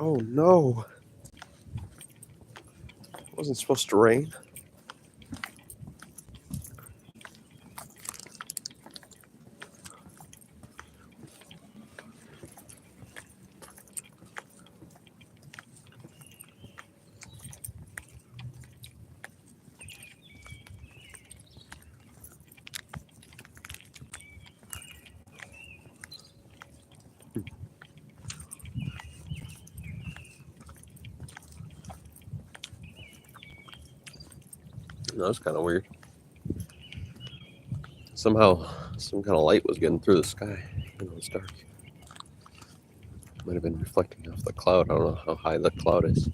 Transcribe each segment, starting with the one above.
Oh no. It wasn't supposed to rain. That's kind of weird. Somehow, some kind of light was getting through the sky. It's dark. Might have been reflecting off the cloud. I don't know how high the cloud is.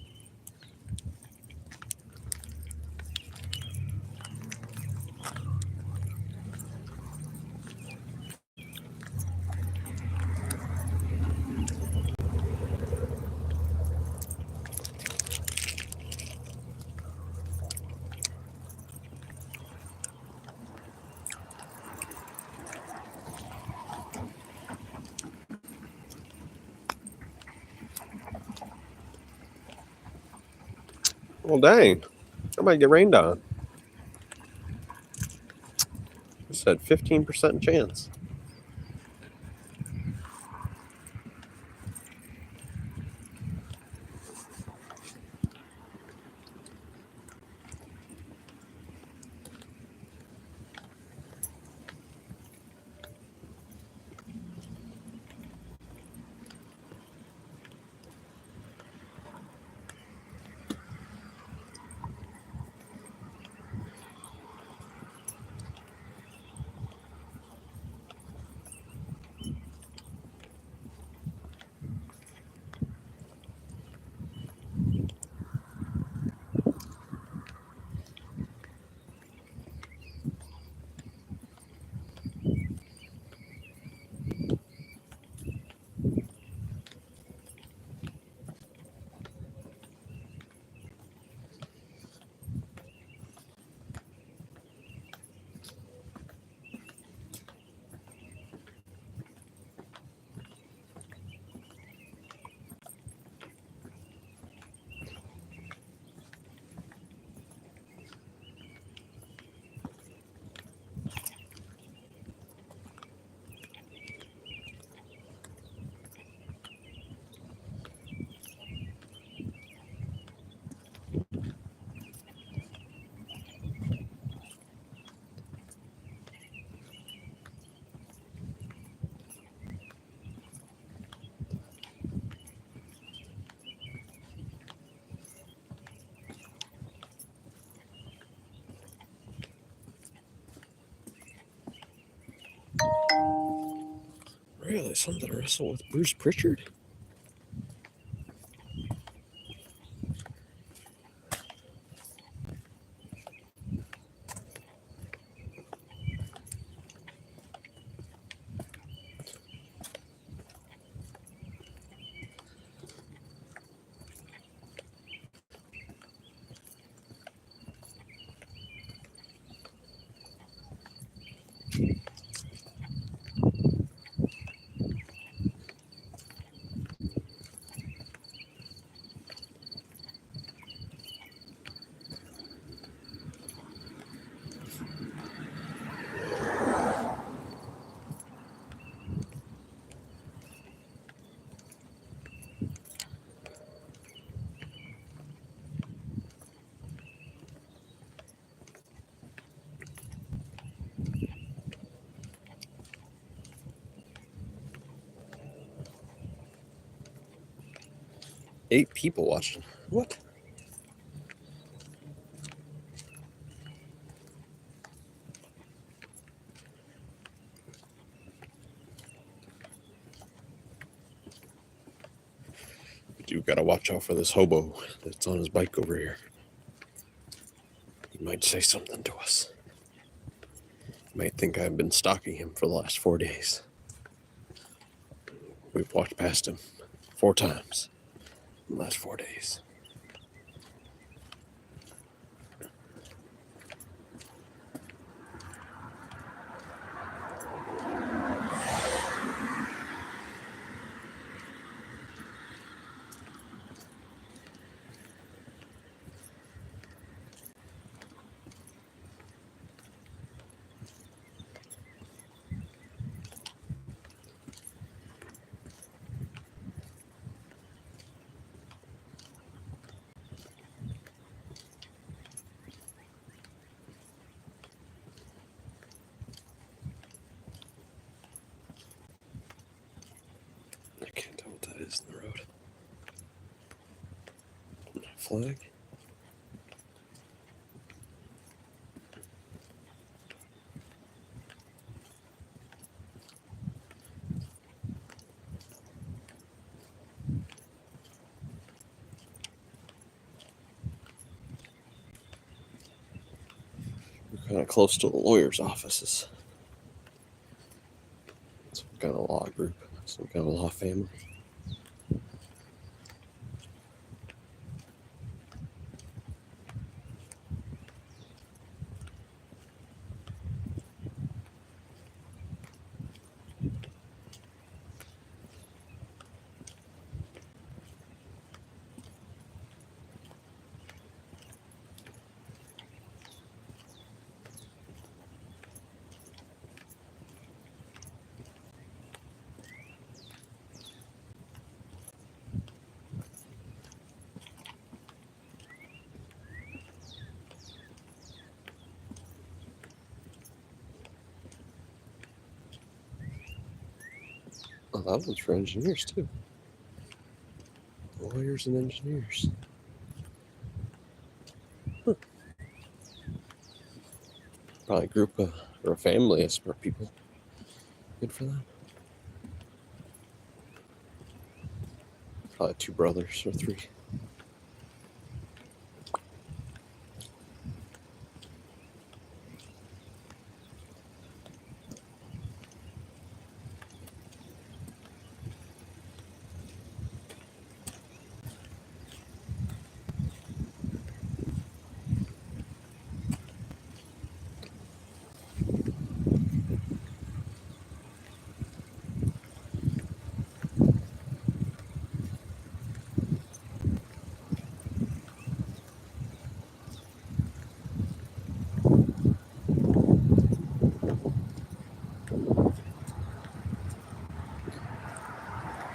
Well, dang. I might get rained on. It said 15% chance. Really? Something to wrestle with Bruce Pritchard? Eight people watching. What? You gotta watch out for this hobo that's on his bike over here. He might say something to us. He might think I've been stalking him for the last 4 days. We've walked past him 4 times in the last 4 days. I can't tell what that is in the road. Flag? We're kind of close to the lawyer's offices. Some kind of law group, some kind of law family. Oh, that one's for engineers too. Lawyers and engineers. Huh. Probably a group or a family of smart people. Good for them. Probably 2 brothers or 3.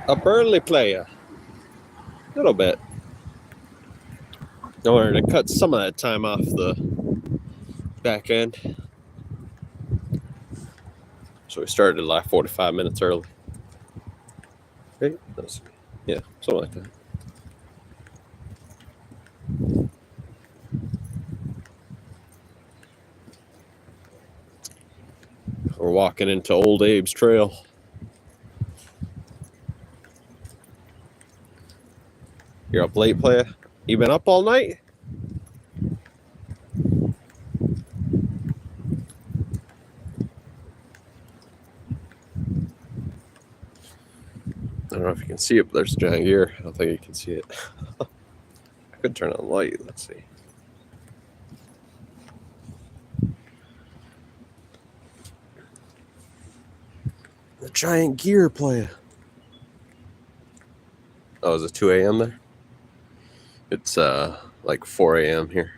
A Burnley player. A little bit. I wanted to cut some of that time off the back end. So we started like 45 minutes early. Right? Yeah, something like that. We're walking into Old Abe's Trail. You're up late, player? You been up all night? I don't know if you can see it, but there's a giant gear. I don't think you can see it. I could turn on the light. Let's see. The giant gear, player. Oh, is it 2 a.m. there? It's like 4 a.m. here.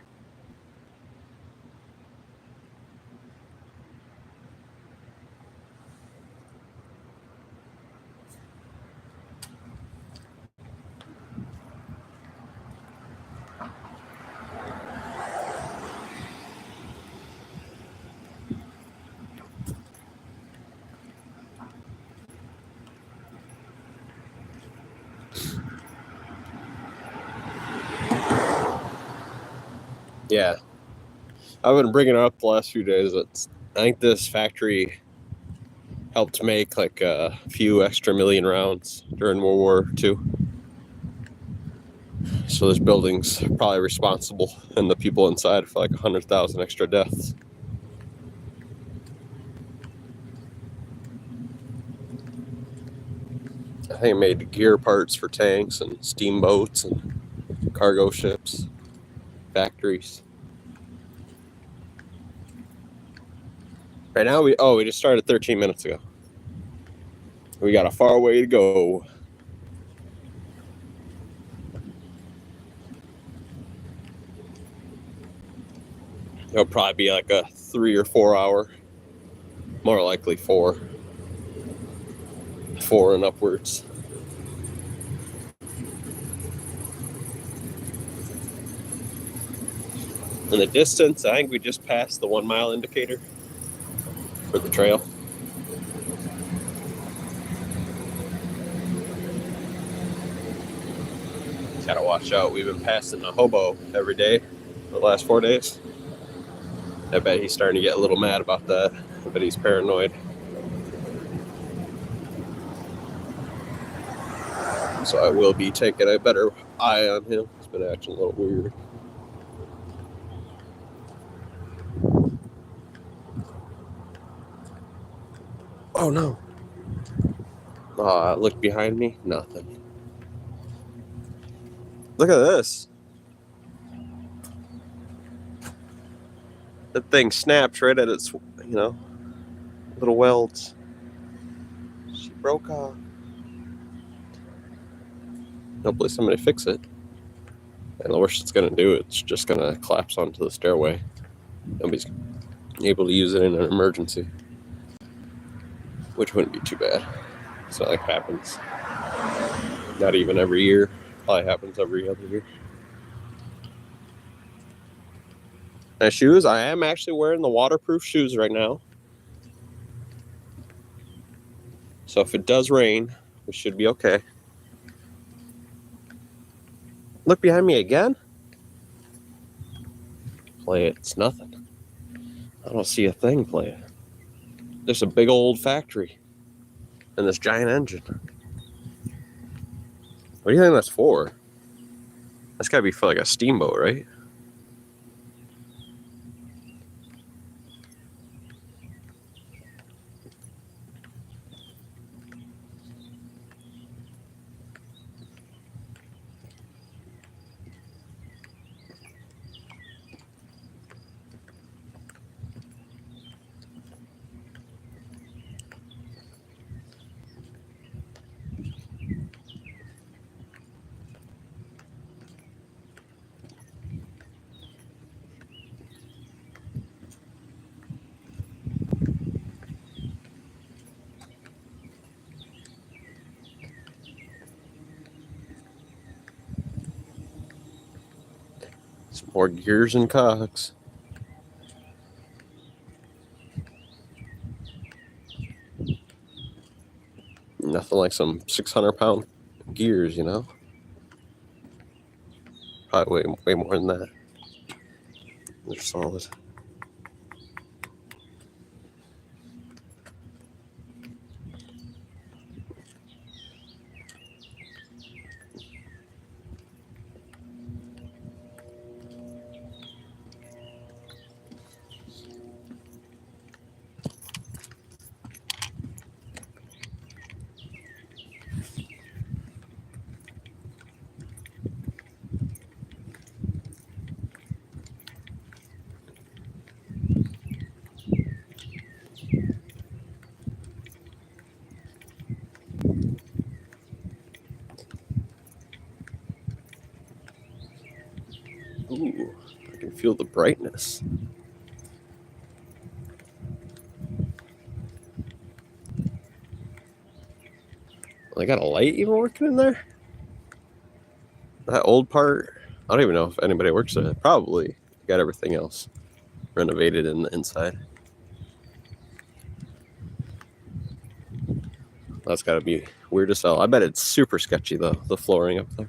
Yeah. I've been bringing it up the last few days. I think this factory helped make like a few extra million rounds during World War II. So this building's probably responsible, and the people inside for like 100,000 extra deaths. I think it made gear parts for tanks and steamboats and cargo ships, factories. Right now, we just started 13 minutes ago. We got a far way to go. It'll probably be like a 3 or 4 hour, more likely 4 and upwards. In the distance, I think we just passed the 1 mile indicator for the trail. Gotta watch out. We've been passing a hobo every day for the last 4 days. I bet he's starting to get a little mad about that. I bet he's paranoid. So I will be taking a better eye on him. He's been acting a little weird. Oh no. Look behind me. Nothing. Look at this. That thing snapped right at its, little welds. She broke off. Hopefully somebody fix it. And the worst it's going to do, it's just going to collapse onto the stairway. Nobody's able to use it in an emergency. Which wouldn't be too bad. It's not like it happens. Not even every year. Probably happens every other year. My shoes, I am actually wearing the waterproof shoes right now. So if it does rain, we should be okay. Look behind me again. Play it. It's nothing. I don't see a thing play it. There's a big old factory and this giant engine. What do you think that's for? That's got to be for like a steamboat, right? Some more gears and cogs. Nothing like some 600-pound gears, Probably way more than that. They're solid. Ooh, I can feel the brightness. They got a light even working in there? That old part, I don't even know if anybody works there. Probably got everything else renovated in the inside. That's got to be weird as hell. I bet it's super sketchy, though, the flooring up there.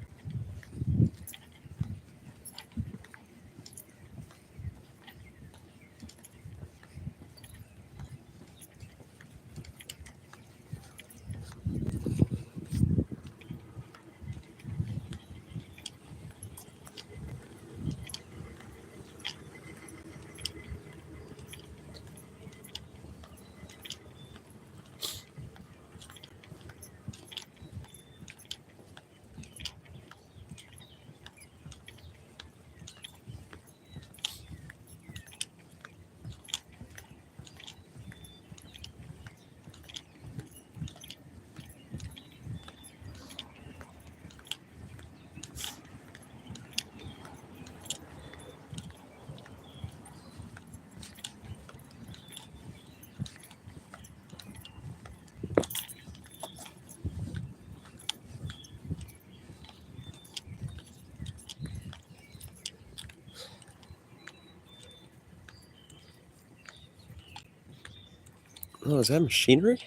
Oh, is that machinery?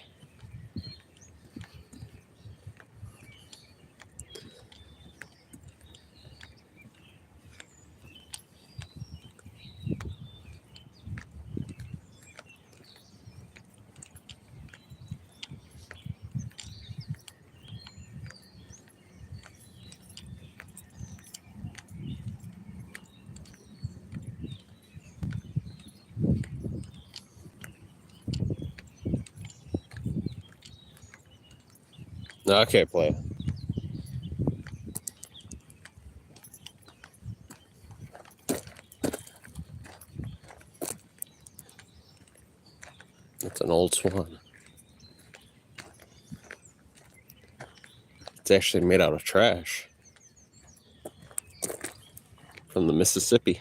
No, I can't play it. It's an old swan. It's actually made out of trash from the Mississippi.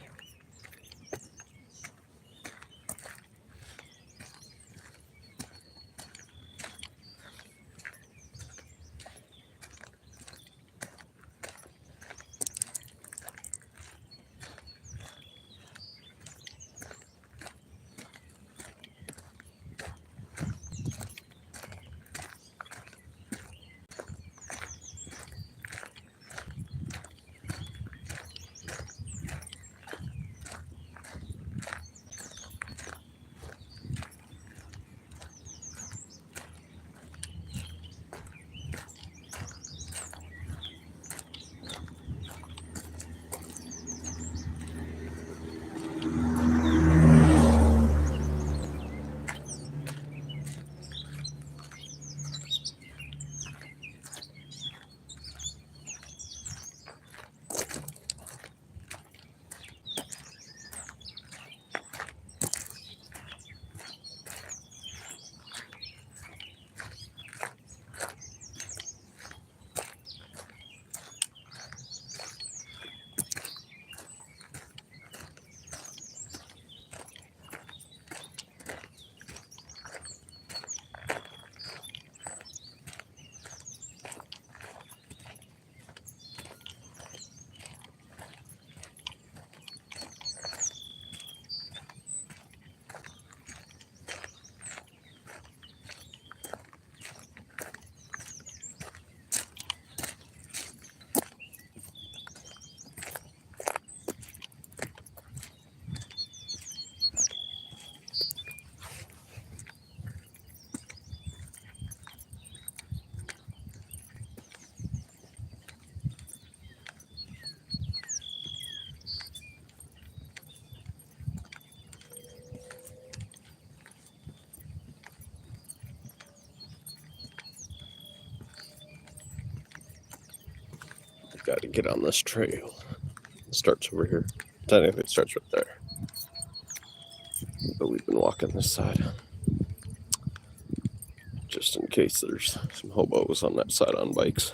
Got to get on this trail. It starts over here. Technically, it starts right there. But we've been walking this side. Just in case there's some hobos on that side on bikes.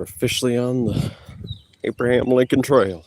We're officially on the Abraham Lincoln Trail.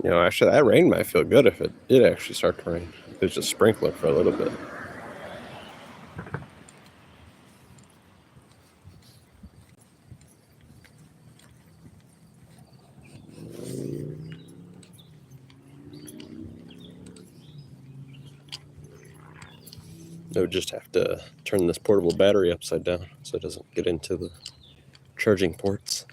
You know, actually, that rain might feel good if it did actually start to rain. It's just sprinkling for a little bit. I would just have to turn this portable battery upside down so it doesn't get into the charging ports.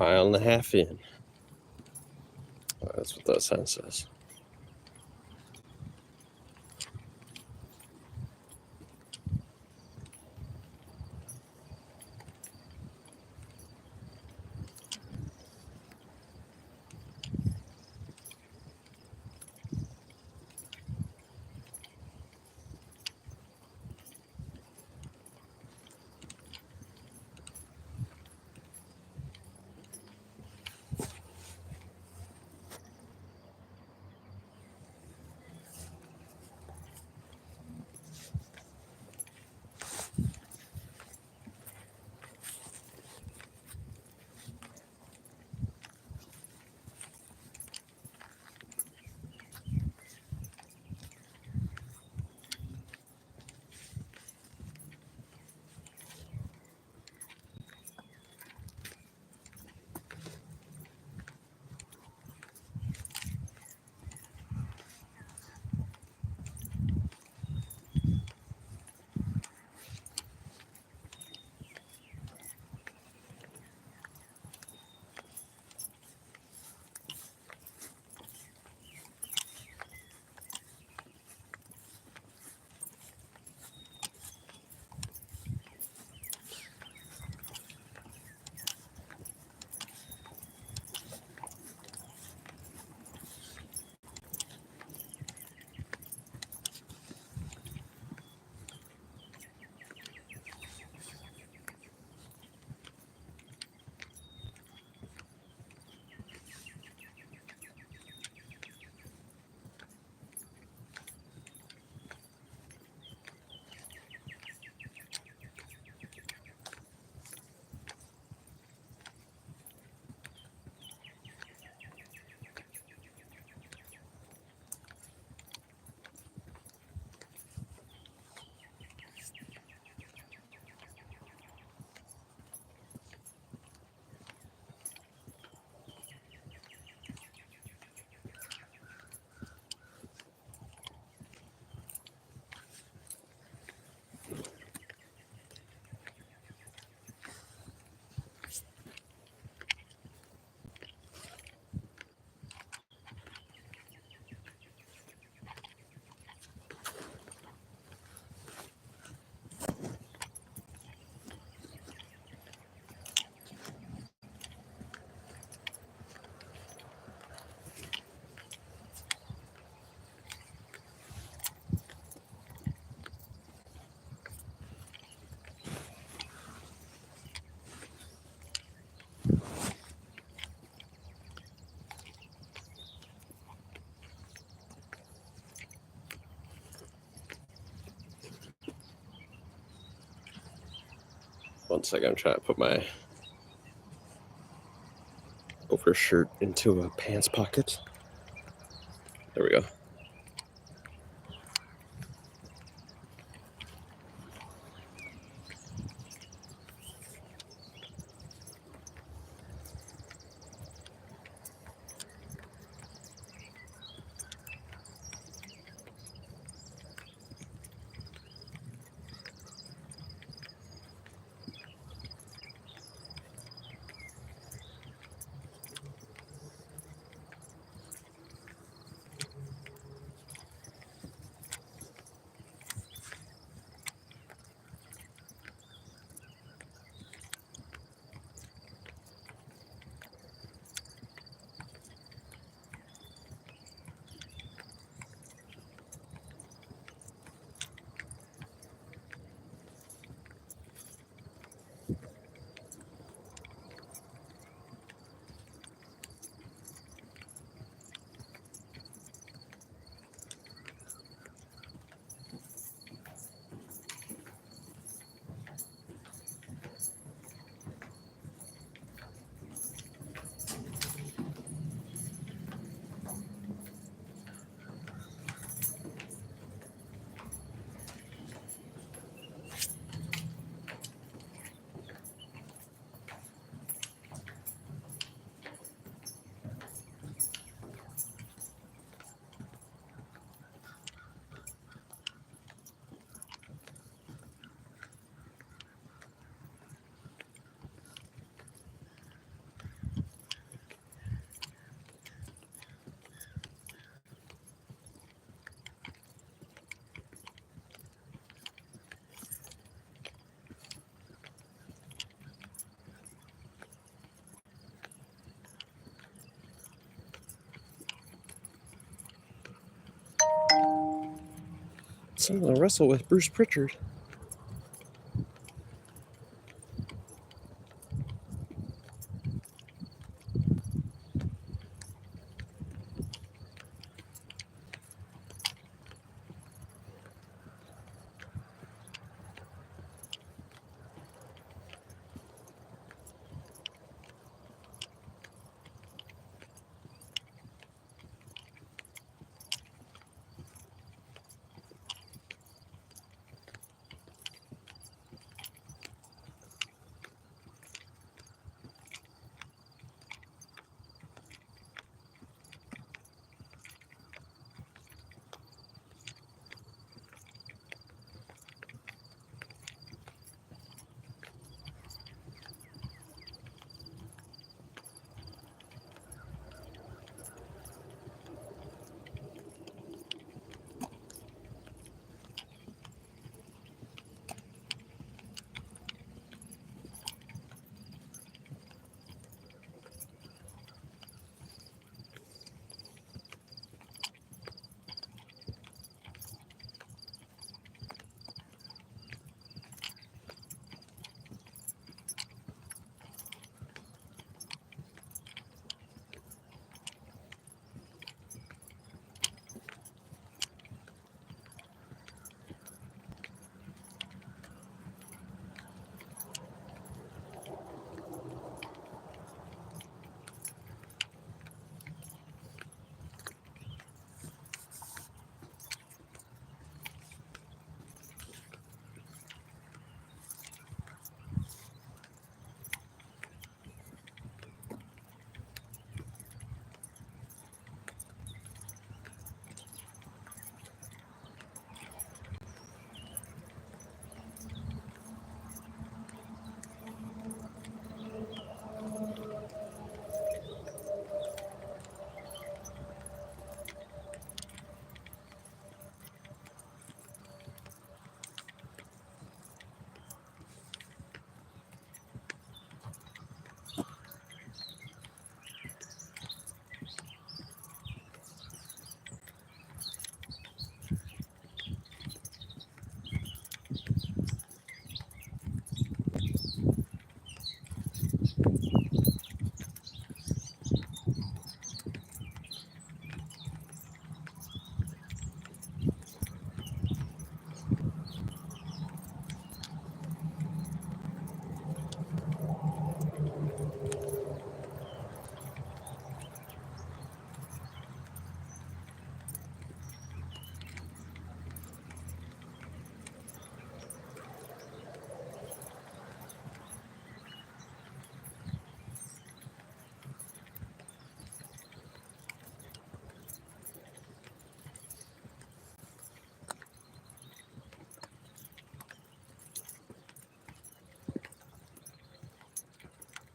Mile and a half in. That's what that sign says. One second, I'm trying to put my overshirt into a pants pocket. There we go. Something to wrestle with Bruce Pritchard.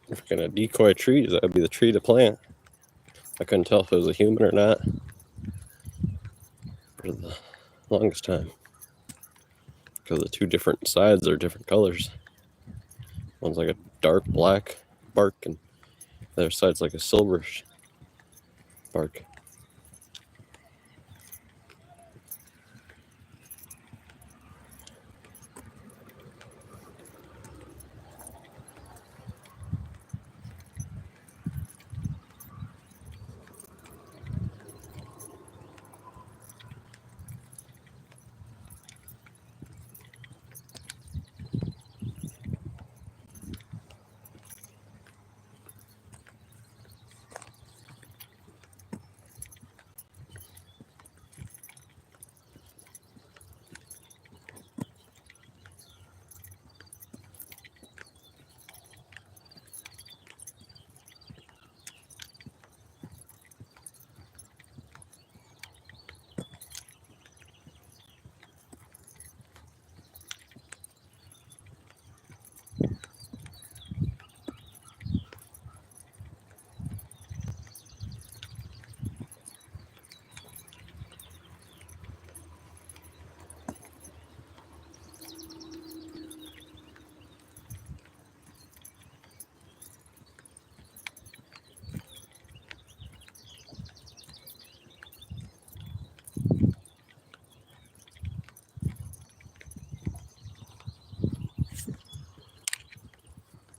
If we're gonna decoy trees, that would be the tree to plant. I couldn't tell if it was a human or not for the longest time, because the two different sides are different colors. One's like a dark black bark, and the other side's like a silverish bark.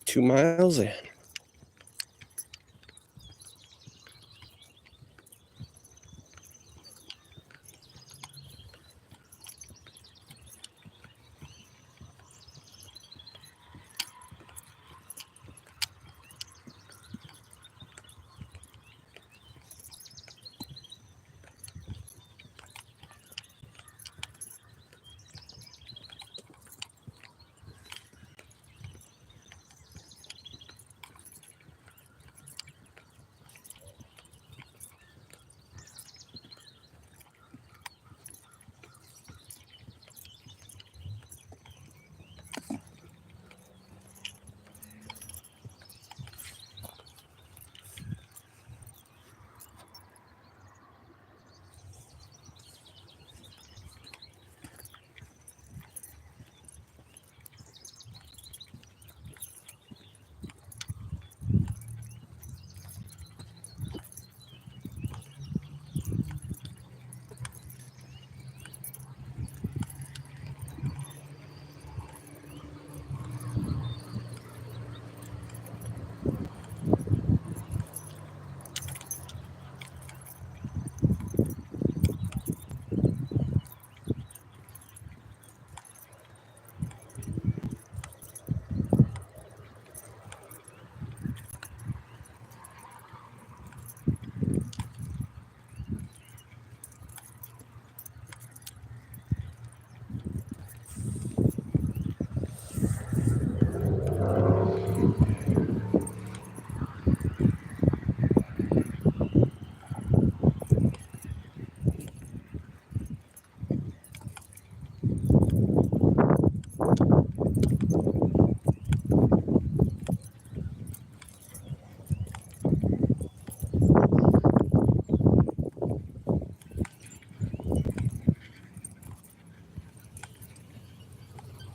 2 miles in.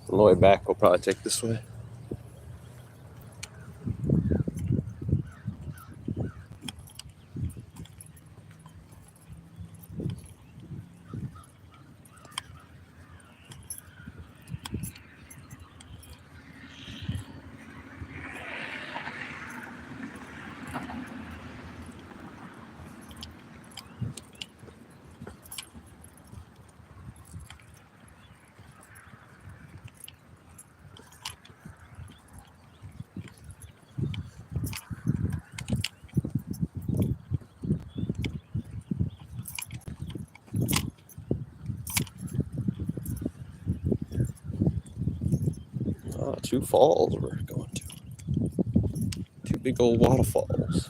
On the way back, we'll probably take this way. Oh, 2 falls we're going to. 2 big old waterfalls.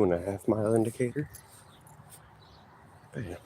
2.5 mile indicator. Bam.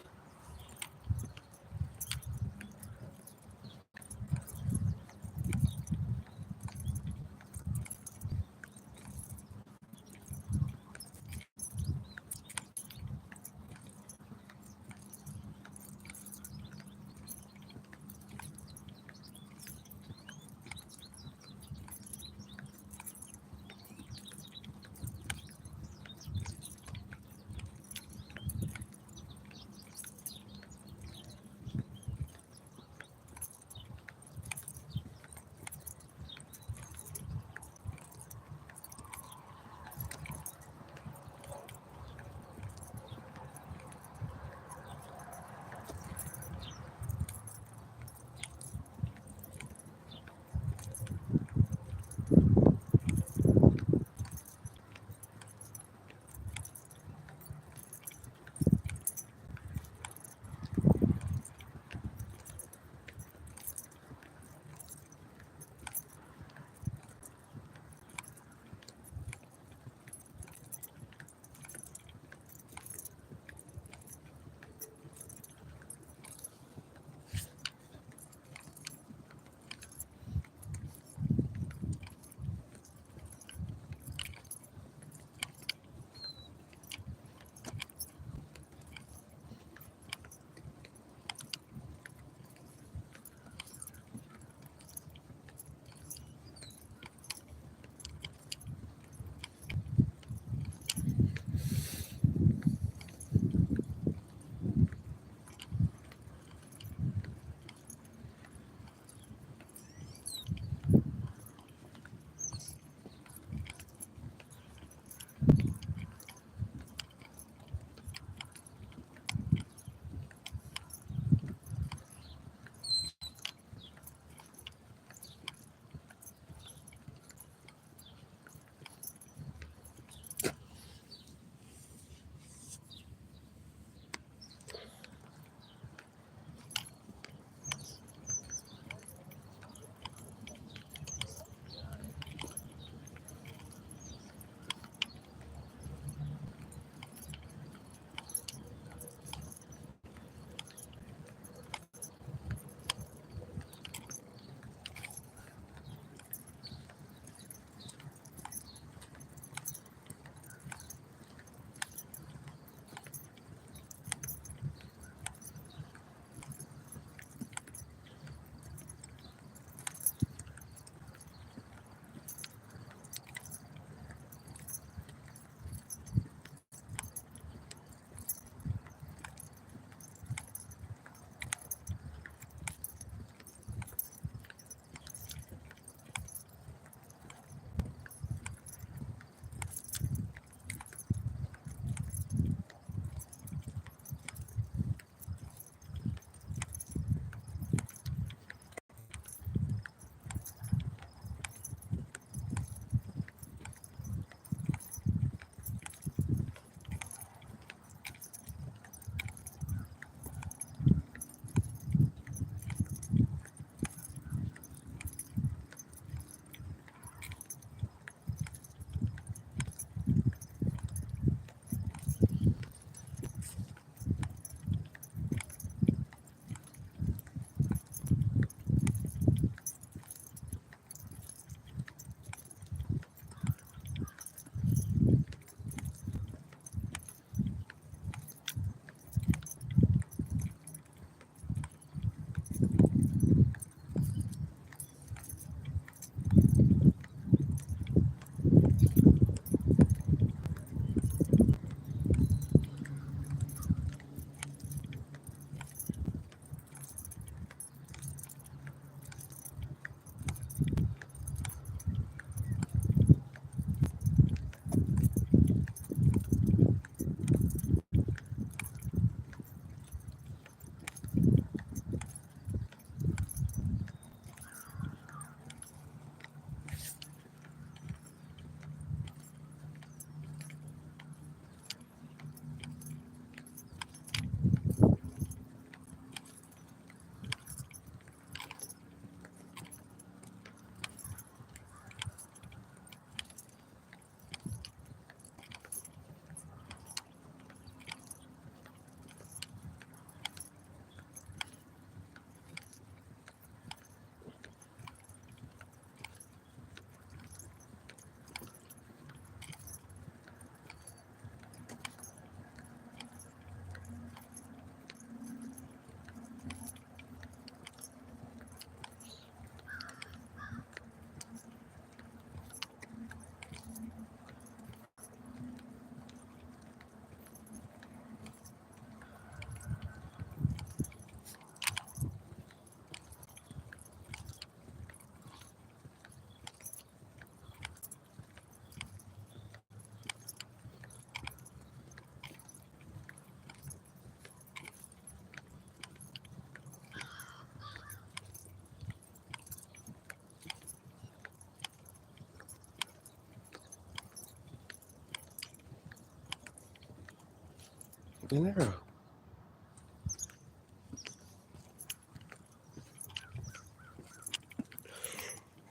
An arrow.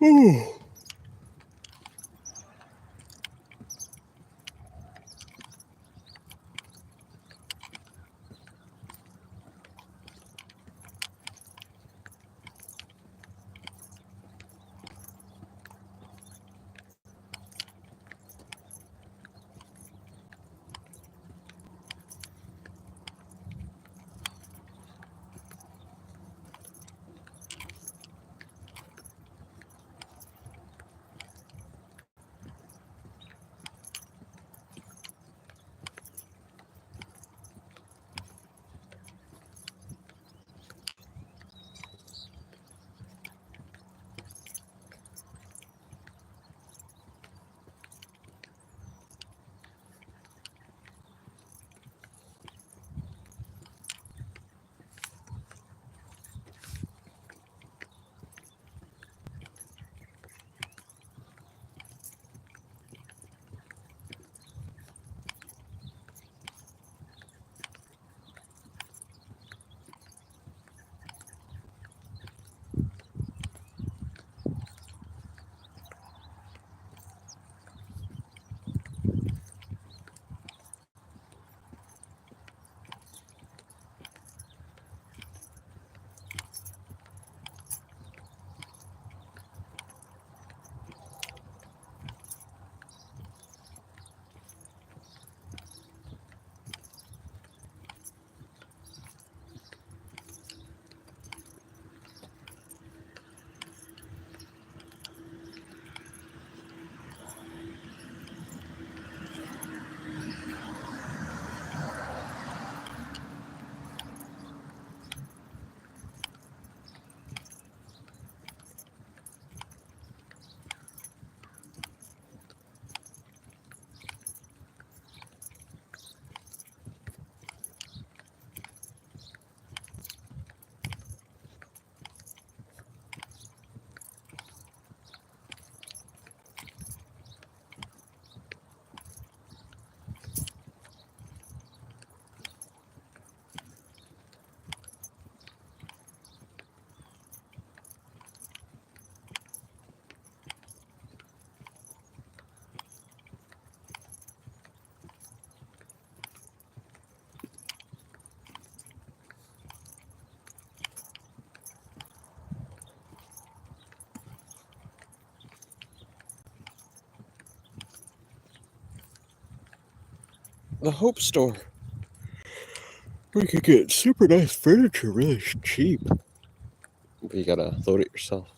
Ooh. The Hope Store. We could get super nice furniture really cheap. But you gotta load it yourself.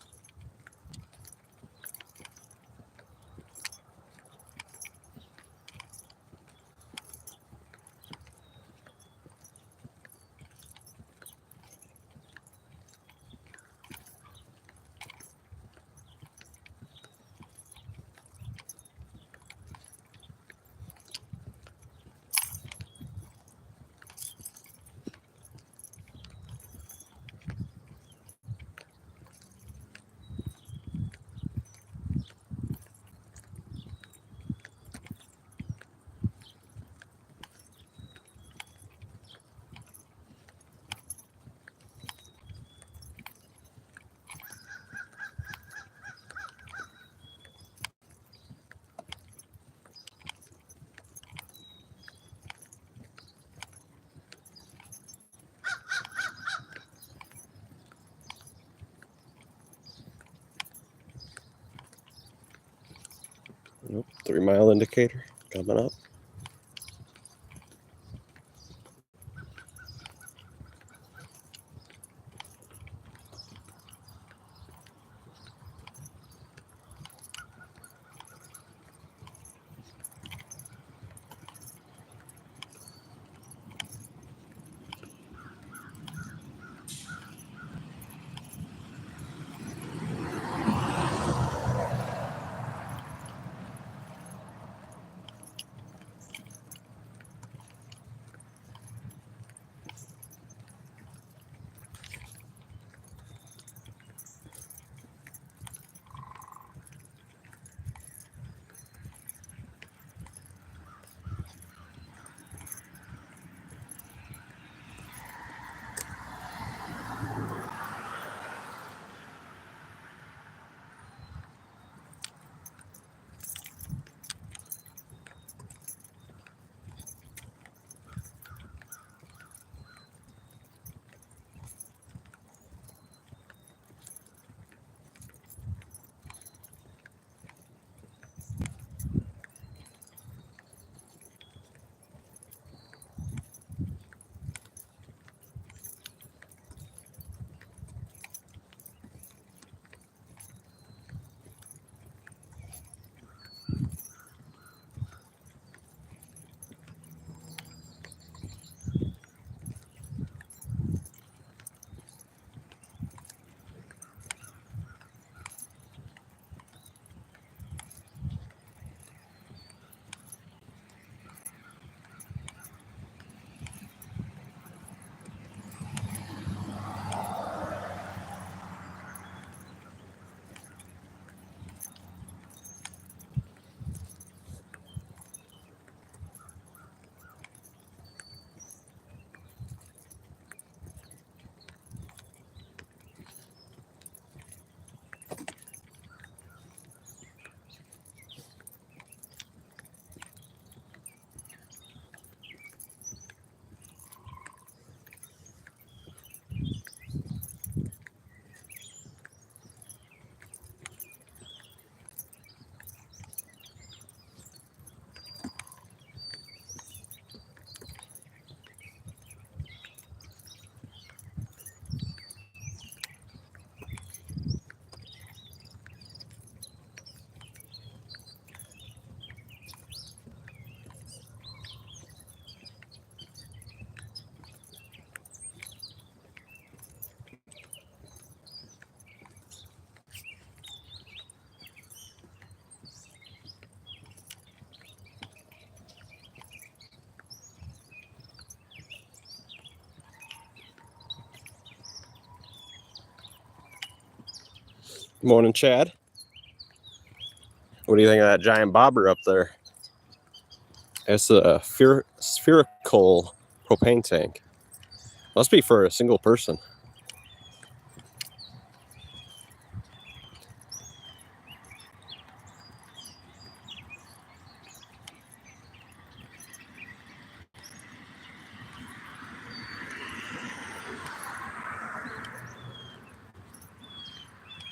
Nope. 3 mile indicator coming up. Morning, Chad. What do you think of that giant bobber up there? It's a spherical propane tank. Must be for a single person.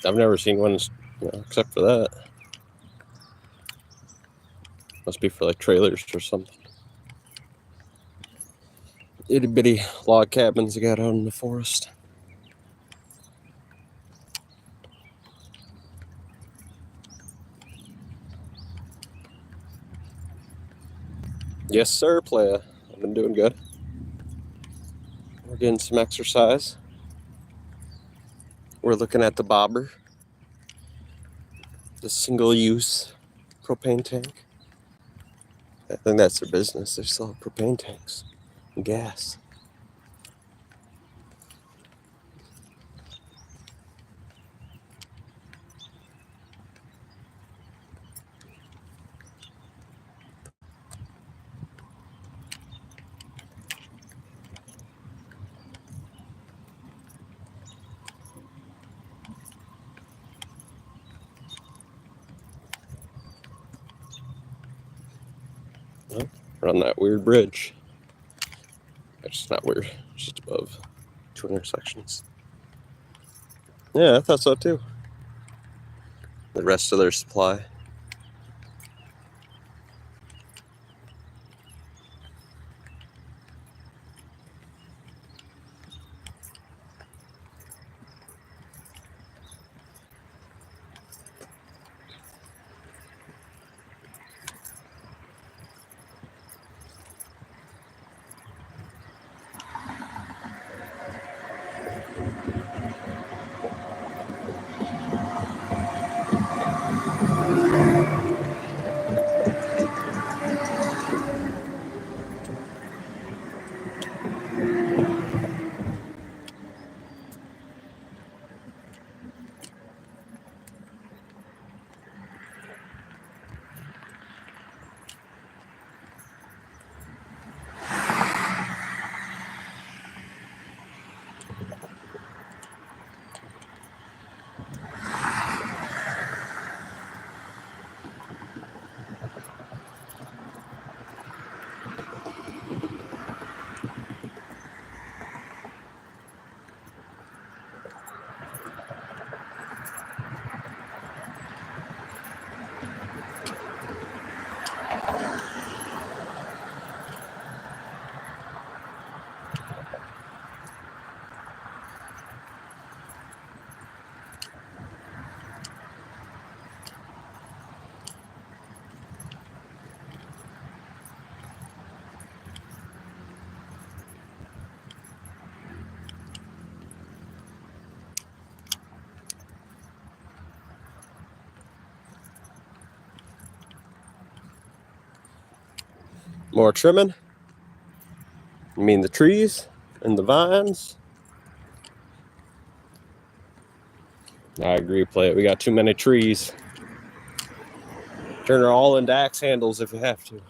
I've never seen one, except for that. Must be for like trailers or something. Itty bitty log cabins they got out in the forest. Yes, sir, playa. I've been doing good. We're getting some exercise. We're looking at the bobber, the single-use propane tank. I think that's their business. They sell propane tanks and gas. Well, we're on that weird bridge. It's not weird. It's just above two intersections. Yeah, I thought so too. The rest of their supply. More trimming? You mean the trees and the vines? I agree, play it. We got too many trees. Turn her all into axe handles if you have to.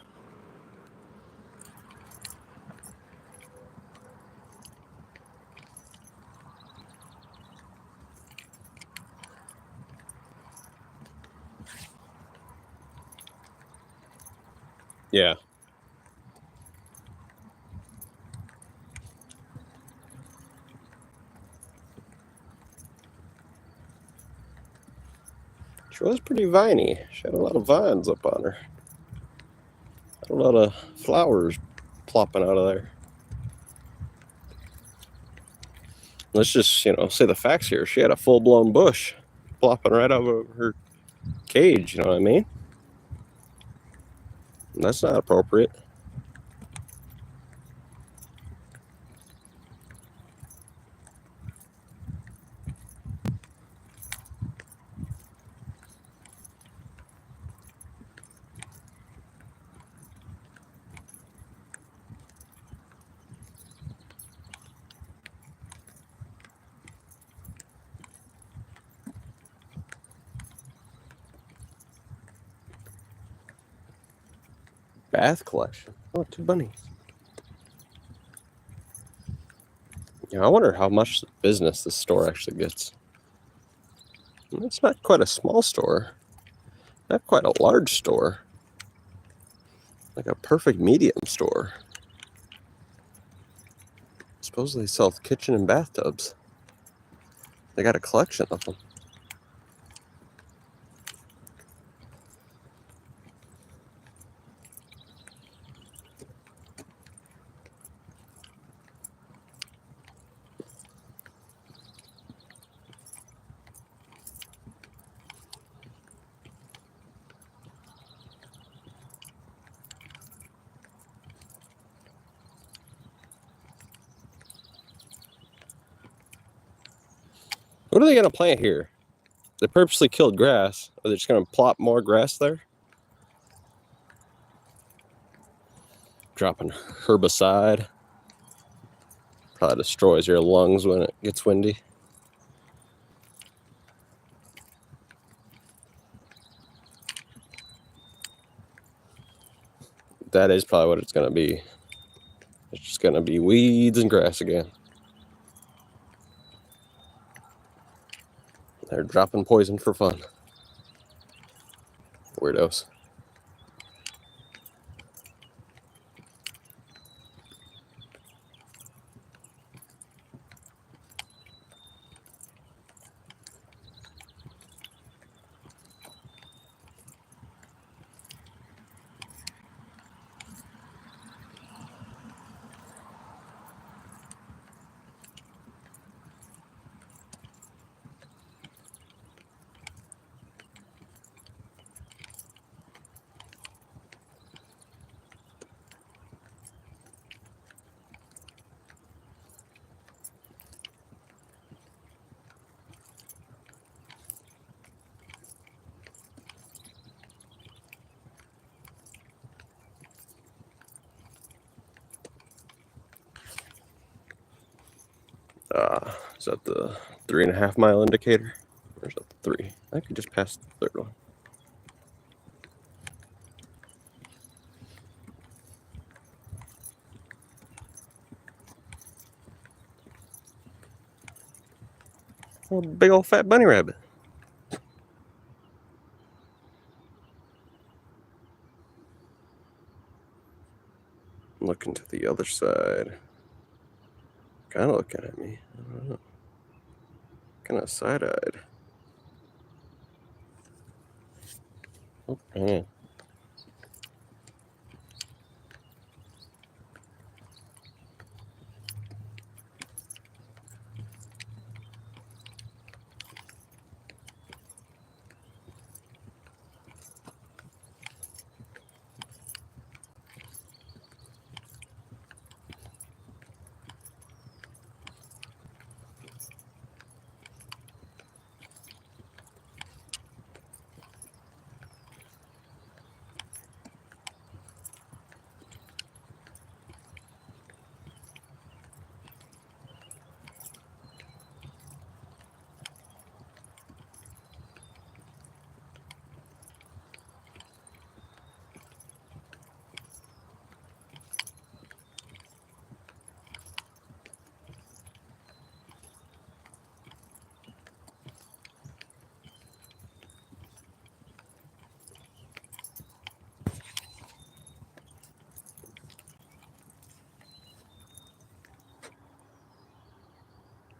Yeah. She was pretty viney. She had a lot of vines up on her. Had a lot of flowers plopping out of there. Let's just, say the facts here. She had a full-blown bush plopping right over her cage, you know what I mean? And that's not appropriate. bath collection. Oh, 2 bunnies. Yeah, I wonder how much business this store actually gets. It's not quite a small store. Not quite a large store. Like a perfect medium store. Supposedly they sell kitchen and bathtubs. They got a collection of them. What are they going to plant here? They purposely killed grass. Are they just going to plop more grass there? Dropping herbicide. Probably destroys your lungs when it gets windy. That is probably what it's going to be. It's just going to be weeds and grass again. They're dropping poison for fun. Weirdos. Is that the 3.5 mile indicator? Or is that the 3? I could just pass the 3rd one. Oh, big old fat bunny rabbit. Looking to the other side. Kind of looking at me. I don't know. Kind of side-eyed. Oh, hang on.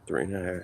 Three and a half.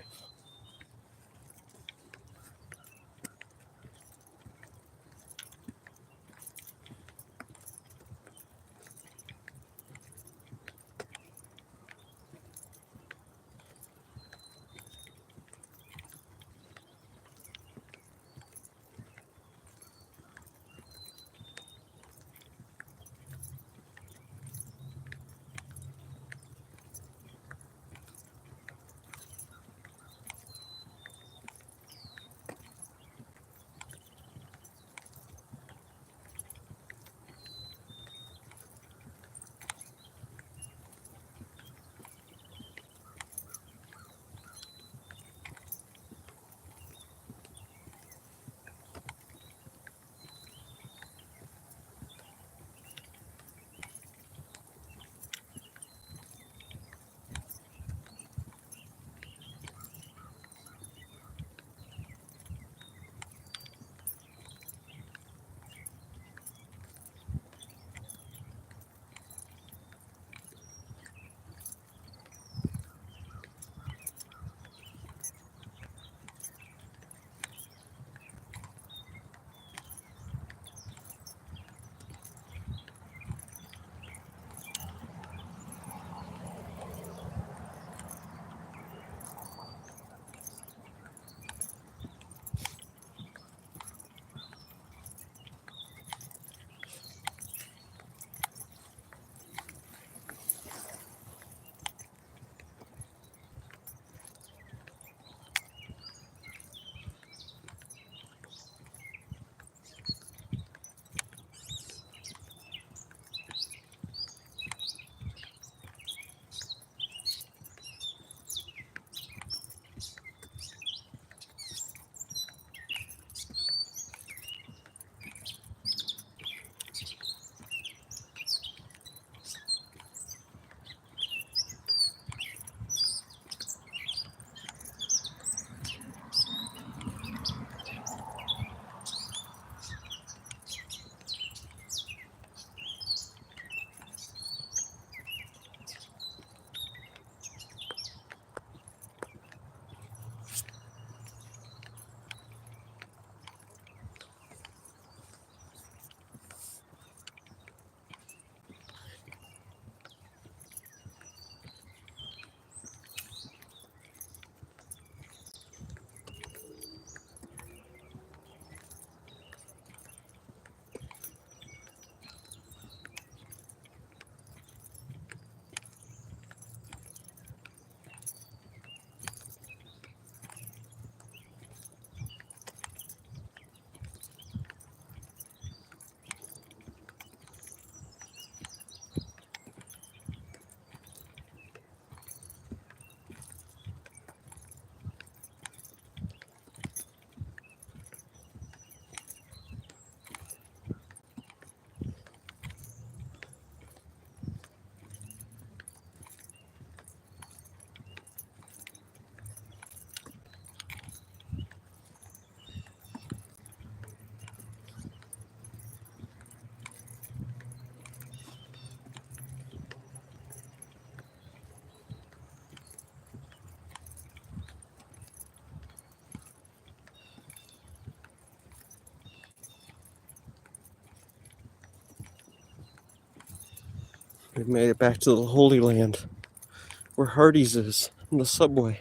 We made it back to the Holy Land, where Hardee's is, in the subway.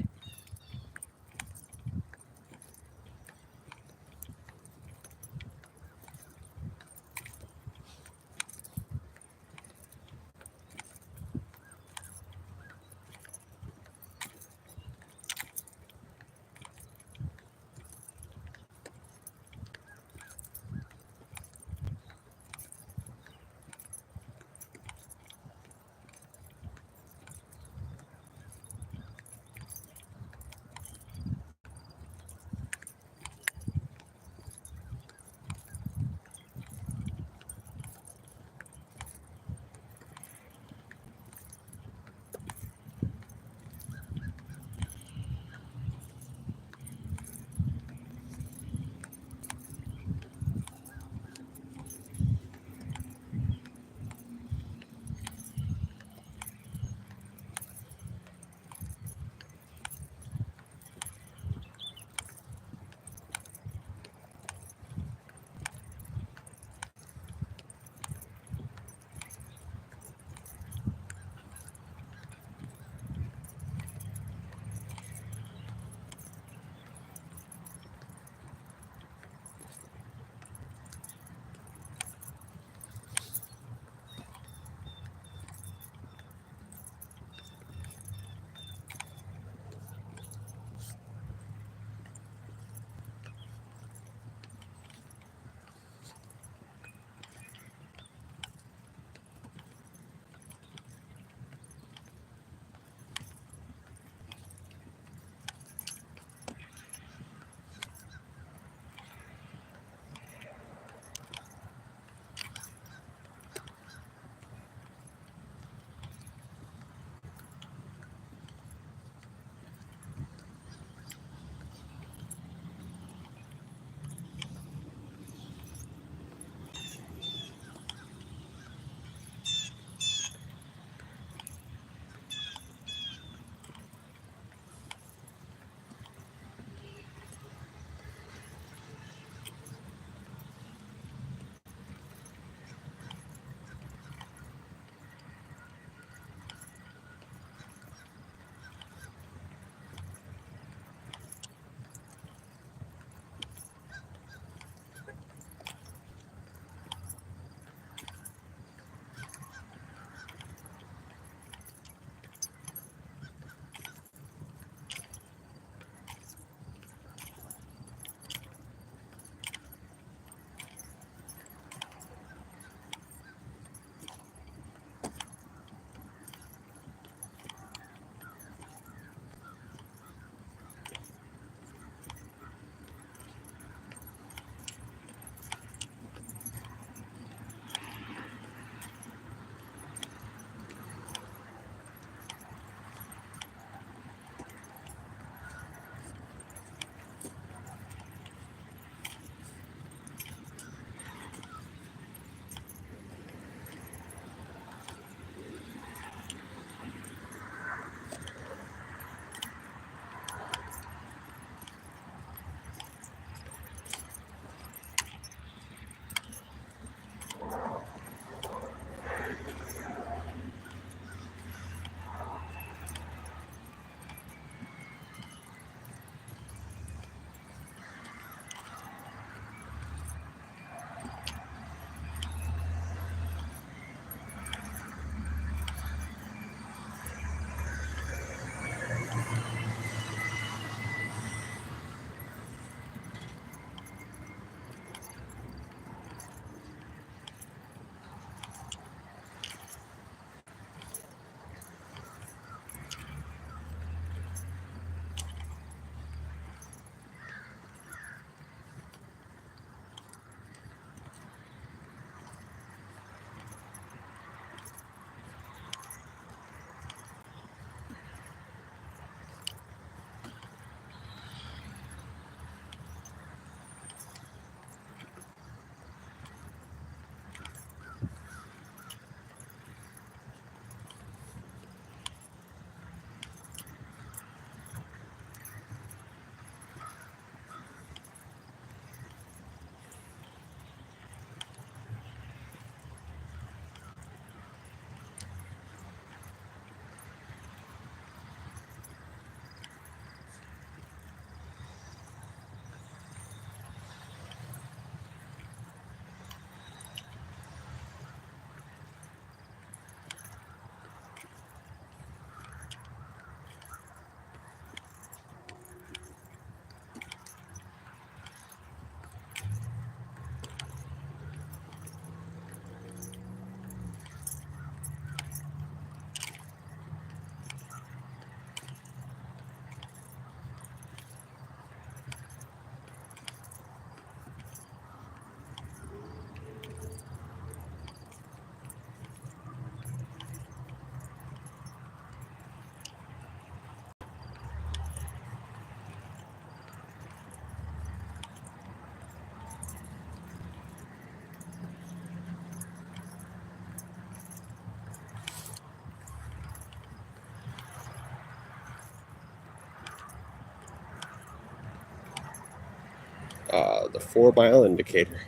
The 4-mile indicator.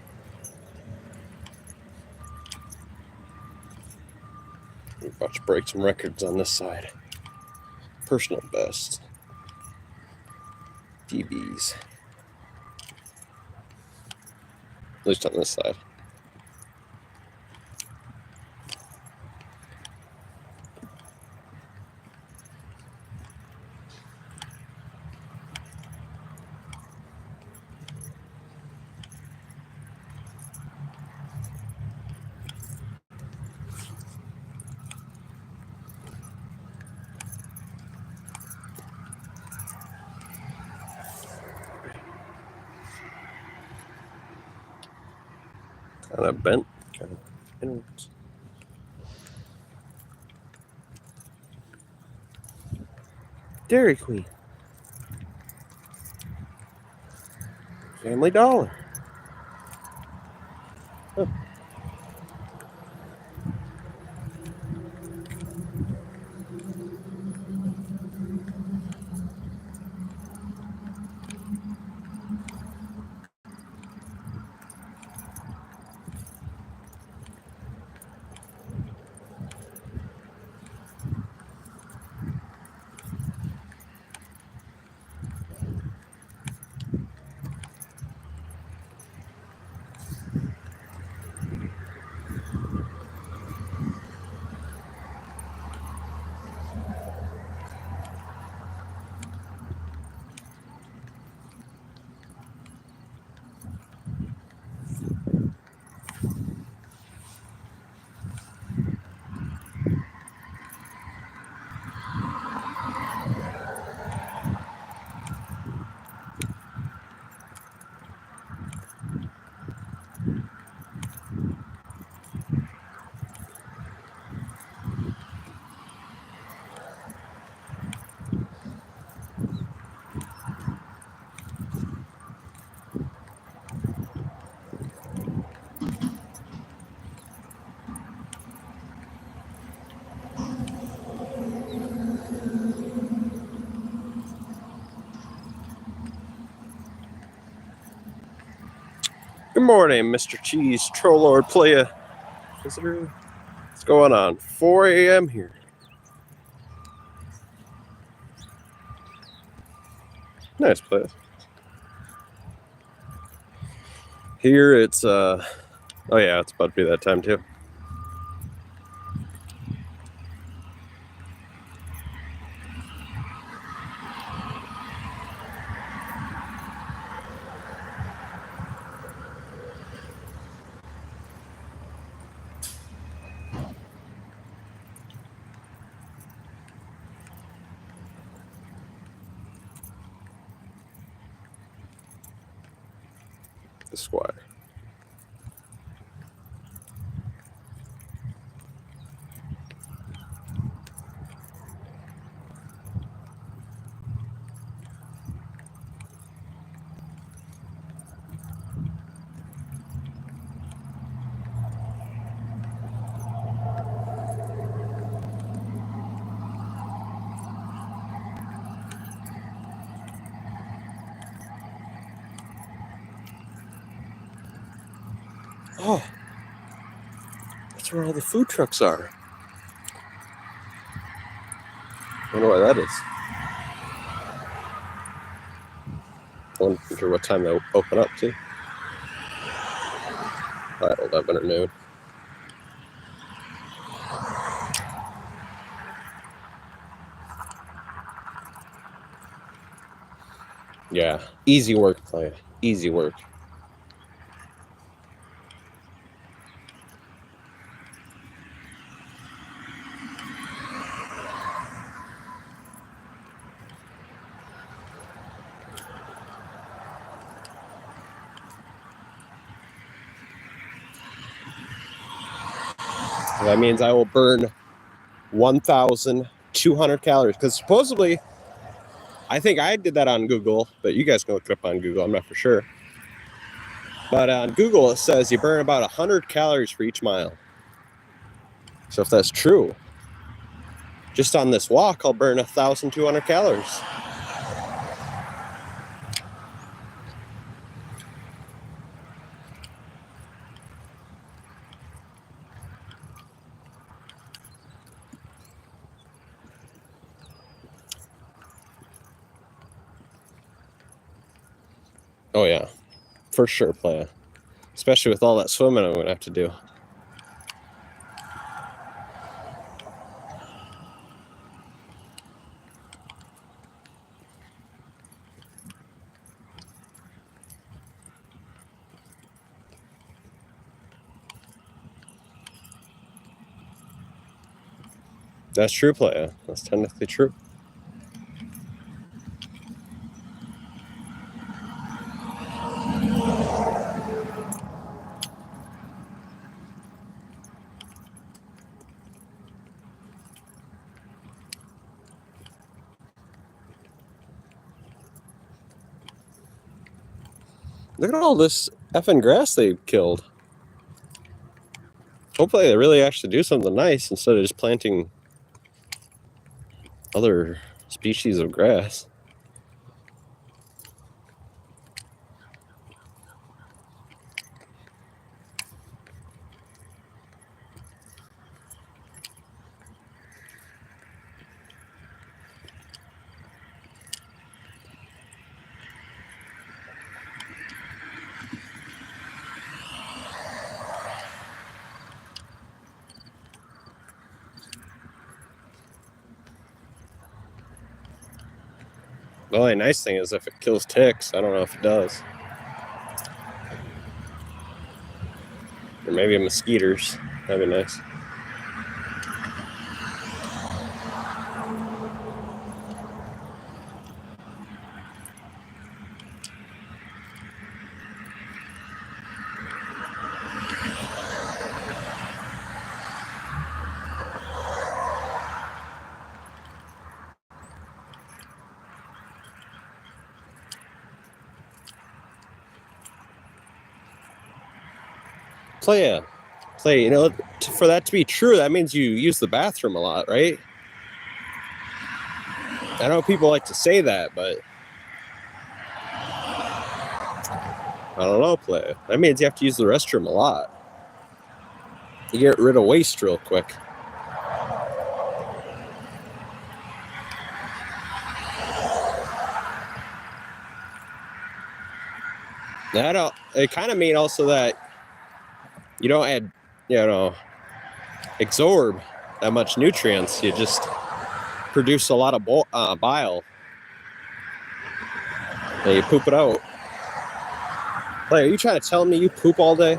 We're about to break some records on this side. Personal best. PBs. At least on this side. Kind of bent, kind of inwards. Dairy Queen. Family Dollar. Huh. Good morning, Mr. Cheese, Troll Lord Playa Visitor. What's going on? 4 a.m. here. Nice place. Here it's, oh yeah, it's about to be that time too. The Squire. Oh, that's where all the food trucks are. I wonder why that is. I wonder what time they open up too. About 11 or noon. Yeah, easy work, Playa. Easy work. That means I will burn 1,200 calories. Because supposedly, I think I did that on Google, but you guys can look it up on Google. I'm not for sure. But on Google, it says you burn about 100 calories for each mile. So if that's true, just on this walk, I'll burn 1,200 calories. Oh yeah, for sure, playa. Especially with all that swimming I'm gonna have to do. That's true, playa. That's technically true. Look at all this effing grass they killed. Hopefully they really actually do something nice instead of just planting other species of grass. The only nice thing is if it kills ticks. I don't know if it does. Or maybe mosquitoes. That'd be nice. Playa. You know, for that to be true, that means you use the bathroom a lot, right? I know people like to say that, but I don't know, playa. That means you have to use the restroom a lot. You get rid of waste real quick. It kind of mean also that you don't add, absorb that much nutrients. You just produce a lot of bile. And you poop it out. Like, are you trying to tell me you poop all day?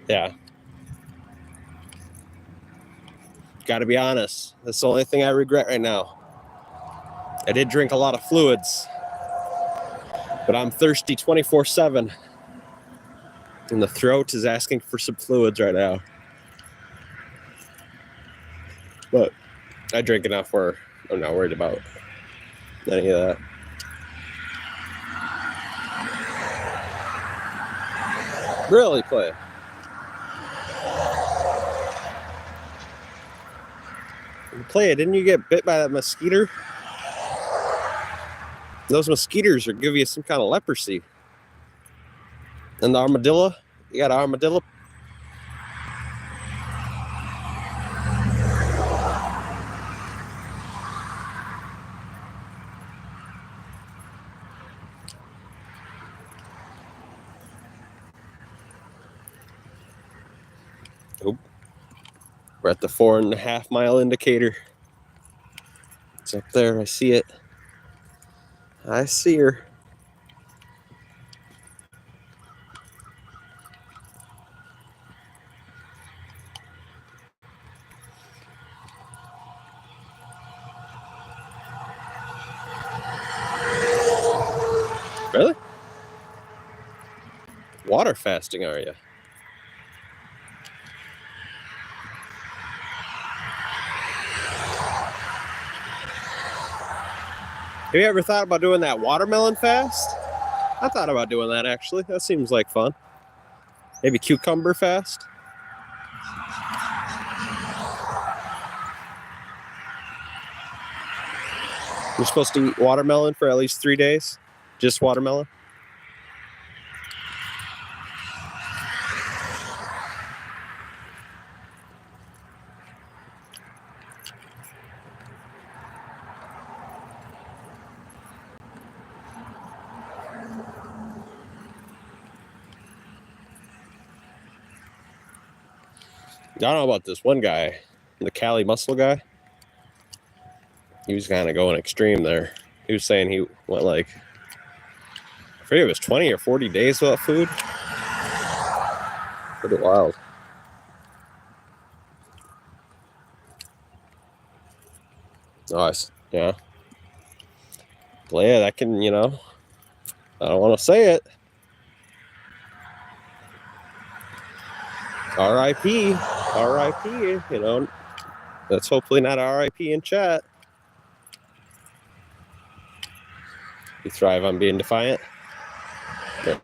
Yeah. Gotta be honest. That's the only thing I regret right now. I did drink a lot of fluids, but I'm thirsty 24/7. And the throat is asking for some fluids right now. But I drink enough where I'm not worried about any of that. Really, play. Play, didn't you get bit by that mosquito? Those mosquitoes are give you some kind of leprosy. And the armadillo? You got an armadillo? Nope. We're at the 4.5 mile indicator. It's up there. I see it. I see her. Really? Water fasting, are you? Have you ever thought about doing that watermelon fast? I thought about doing that actually. That seems like fun. Maybe cucumber fast. You're supposed to eat watermelon for at least 3 days. Just watermelon. I don't know about this one guy, the Cali muscle guy. He was kind of going extreme there. He was saying he went like, I forget if it was 20 or 40 days without food. Pretty wild. Nice. Yeah. Well, yeah, that can, I don't want to say it. R.I.P. R.I.P. That's hopefully not R.I.P. in chat. You thrive on being defiant. Yeah.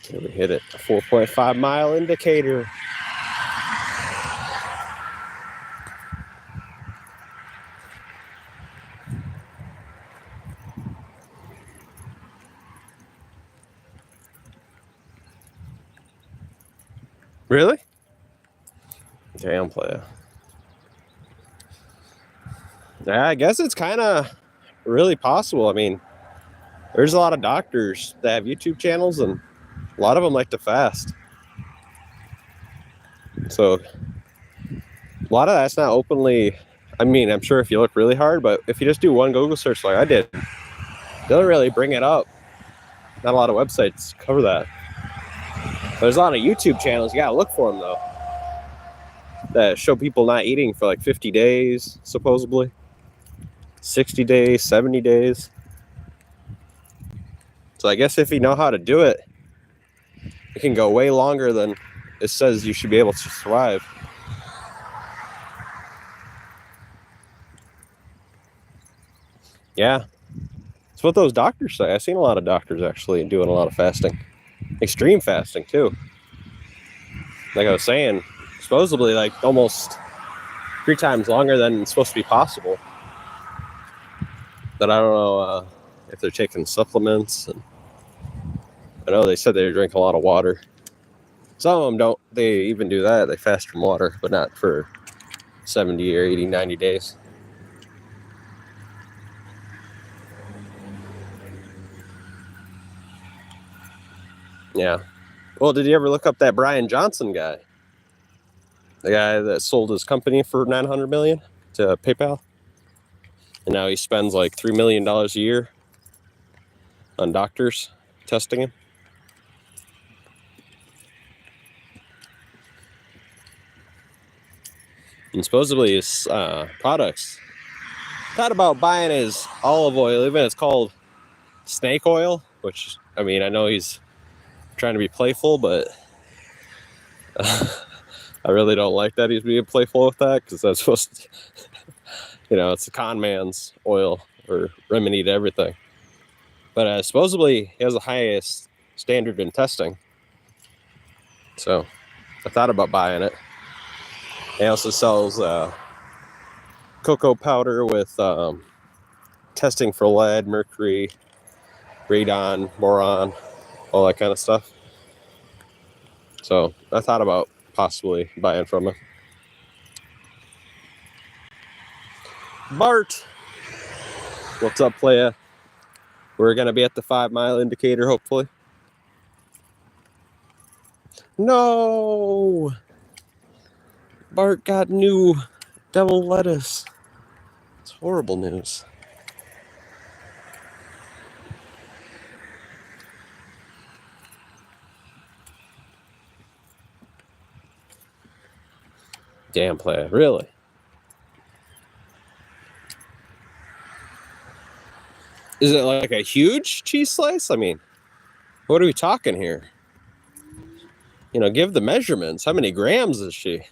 Okay, we hit it. A 4.5 mile indicator. Really? Damn, player. Yeah, I guess it's kind of really possible. I mean, there's a lot of doctors that have YouTube channels, and a lot of them like to fast. So a lot of that's not openly. I mean, I'm sure if you look really hard, but if you just do one Google search like I did, it doesn't really bring it up. Not a lot of websites cover that. There's a lot of YouTube channels. You gotta look for them though, that show people not eating for like 50 days, supposedly 60 days, 70 days. So I guess if you know how to do it, it can go way longer than it says you should be able to survive. Yeah, it's what those doctors say. I've seen a lot of doctors actually doing a lot of fasting, extreme fasting too. Like I was saying, supposedly like almost 3 times longer than it's supposed to be possible. But I don't know if they're taking supplements. And I know they said they drink a lot of water. Some of them don't. They even do that. They fast from water, but not for 70 or 80, 90 days. Yeah. Well, did you ever look up that Brian Johnson guy? The guy that sold his company for $900 million to PayPal? And now he spends like $3 million a year on doctors testing him. And supposedly his products, thought about buying his olive oil, even it's called snake oil, which, I mean, I know he's trying to be playful, but I really don't like that he's being playful with that, because that's supposed to, it's a con man's oil or remedy to everything. But supposedly he has the highest standard in testing. So I thought about buying it. He also sells cocoa powder with testing for lead, mercury, radon, boron, all that kind of stuff. So I thought about possibly buying from him. Bart, what's up, playa? We're gonna be at the 5 mile indicator, hopefully. No, Bart got new devil lettuce. It's horrible news. Damn, playa, really? Is it like a huge cheese slice? I mean, what are we talking here? You know, give the measurements. How many grams is she?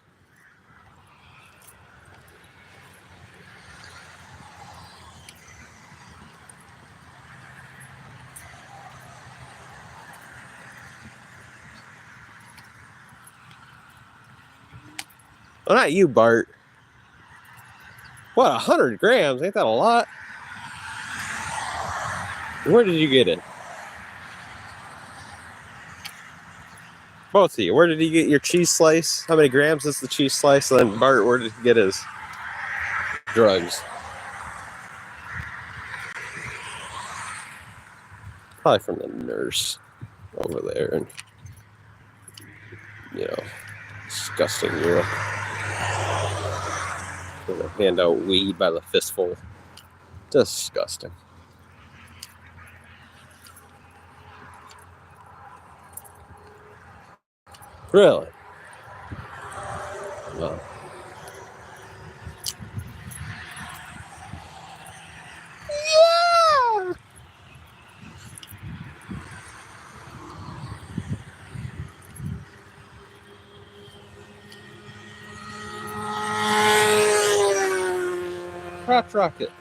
Well, not you, Bart. What, 100 grams? Ain't that a lot? Where did you get it? Both of you. Where did he get your cheese slice? How many grams is the cheese slice? And then Bart, where did he get his drugs? Probably from the nurse over there. And, you know, disgusting Europe. Gonna hand out weed by the fistful. Disgusting. Really? Well. Yeah! Crotch rocket.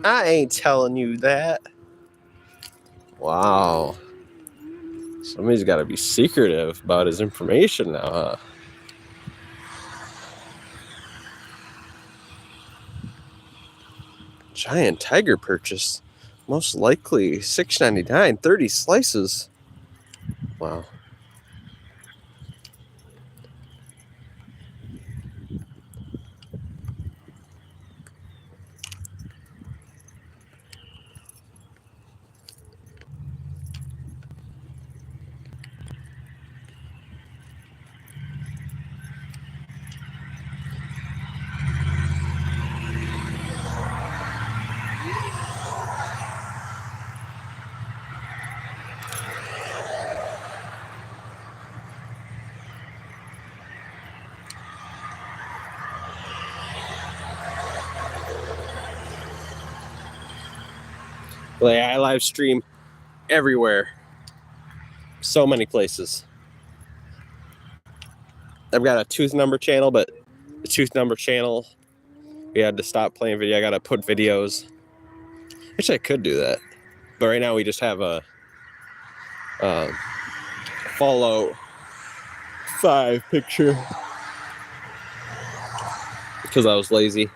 I ain't telling you that. Wow. Somebody's got to be secretive about his information now, huh? Giant tiger purchase. Most likely $6.99, 30 slices. Wow. Well, yeah, I live stream everywhere. So many places. I've got a tooth number channel, but the tooth number channel, we had to stop playing video. I got to put videos. Actually, I could do that. But right now we just have a Fallout 5 picture. Because I was lazy.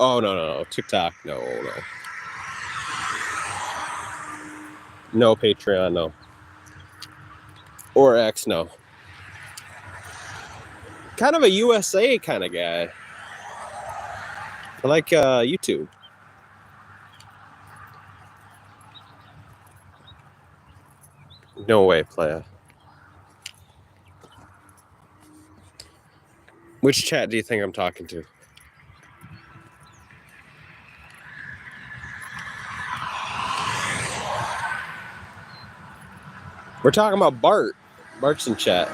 Oh, no. TikTok, no. No Patreon, no. Or X, no. Kind of a USA kind of guy. I like YouTube. No way, playa. Which chat do you think I'm talking to? We're talking about Bart. Bart's in chat.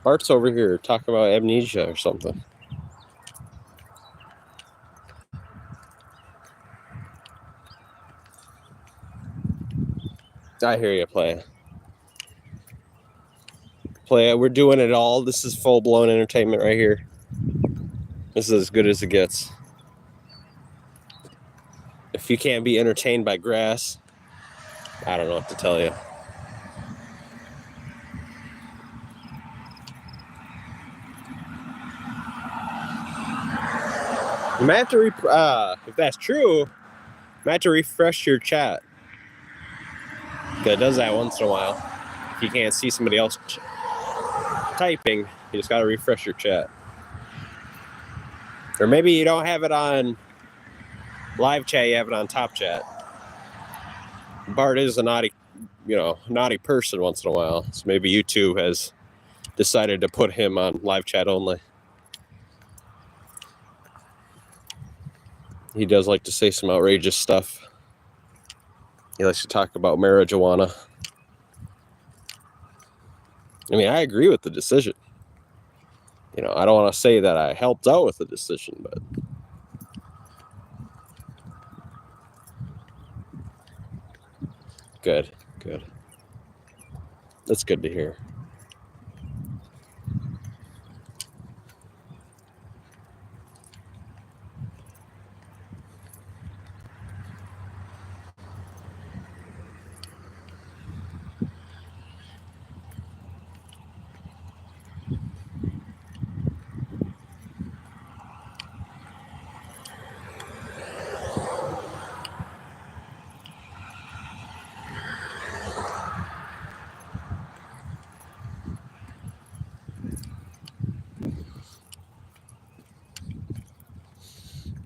Bart's over here talking about amnesia or something. I hear you, playa. Playa, we're doing it all. This is full-blown entertainment right here. This is as good as it gets. If you can't be entertained by grass, I don't know what to tell you. You might have to, if that's true, you might have to refresh your chat. It does that once in a while. If you can't see somebody else typing, you just got to refresh your chat. Or maybe you don't have it on live chat, you have it on top chat. Bart is a naughty person once in a while. So maybe YouTube has decided to put him on live chat only. He does like to say some outrageous stuff. He likes to talk about marijuana. I mean, I agree with the decision. I don't want to say that I helped out with the decision, but good. That's good to hear.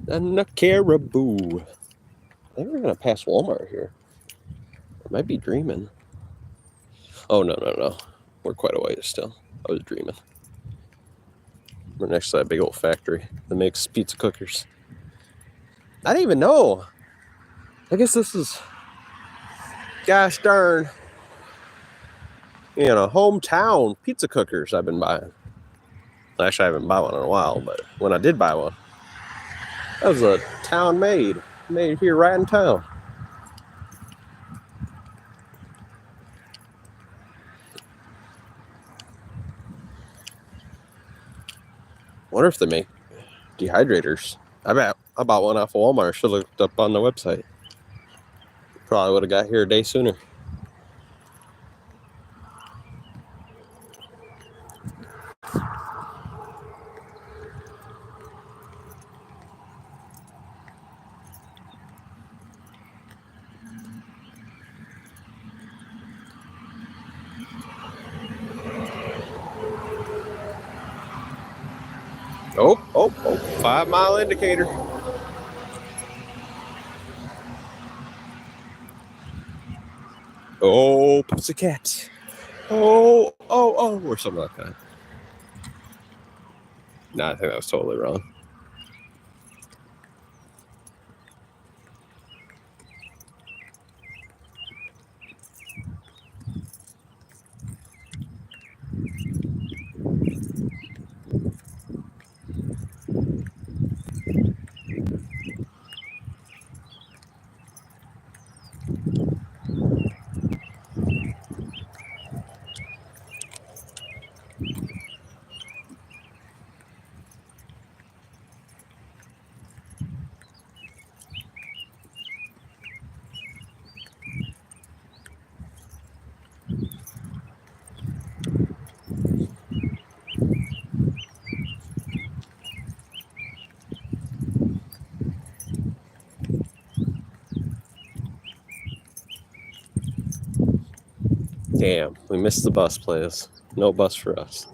And a caribou. I think we're gonna pass Walmart here. I might be dreaming. Oh no. We're quite a ways still. I was dreaming. We're next to that big old factory that makes pizza cookers. I didn't even know. I guess this is, gosh darn, hometown pizza cookers I've been buying. Actually, I haven't bought one in a while, but when I did buy one, that was a town made here right in town. Wonder if they make dehydrators. I bought one off of Walmart. Should have looked up on the website. Probably would have got here a day sooner. Oh, 5 mile indicator. Oh, pussycat. Oh, or something like that. No, I think that was totally wrong. Damn, we missed the bus, please. No bus for us.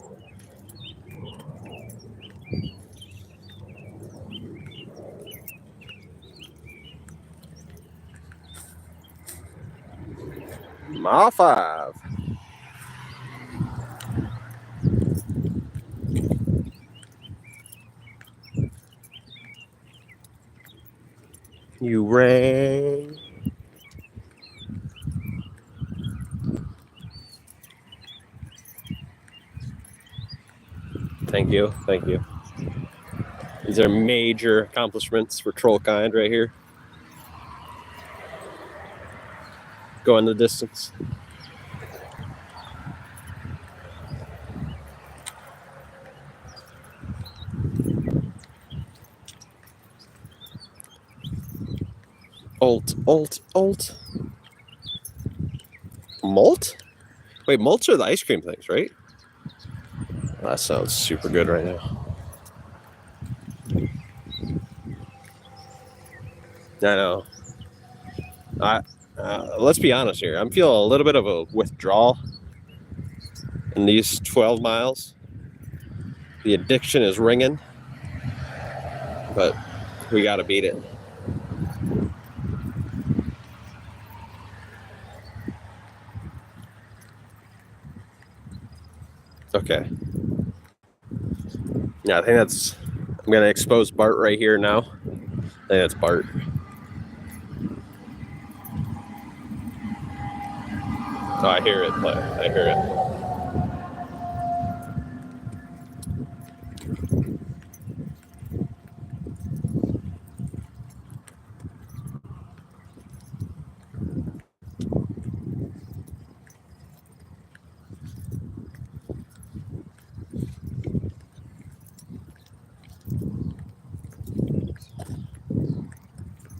Mile 5. You rang. Thank you. These are major accomplishments for Trollkind right here. Going the distance. Alt. Malt? Wait, malts are the ice cream things, right? That sounds super good right now. I know. Let's be honest here. I'm feeling a little bit of a withdrawal in these 12 miles. The addiction is ringing, but we got to beat it. Okay. Yeah, I think that's... I'm going to expose Bart right here now. I think that's Bart. Oh, I hear it. I hear it.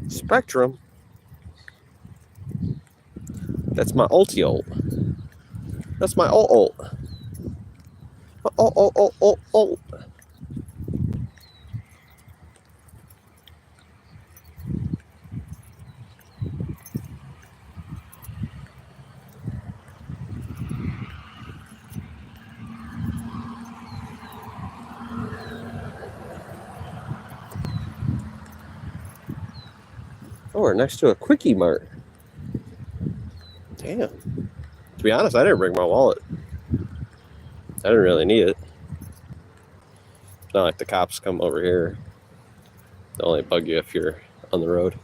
Spectrum? That's my ulti-ult. That's my ult-ult. Ult. Oh, we're next to a Quickie Mart. Damn. To be honest, I didn't bring my wallet. I didn't really need it. It's not like the cops come over here. They only bug you if you're on the road.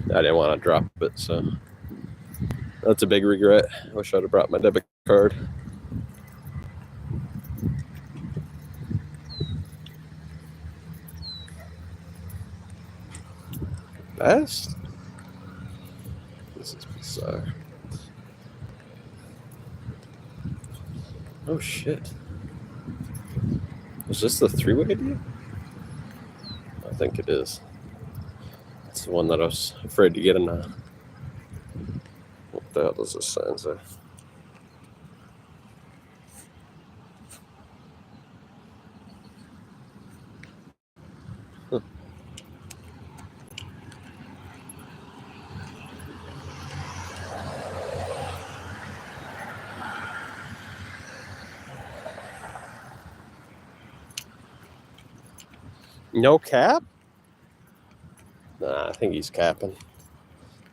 I didn't want to drop it, so that's a big regret. I wish I'd have brought my debit card. Best? This is bizarre. Oh shit. Was this the three-way deal? I think it is. It's the one that I was afraid to get in. What the hell does this sign say? Huh. No cap? Nah, I think he's capping.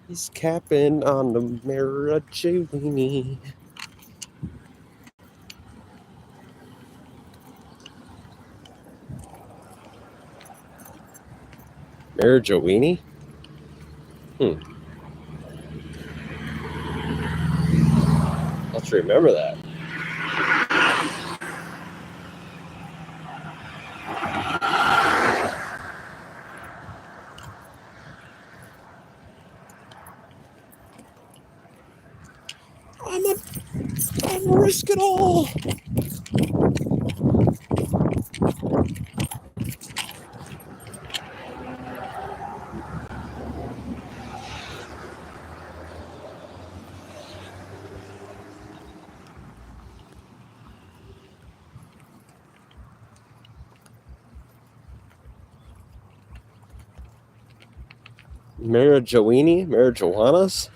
He's capping on the marijuana. Marijuana? Let's remember that. I'm gonna risk it all. Marijuanas?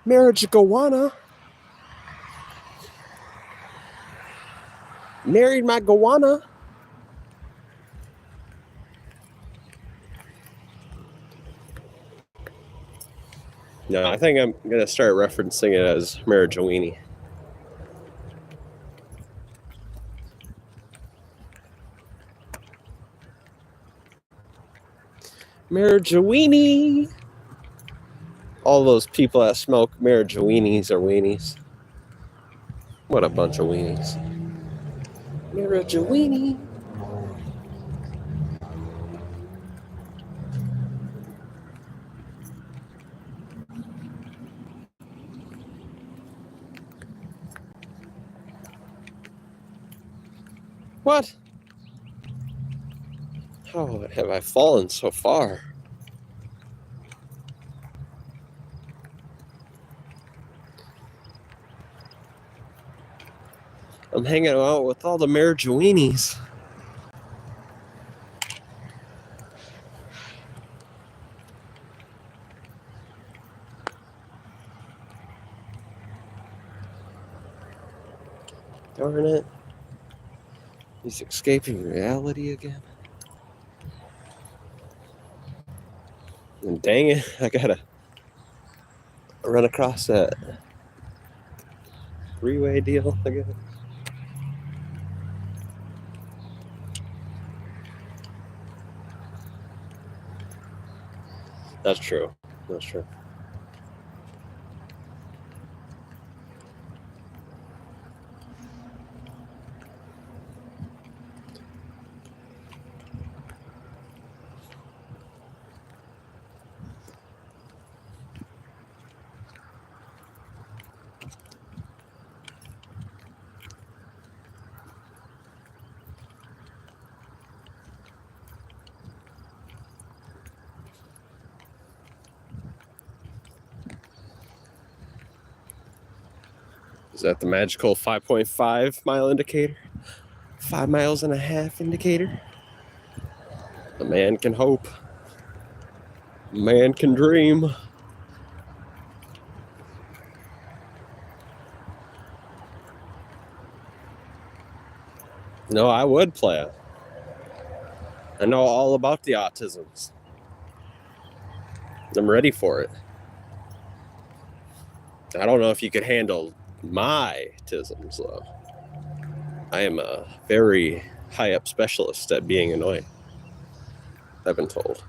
Marijuana? Married my guana. No, I think I'm gonna start referencing it as marijuana. Marijuana. All those people that smoke marijuanas are weenies. What a bunch of weenies. Marijuana. What? How have I fallen so far? I'm hanging out with all the marijuanas. Darn it. He's escaping reality again. And dang it, I gotta run across that three-way deal again. That's true. That's true. Is that the magical 5.5 mile indicator? 5.5 miles indicator? A man can hope. A man can dream. No, I would play it. I know all about the autisms. I'm ready for it. I don't know if you could handle my autisms, though. I am a very high up specialist at being annoying, I've been told.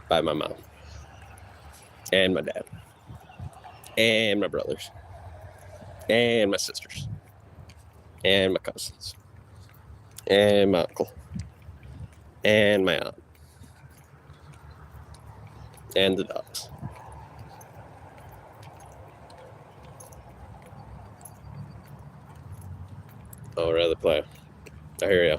By my mom. And my dad. And my brothers. And my sisters. And my cousins. And my uncle. And my aunt. And the dogs. I'd rather play. I hear ya.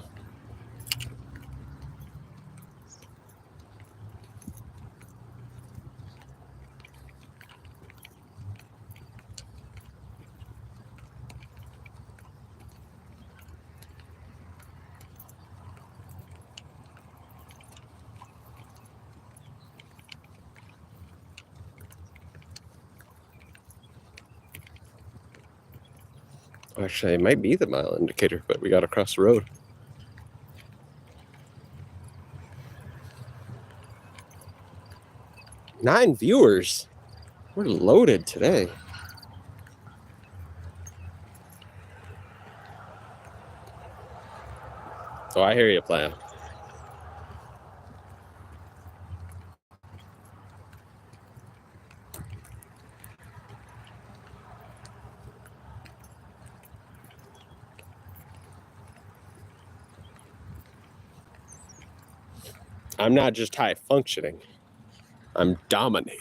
Actually, it might be the mile indicator, but we got to cross the road. Nine viewers. We're loaded today. Oh, I hear you, plan. I'm not just high functioning. I'm dominating.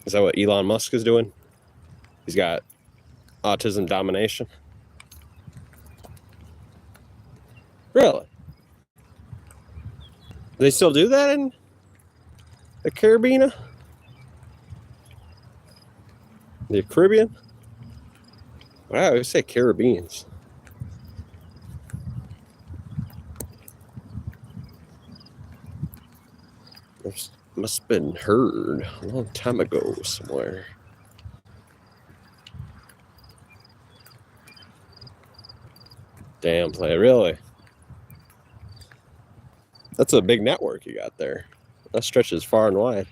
Is that what Elon Musk is doing? He's got autism domination. Really? Do they still do that in the Caribbean? The Caribbean? Wow, I always say Caribbeans. This must have been heard a long time ago somewhere. Damn, play, really? That's a big network you got there. That stretches far and wide.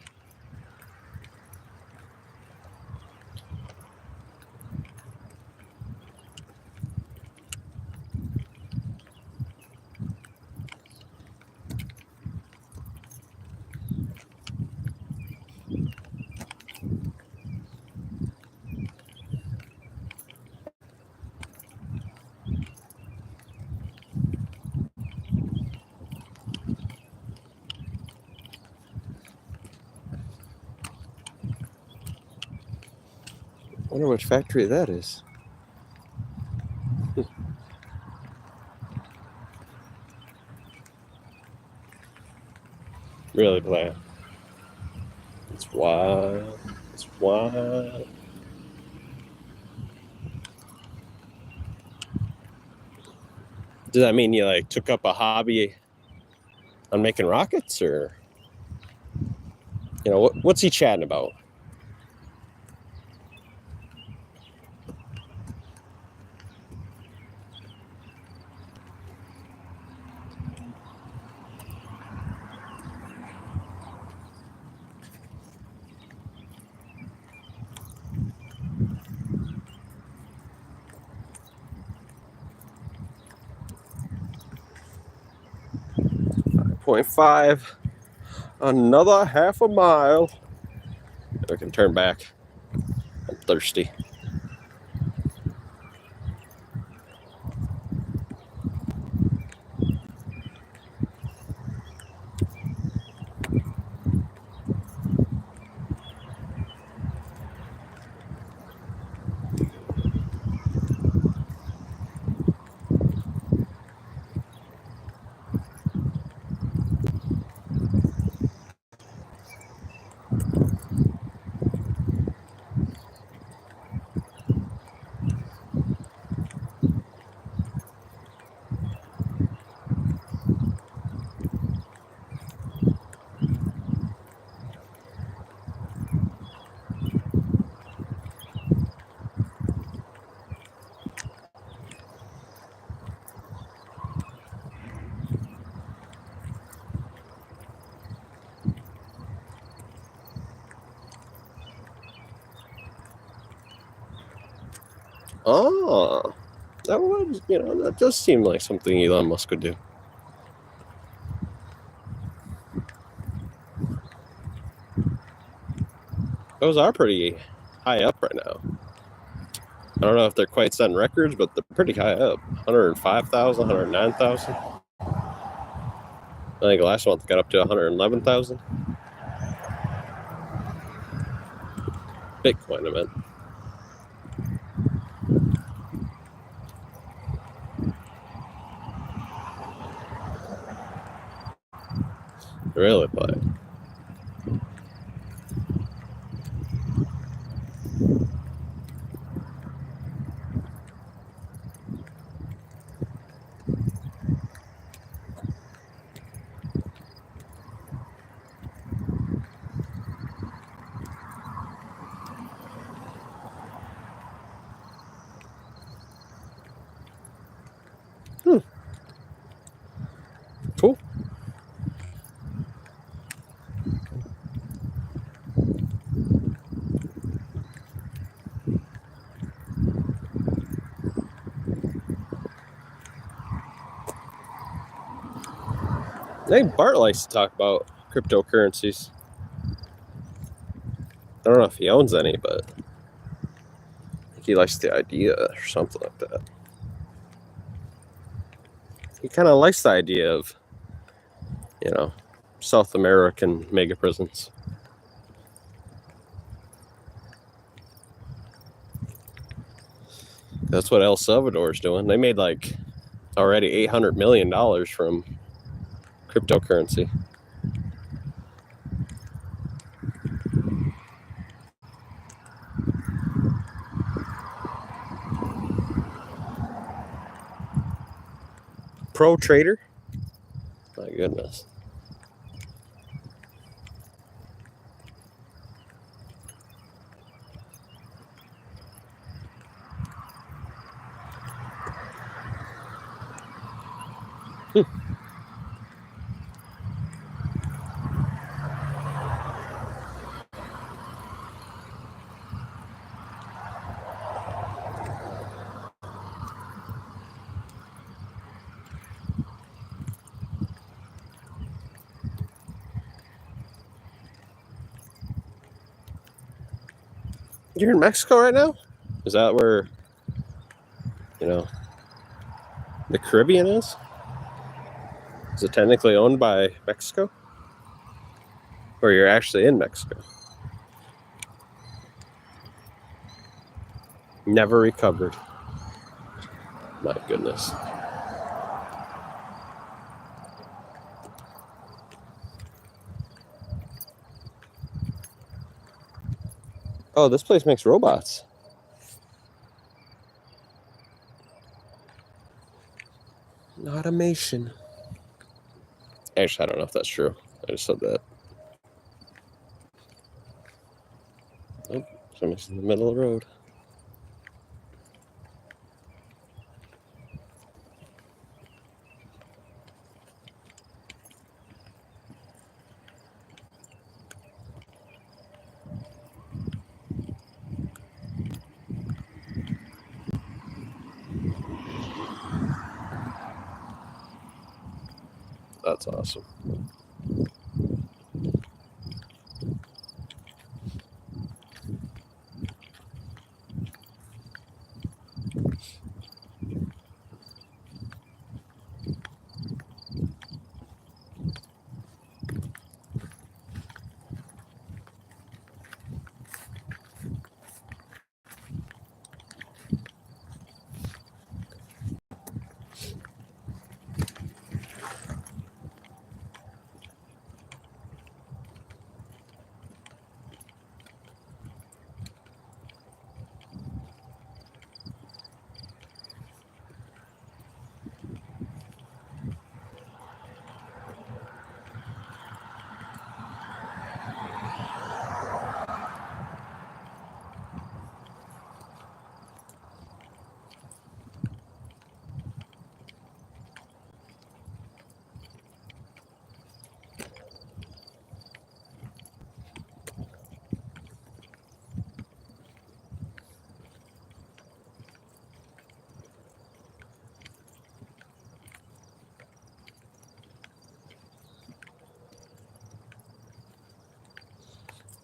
I wonder which factory that is. Really, play. It's wild. It's wild. Does that mean you like took up a hobby on making rockets, or what's he chatting about? 2.5. Another half a mile. We can turn back. I'm thirsty. Oh, that would, that does seem like something Elon Musk would do. Those are pretty high up right now. I don't know if they're quite setting records, but they're pretty high up. 105,000, 109,000. I think last month got up to 111,000. Bitcoin, I meant. Really, but cool. I think Bart likes to talk about cryptocurrencies. I don't know if he owns any, but I think he likes the idea or something like that. He kind of likes the idea of, South American mega prisons. That's what El Salvador's doing. They made already $800 million from cryptocurrency. Pro trader? My goodness. You're in Mexico right now? Is that where, the Caribbean is? Is it technically owned by Mexico? Or you're actually in Mexico? Never recovered. My goodness. Oh, this place makes robots. Automation. Actually, I don't know if that's true. I just said that. Oh, somebody's in the middle of the road. That's awesome.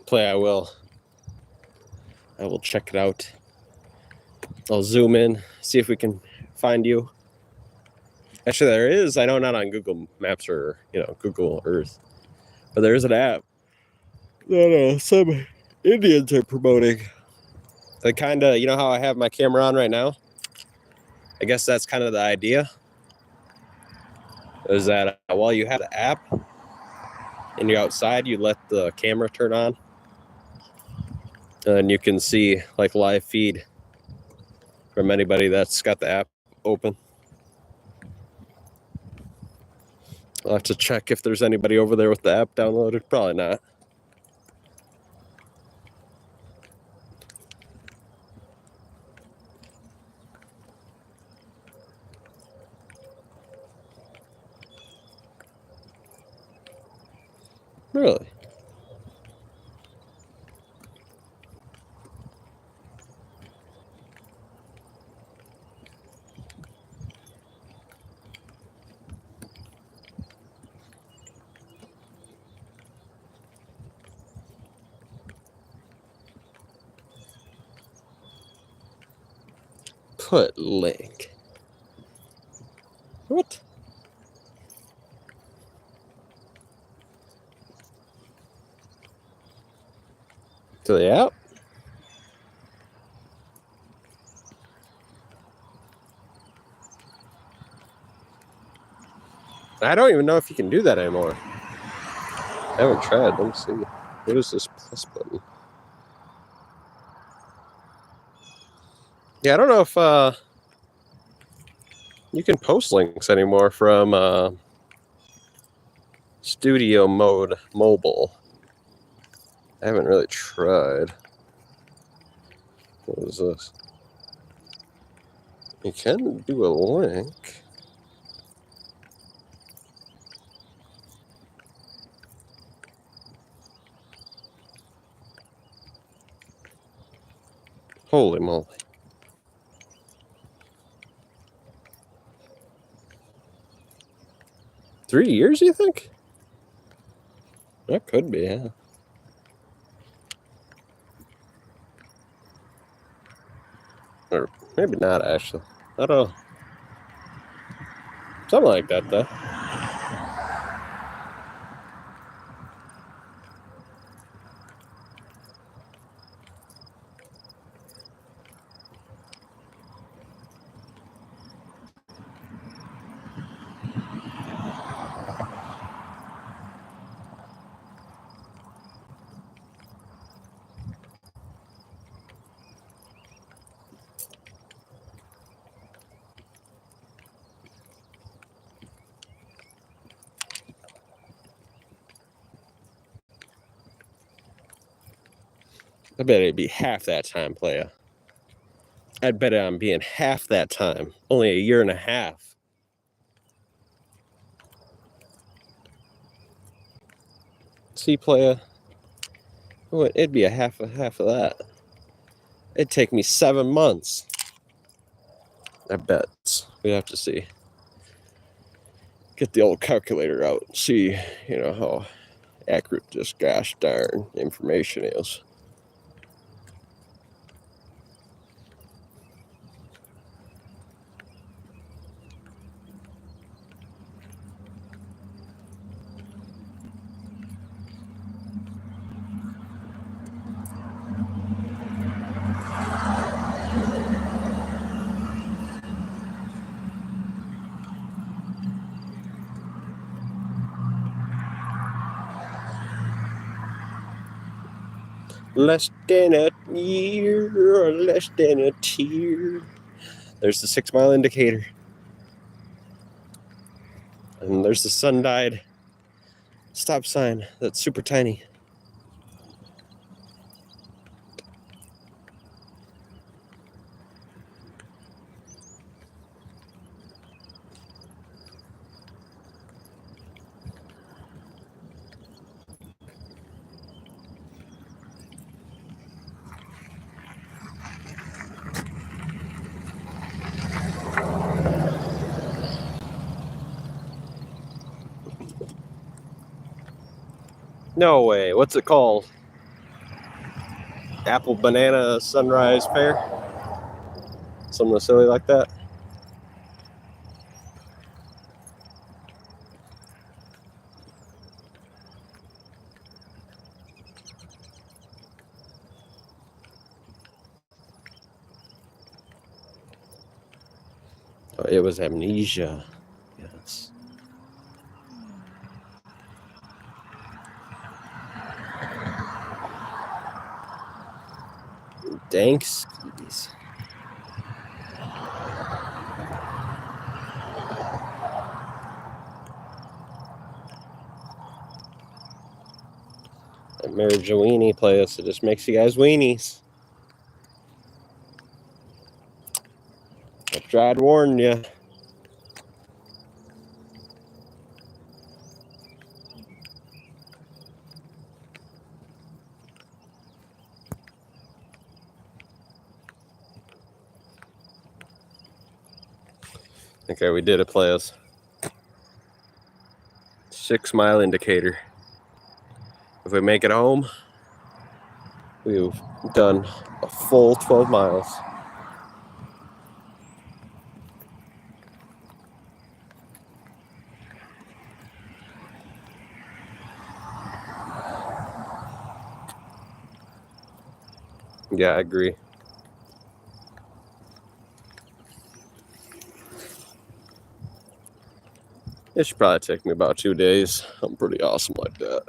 Play, I will check it out. I'll zoom in, see if we can find you. Actually, there is. I know not on Google Maps or Google Earth, but there is an app that some Indians are promoting. They kind of, how I have my camera on right now. I guess that's kind of the idea. Is that while you have the app and you're outside, you let the camera turn on, and you can see like live feed from anybody that's got the app open. I'll have to check if there's anybody over there with the app downloaded. Probably not. Really? Put link. What? To the app? I don't even know if you can do that anymore. I haven't tried. Let me see. What is this plus button? Yeah, I don't know if you can post links anymore from studio mode mobile. I haven't really tried. What is this? You can do a link. Holy moly. $3 years, you think? That could be, yeah. Or maybe not, actually. I don't know. Something like that, though. I bet it'd be half that time, playa. I'd bet on being half that time. Only 1.5 years. See, playa. Oh, it'd be a half of that. It'd take me 7 months. I bet. We have to see. get the old calculator out and see, how accurate this gosh darn information is. Less than a year or less than a tear. There's the 6 mile indicator. And there's the sun-dyed stop sign that's super tiny. No way. What's it called? Apple banana sunrise pear? Something silly like that. Oh, it was amnesia. Yes. Dank skis. That marriage a weenie place, it just makes you guys weenies. I tried warning you. Okay, we did it, players. 6 mile indicator. If we make it home, we've done a full 12 miles. Yeah, I agree. It should probably take me about 2 days. I'm pretty awesome like that.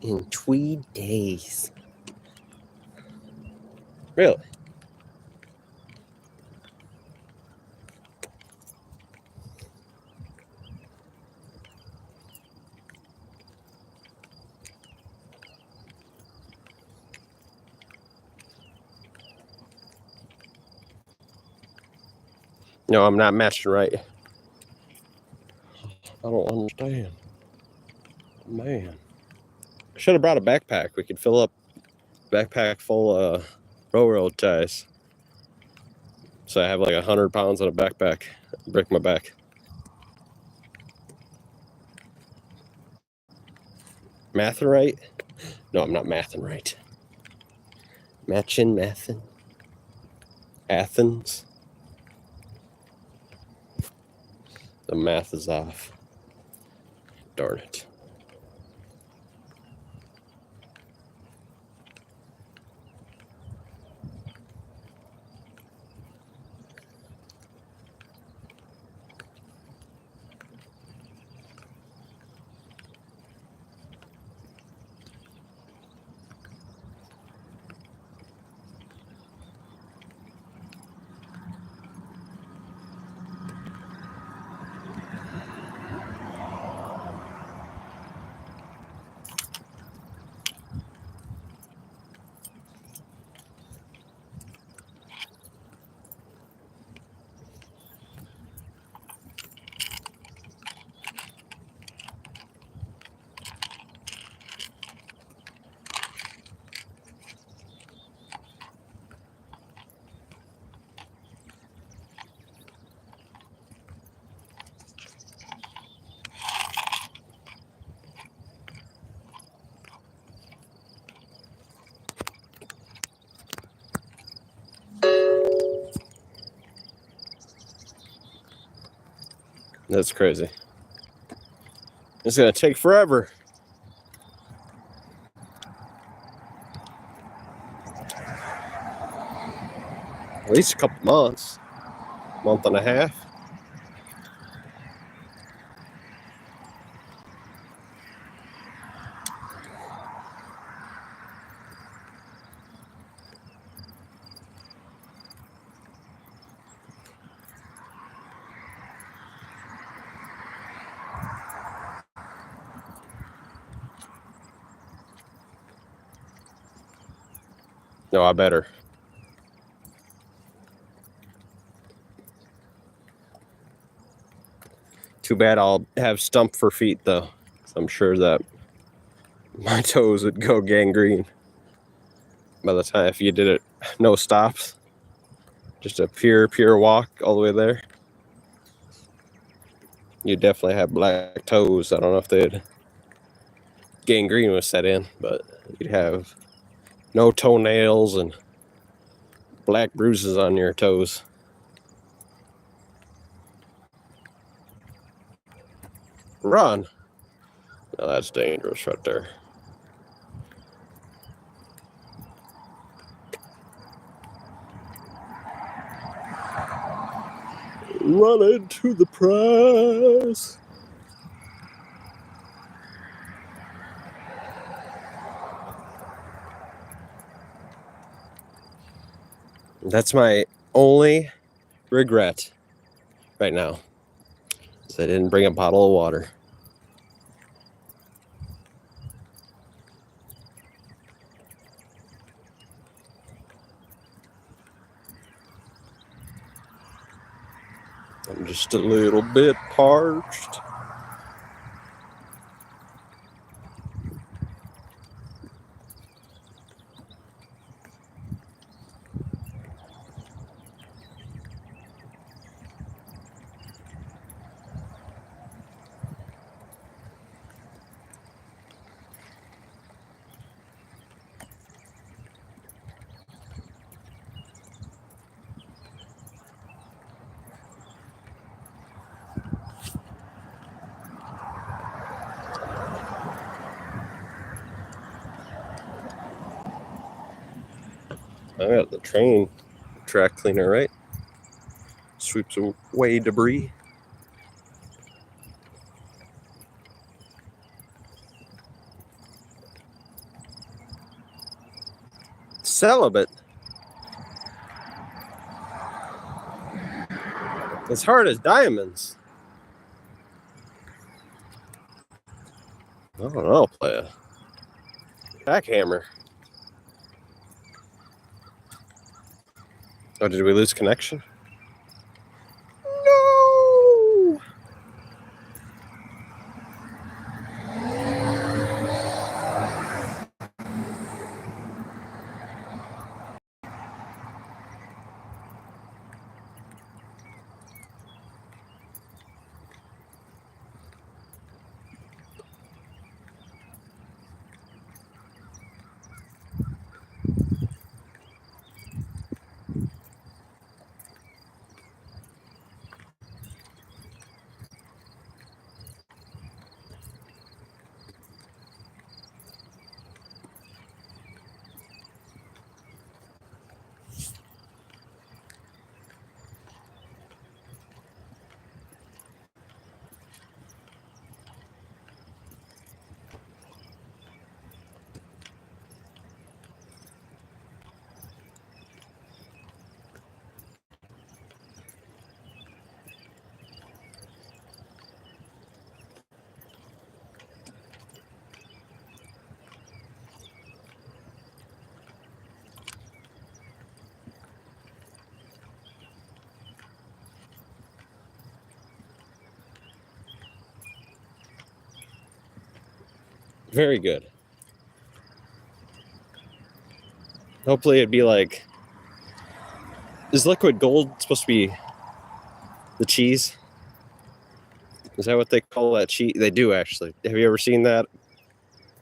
In 3 days. Really? No, I'm not matching right. I don't understand. Man. I should have brought a backpack. We could fill up backpack full of railroad ties. So I have like 100 pounds on a backpack. Break my back. Mathin' right? No, I'm not mathin' right. Mathin'. Athens. The math is off. Darn it. That's crazy. It's going to take forever. At least a couple months. Month and a half. No, I better. Too bad I'll have stump for feet, though. I'm sure that my toes would go gangrene by the time if you did it no stops. Just a pure walk all the way there. You definitely have black toes. I don't know if they'd gangrene was set in, but you'd have no toenails and black bruises on your toes. Run. No, that's dangerous right there. Run into the prize. That's my only regret right now. Is I didn't bring a bottle of water. I'm just a little bit parched. I got the train track cleaner, right? Sweeps away debris. Celibate. As hard as diamonds. I don't know, play a jackhammer. Oh, did we lose connection? No! Very good. Hopefully it'd be like, is liquid gold supposed to be the cheese? Is that what they call that cheese? They do, actually. Have you ever seen that?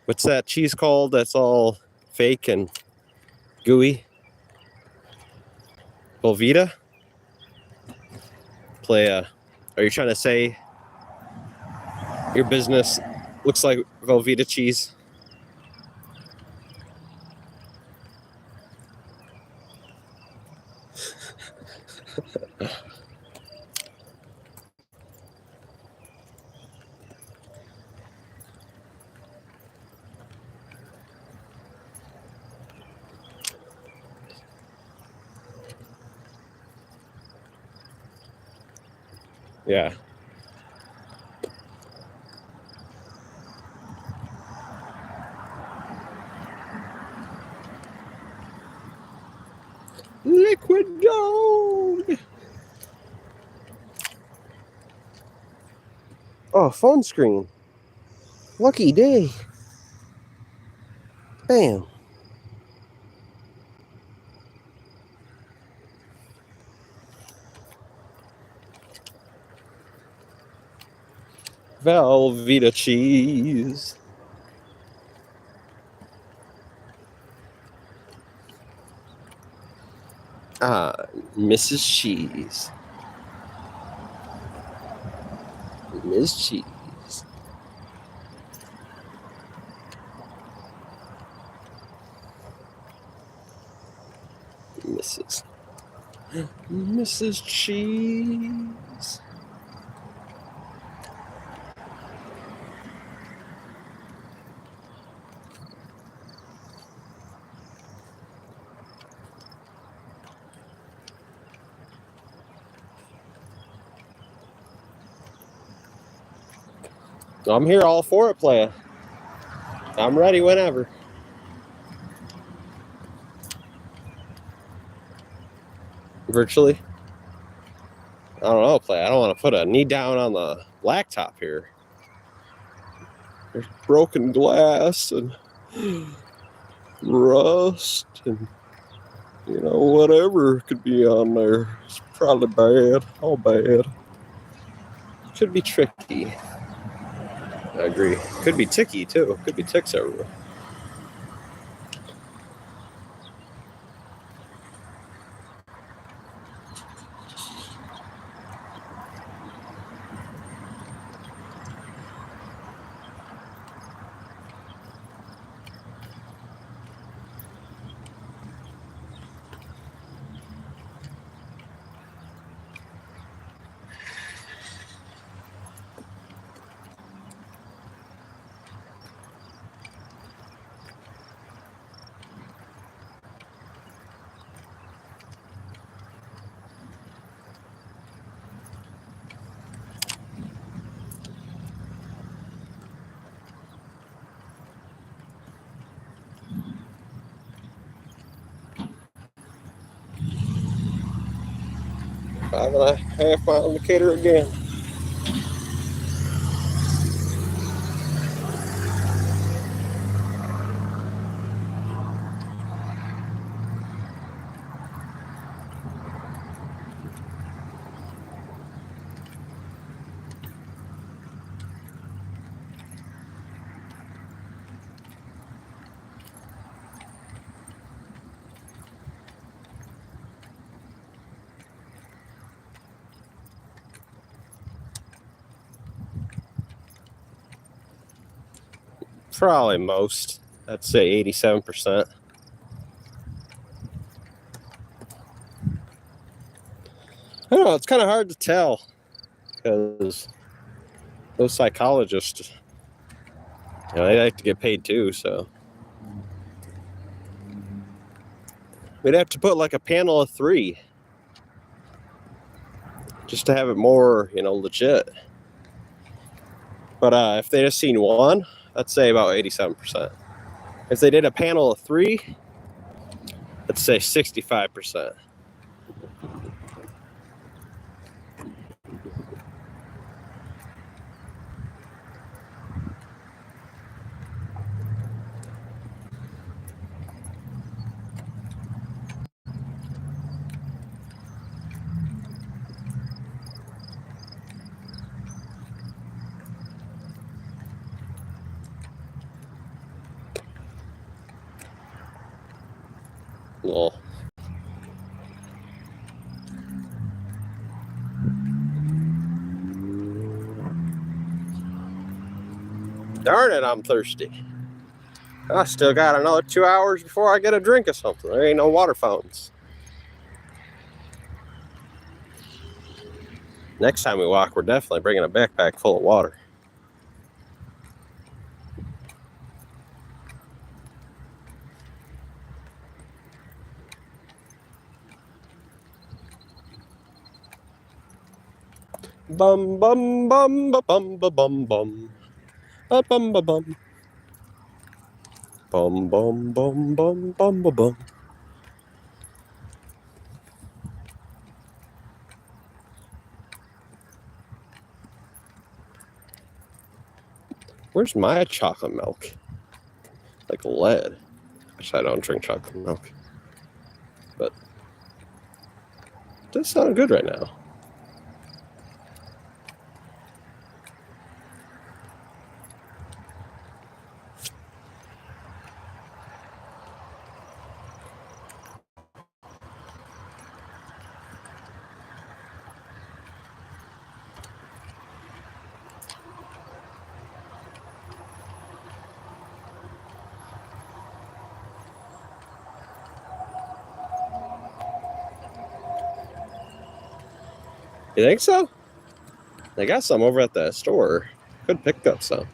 What's that cheese called that's all fake and gooey? Velveeta? Playa. Are you trying to say your business looks like Velveeta cheese? Yeah. Liquid gold! Oh, phone screen. Lucky day. Bam. Velveeta cheese. Ah, Mrs. Cheese. Miss Cheese. Mrs. Cheese. I'm here all for it, playa. I'm ready whenever. Virtually. I don't know, playa. I don't want to put a knee down on the blacktop here. There's broken glass and rust and, whatever could be on there. It's probably bad. All bad. Could be tricky. I agree. Could be ticky, too. Could be ticks everywhere. Five and a half mile indicator again. Probably most. I'd say 87%. I don't know. It's kind of hard to tell because those psychologists, they like to get paid too. So we'd have to put like a panel of 3 just to have it more, legit. But if they just seen one, I'd say about 87%. If they did a panel of 3, I'd say 65%. Well, darn it, I'm thirsty. I still got another 2 hours before I get a drink of something. There ain't no water fountains. Next time we walk, we're definitely bringing a backpack full of water. Bum bum bum ba bum ba bum bum. Ba bum ba bum. Bum bum bum bum bum ba bum. Where's my chocolate milk? Like lead. Actually, I don't drink chocolate milk. But this sounds good right now. You think so? They got some over at the store. Could pick up some.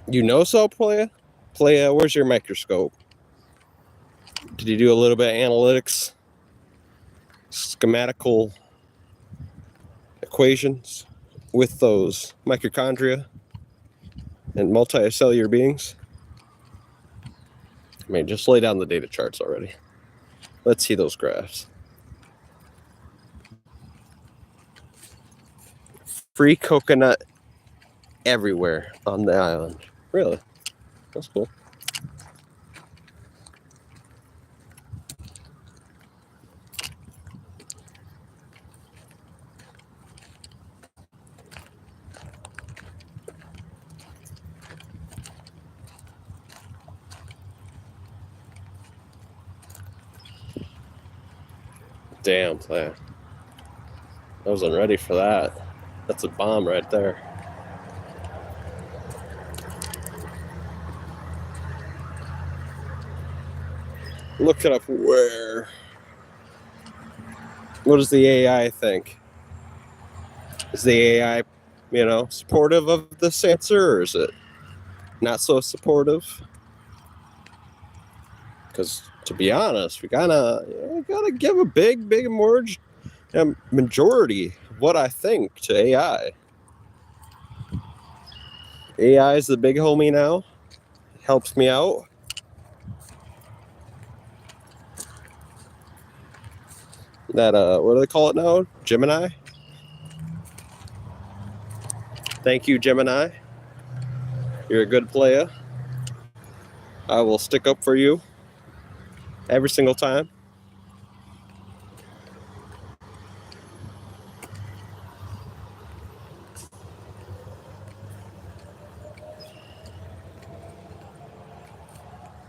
You know so, Playa? Playa, where's your microscope? Did you do a little bit of analytics? Schematical equations with those mitochondria and multicellular beings? I mean, just lay down the data charts already. Let's see those graphs. Free coconut everywhere on the island. Really? That's cool. Damn, Playa. I wasn't ready for that. That's a bomb right there. Look it up where. What does the AI think? Is the AI, supportive of this answer, or is it not so supportive? Because to be honest, we gotta give a big majority of what I think to AI. AI is the big homie now. Helps me out. That what do they call it now? Gemini. Thank you, Gemini. You're a good player. I will stick up for you every single time.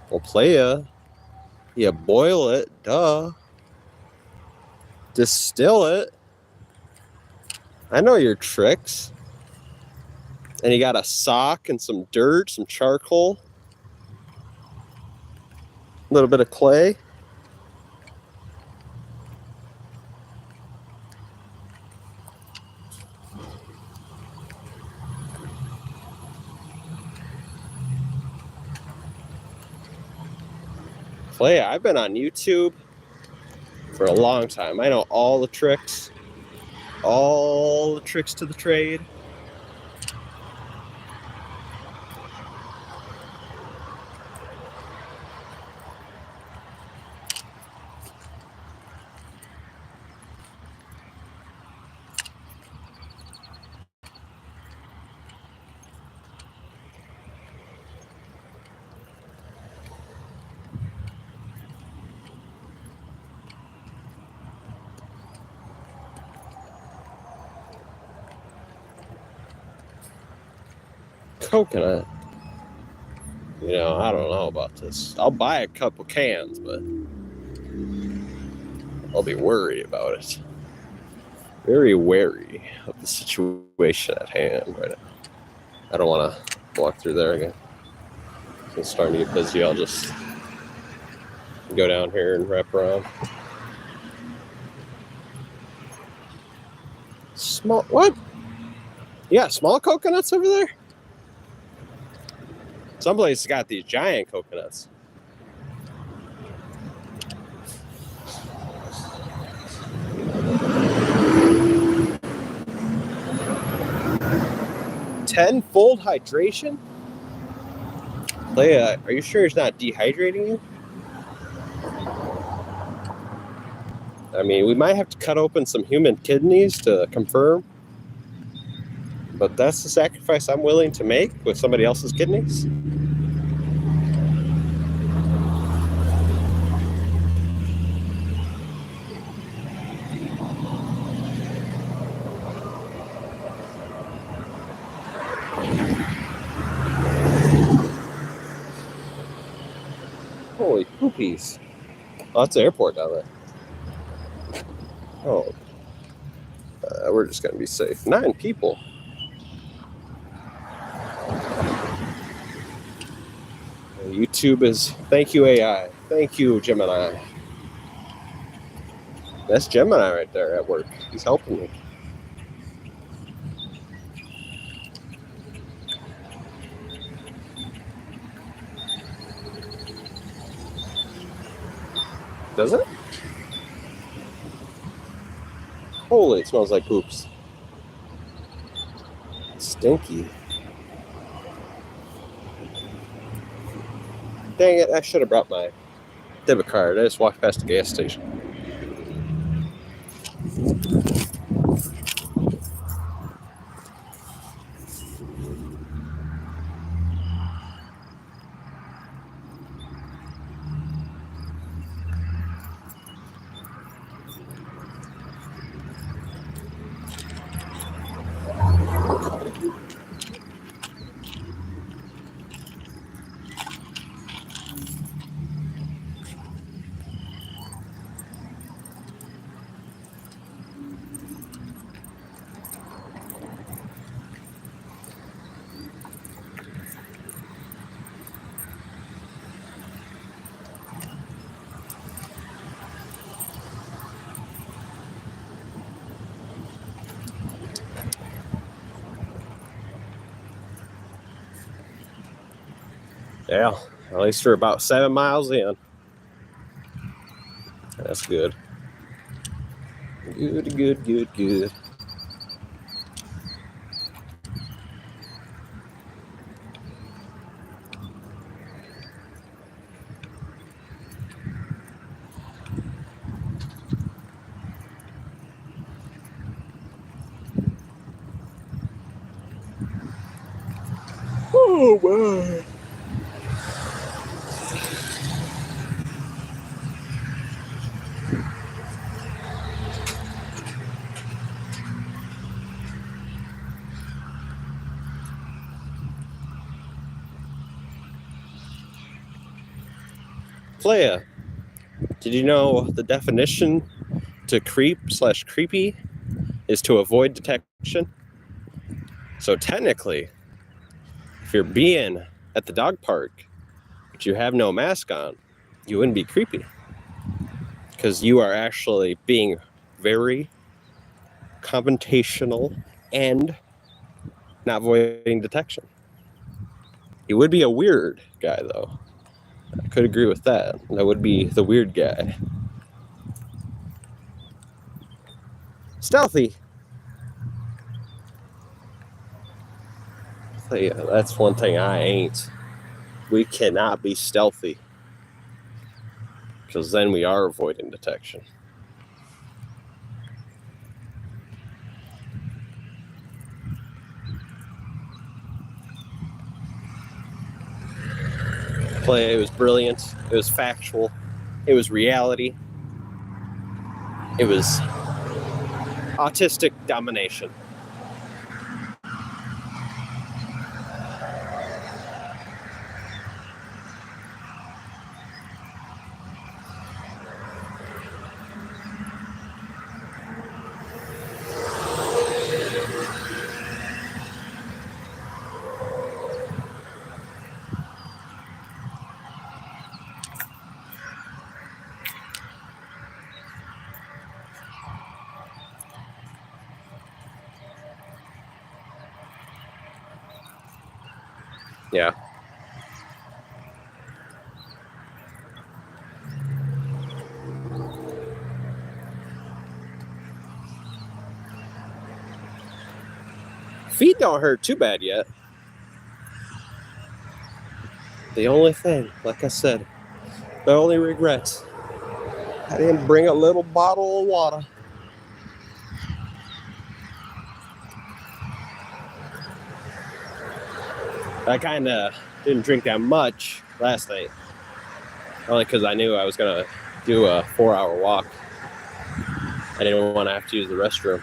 Well, playa, you boil it, duh. Distill it. I know your tricks. And you got a sock and some dirt, some charcoal, a little bit of clay. Clay, I've been on YouTube for a long time. I know all the tricks to the trade. coconut. You know, I don't know about this. I'll buy a couple cans, but I'll be worried about it. Very wary of the situation at hand right now. I don't want to walk through there again. It's starting to get busy. I'll just go down here and wrap around. Small, what? Yeah, small coconuts over there? Some places got these giant coconuts. Tenfold hydration? Leia, are you sure it's not dehydrating you? I mean, we might have to cut open some human kidneys to confirm. But that's the sacrifice I'm willing to make with somebody else's kidneys. Holy poopies. Oh, that's the airport down there. Oh. We're just going to be safe. 9 people. YouTube is, thank you AI. Thank you Gemini. That's Gemini right there at work. He's helping me. Does it? Holy, it smells like poops. Stinky. Dang it, I should have brought my debit card. I just walked past the gas station. Yeah, at least we're about 7 miles in. That's good. Good, good, good, good. Oh, man. Playa, did you know the definition to creep/creepy is to avoid detection? So technically, if you're being at the dog park, but you have no mask on, you wouldn't be creepy. Because you are actually being very confrontational and not avoiding detection. You would be a weird guy, though. I could agree with that. That would be the weird guy. Stealthy. So yeah, that's one thing I ain't. We cannot be stealthy. Because then we are avoiding detection. Play, it was brilliant. It was factual. It was reality. It was autistic domination. Yeah. Feet don't hurt too bad yet. The only thing, like I said, the only regrets, I didn't bring a little bottle of water. I kind of didn't drink that much last night. Only because I knew I was going to do a 4-hour walk. I didn't want to have to use the restroom.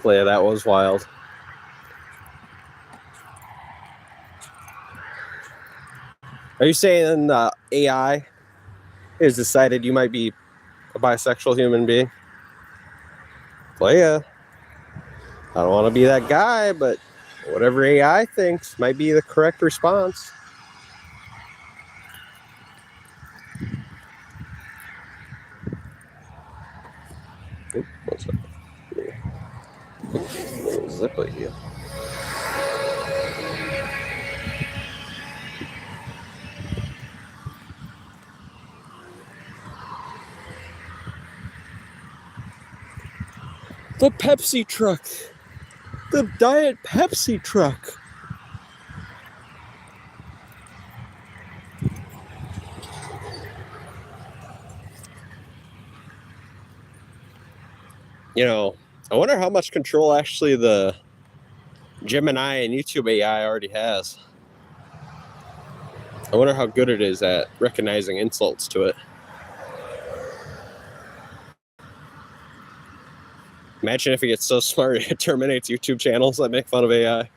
Well, yeah, that was wild. Are you saying AI has decided you might be a bisexual human being? Well, yeah. I don't want to be that guy, but whatever AI thinks might be the correct response. Oop, what's up? Zip it here. The Pepsi truck. The Diet Pepsi truck. You know, I wonder how much control actually the Gemini and YouTube AI already has. I wonder how good it is at recognizing insults to it. Imagine if it gets so smart it terminates YouTube channels that make fun of AI.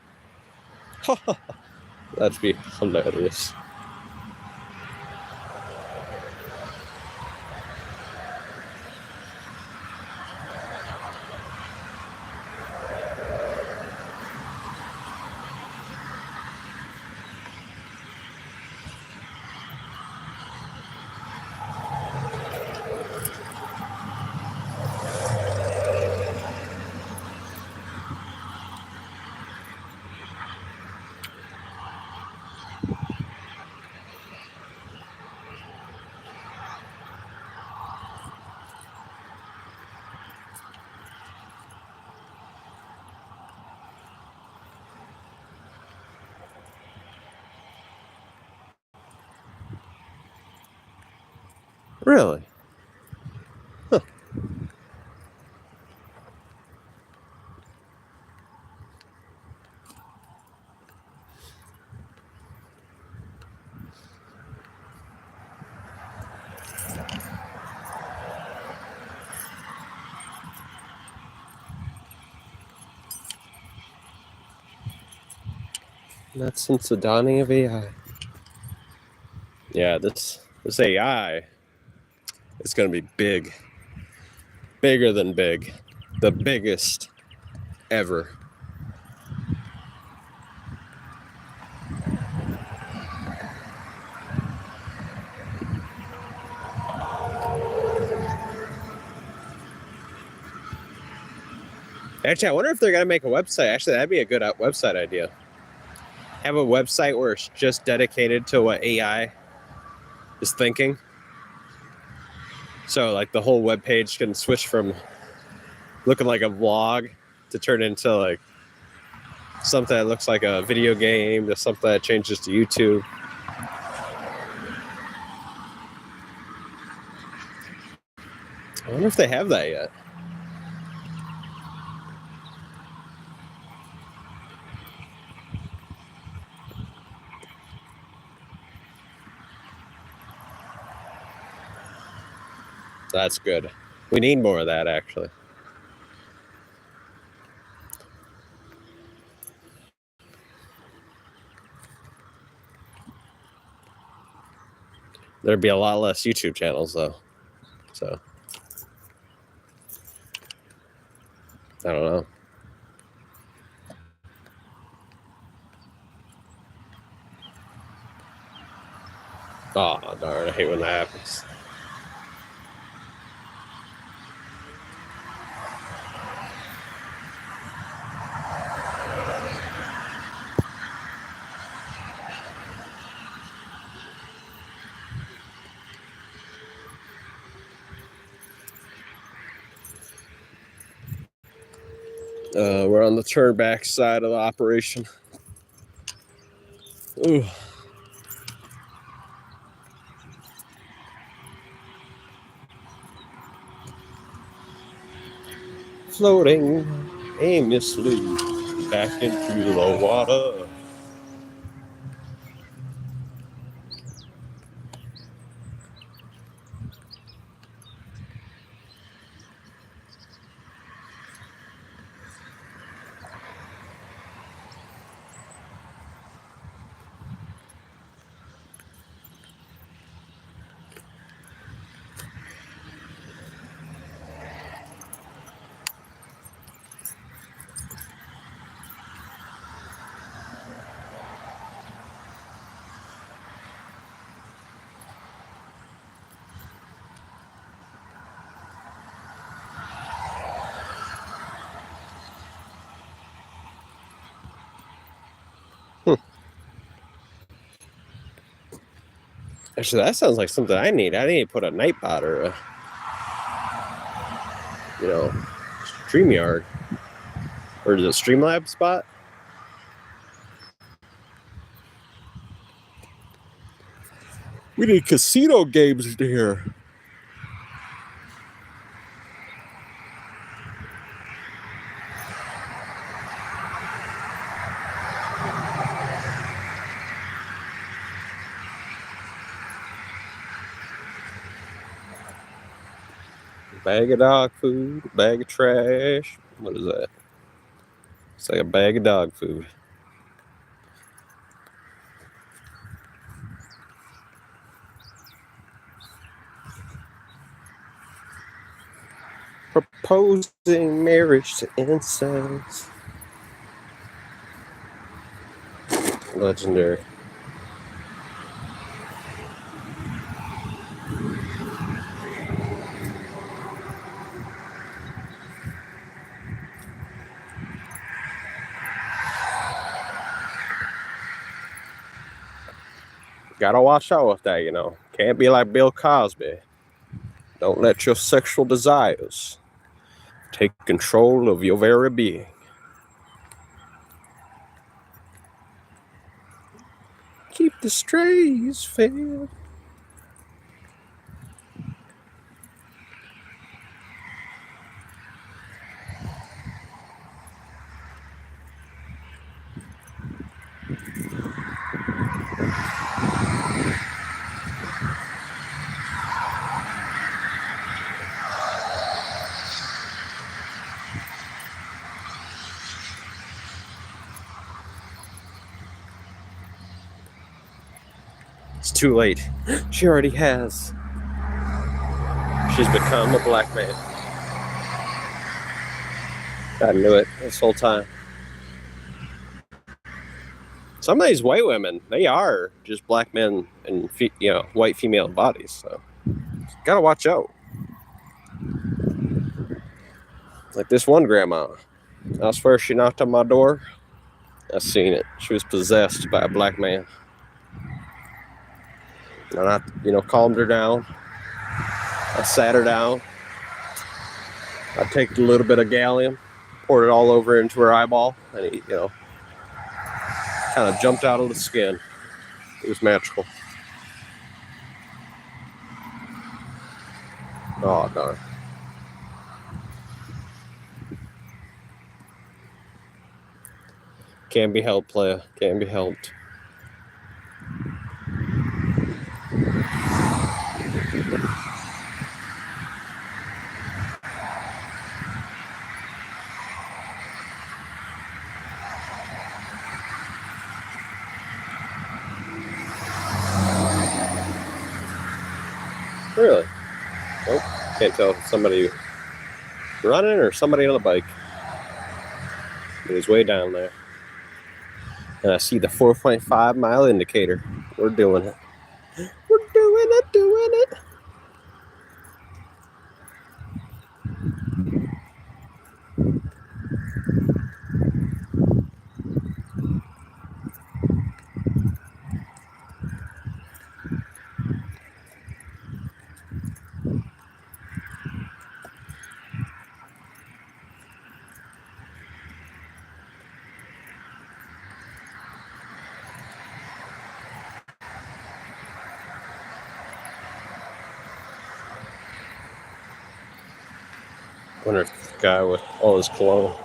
That'd be hilarious. Really? Huh. Not since the dawning of AI. Yeah, this AI is going to be big. Bigger than big. The biggest ever. Actually, I wonder if they're going to make a website. Actually, that'd be a good website idea. Have a website where it's just dedicated to what AI is thinking. So, like, the whole web page can switch from looking like a vlog to turn into, like, something that looks like a video game to something that changes to YouTube. I wonder if they have that yet. That's good. We need more of that, actually. There'd be a lot less YouTube channels, though. So, I don't know. Oh, darn. I hate when that happens. We're on the turn back side of the operation. Ooh. Floating aimlessly back into the water. Actually, that sounds like something I need. I need to put a Nightbot or a, StreamYard. Or is it Streamlab spot? We need casino games here. Bag of dog food, bag of trash. What is that? It's like a bag of dog food. Proposing marriage to incels. Legendary. Gotta watch out with that, Can't be like Bill Cosby. Don't let your sexual desires take control of your very being. Keep the strays fed. It's too late. She already has. She's become a black man. I knew it this whole time. Some of these white women, they are just black men in white female bodies. So gotta watch out. Like this one grandma, I swear she knocked on my door. I seen it. She was possessed by a black man. And I, calmed her down. I sat her down. I take a little bit of gallium, poured it all over into her eyeball, and he, kind of jumped out of the skin. It was magical. Oh, darn. Can't be helped, playa. Can't be helped. Really? Nope. Can't tell if it's somebody running or somebody on a bike. But he's way down there. And I see the 4.5 mile indicator. We're doing it. We're it, doing it. Wonder if the guy with all his cologne.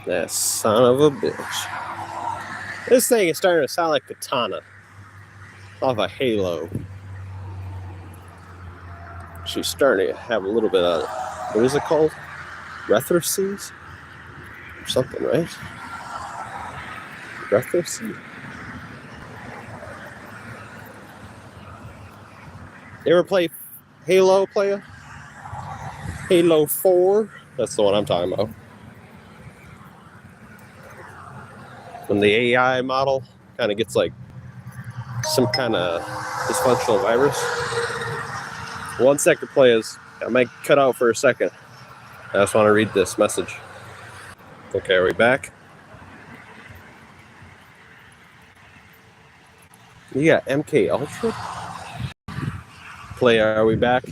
That son of a bitch. This thing is starting to sound like Katana off a Halo. She's starting to have a little bit of, what is it called? Rethrosy? Or something, right? Rethrosy? You ever play Halo, player? Halo 4? That's the one I'm talking about. When the AI model kind of gets like some kind of dysfunctional virus. 1 second, players. I might cut out for a second. I just want to read this message. Okay, are we back? You got MK Ultra? Player, are we back?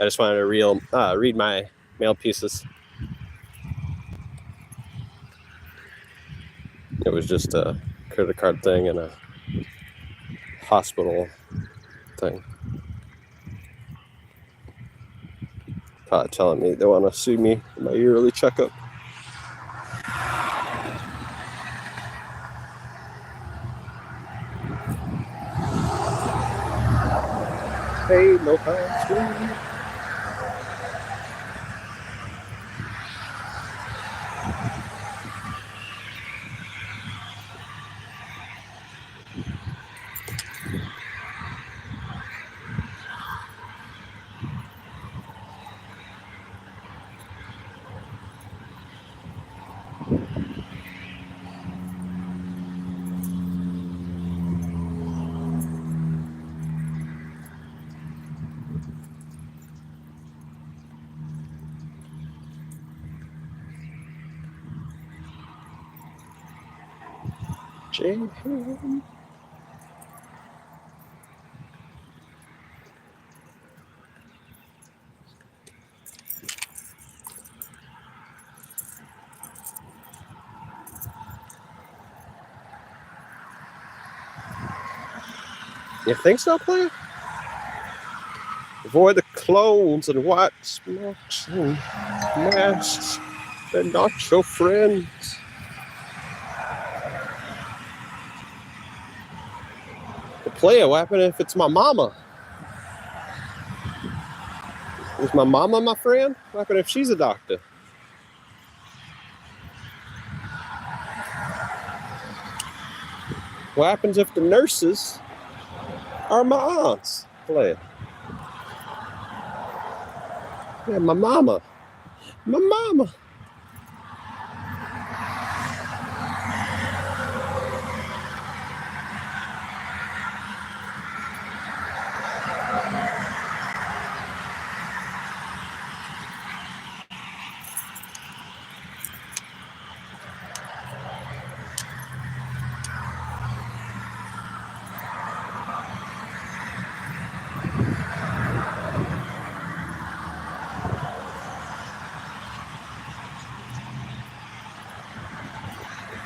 I just wanted to read my mail pieces. It was just a credit card thing and a hospital thing. Telling me they want to sue me for my yearly checkup. Hey, no password. Jam. You think so, player? Avoid the clones and white smokes and masks. They're not your friends. The player, what happened if it's my mama? Is my mama my friend? What happened if she's a doctor? What happens if the nurses are my aunts? Player. Yeah, my mama. My mama.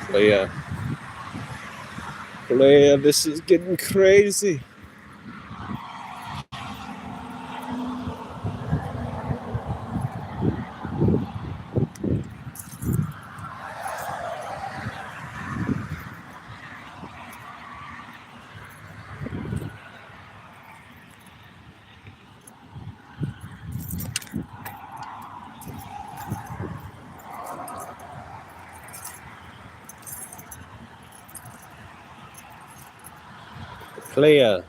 Leia. Leia, this is getting crazy. Leia,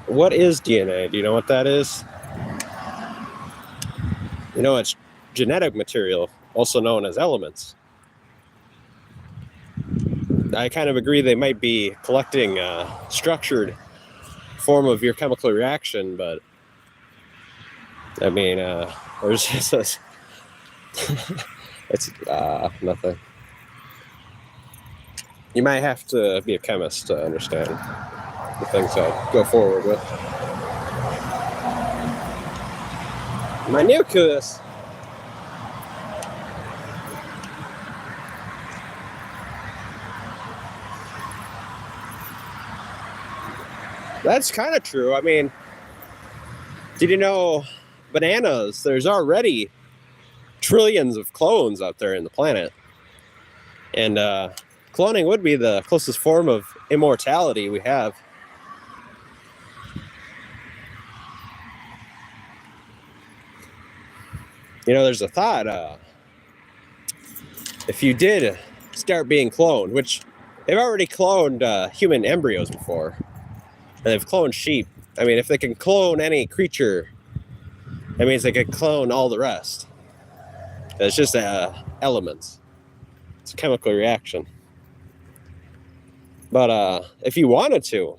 what is DNA? Do you know what that is? You know, it's genetic material, also known as elements. I kind of agree they might be collecting a structured form of your chemical reaction, but I mean, there's just this. It's nothing. You might have to be a chemist to understand the things I go forward with. My nucleus. That's kind of true. I mean, did you know bananas? There's already trillions of clones out there in the planet. And cloning would be the closest form of immortality we have. You know, there's a thought, if you did start being cloned, which they've already cloned human embryos before, and they've cloned sheep. I mean, if they can clone any creature, that means they can clone all the rest. It's just elements. It's a chemical reaction. But if you wanted to,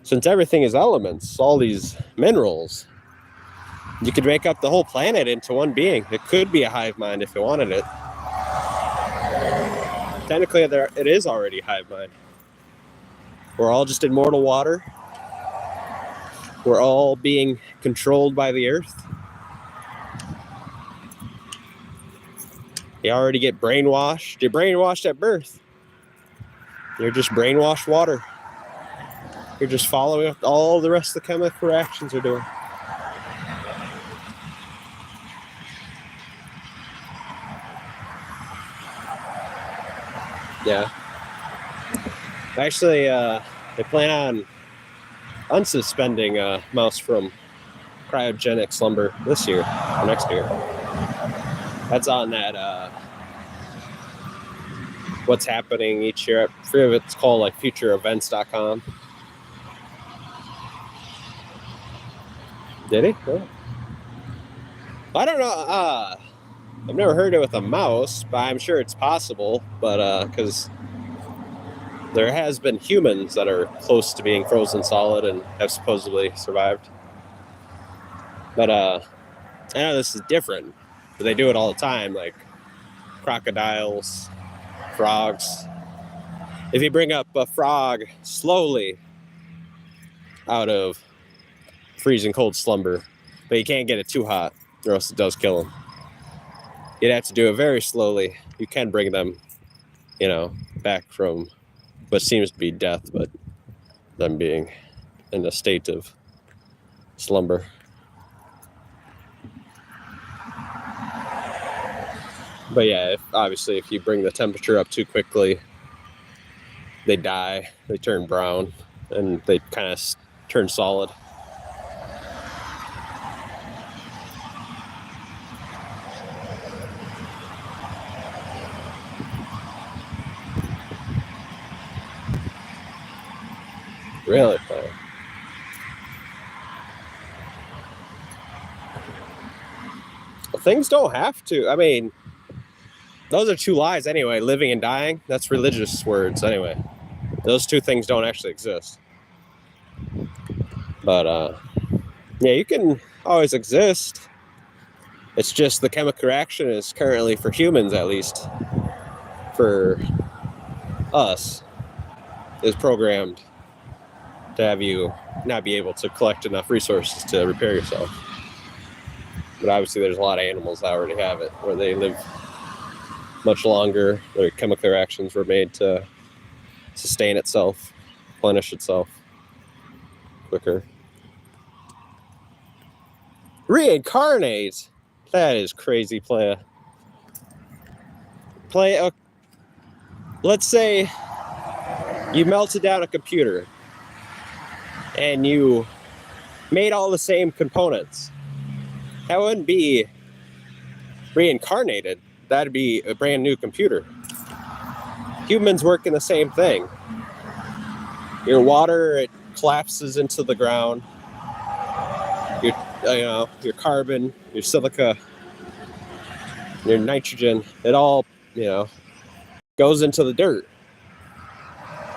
since everything is elements, all these minerals, you could make up the whole planet into one being. It could be a hive mind if you wanted it. Technically, it is already a hive mind. We're all just immortal water. We're all being controlled by the earth. You already get brainwashed. You're brainwashed at birth. You're just brainwashed water. You're just following what all the rest of the chemical reactions are doing. Yeah. Actually, they plan on unsuspending a mouse from cryogenic slumber this year or next year. That's on that what's happening each year. I forget if it's called like futureevents.com. Did he? Yeah. I don't know. I've never heard it with a mouse, but I'm sure it's possible. But because there has been humans that are close to being frozen solid and have supposedly survived. But I know this is different, but they do it all the time, like crocodiles, frogs. If you bring up a frog slowly out of freezing cold slumber, but you can't get it too hot, or else it does kill them. You'd have to do it very slowly. You can bring them, back from what seems to be death, but them being in a state of slumber. But yeah, obviously if you bring the temperature up too quickly, they die, they turn brown, and they kind of turn solid. Really? Well, things don't have to. I mean, those are two lies anyway. Living and dying, that's religious words anyway. Those two things don't actually exist. But yeah, you can always exist. It's just the chemical reaction is currently, for humans at least, for us, is programmed to have you not be able to collect enough resources to repair yourself. But obviously there's a lot of animals that already have it, where they live much longer. Their chemical reactions were made to sustain itself, replenish itself quicker. Reincarnate? That is crazy, playa. Let's say you melted down a computer and you made all the same components. That wouldn't be reincarnated. That'd be a brand new computer. Humans work in the same thing. Your water, it collapses into the ground. Your carbon, your silica, your nitrogen, it all, goes into the dirt.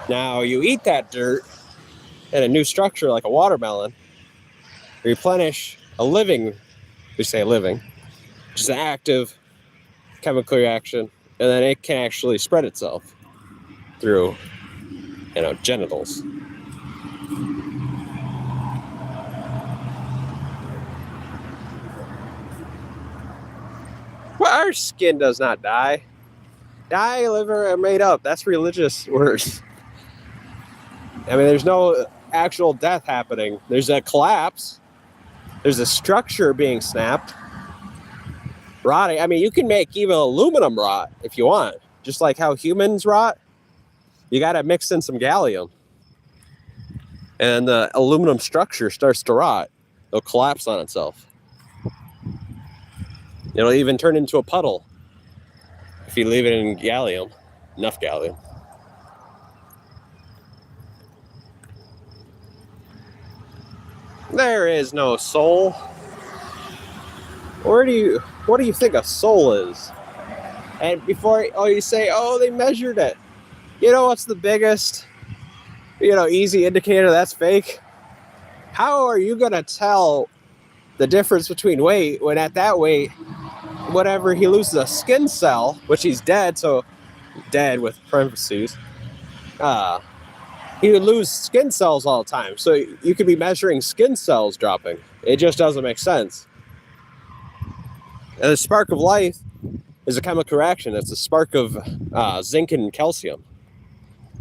Now you eat that dirt in a new structure like a watermelon, replenish a living, we say living, which is an active chemical reaction, and then it can actually spread itself through, genitals. Well, our skin does not die. Die, liver, are made up. That's religious words. I mean, there's no actual death happening. There's a collapse. There's a structure being snapped. Rotting. I mean, you can make even aluminum rot if you want. Just like how humans rot. You got to mix in some gallium. And the aluminum structure starts to rot. It'll collapse on itself. It'll even turn into a puddle if you leave it in gallium, enough gallium. There is no soul. What do you think a soul is? And before, you say, they measured it. You know what's the biggest, easy indicator that's fake? How are you gonna tell the difference between weight when at that weight, whenever he loses a skin cell, which he's dead, so dead with parentheses, he would lose skin cells all the time. So you could be measuring skin cells dropping. It just doesn't make sense. And the spark of life is a chemical reaction. It's a spark of zinc and calcium,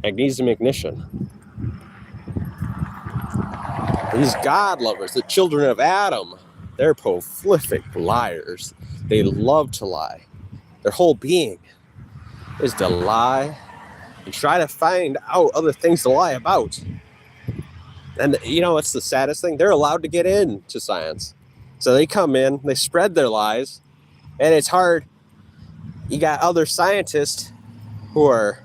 magnesium, ignition. These God lovers, the children of Adam, they're prolific liars. They love to lie. Their whole being is to lie and try to find out other things to lie about. And it's the saddest thing. They're allowed to get into science. So they come in, they spread their lies, and it's hard. You got other scientists who are,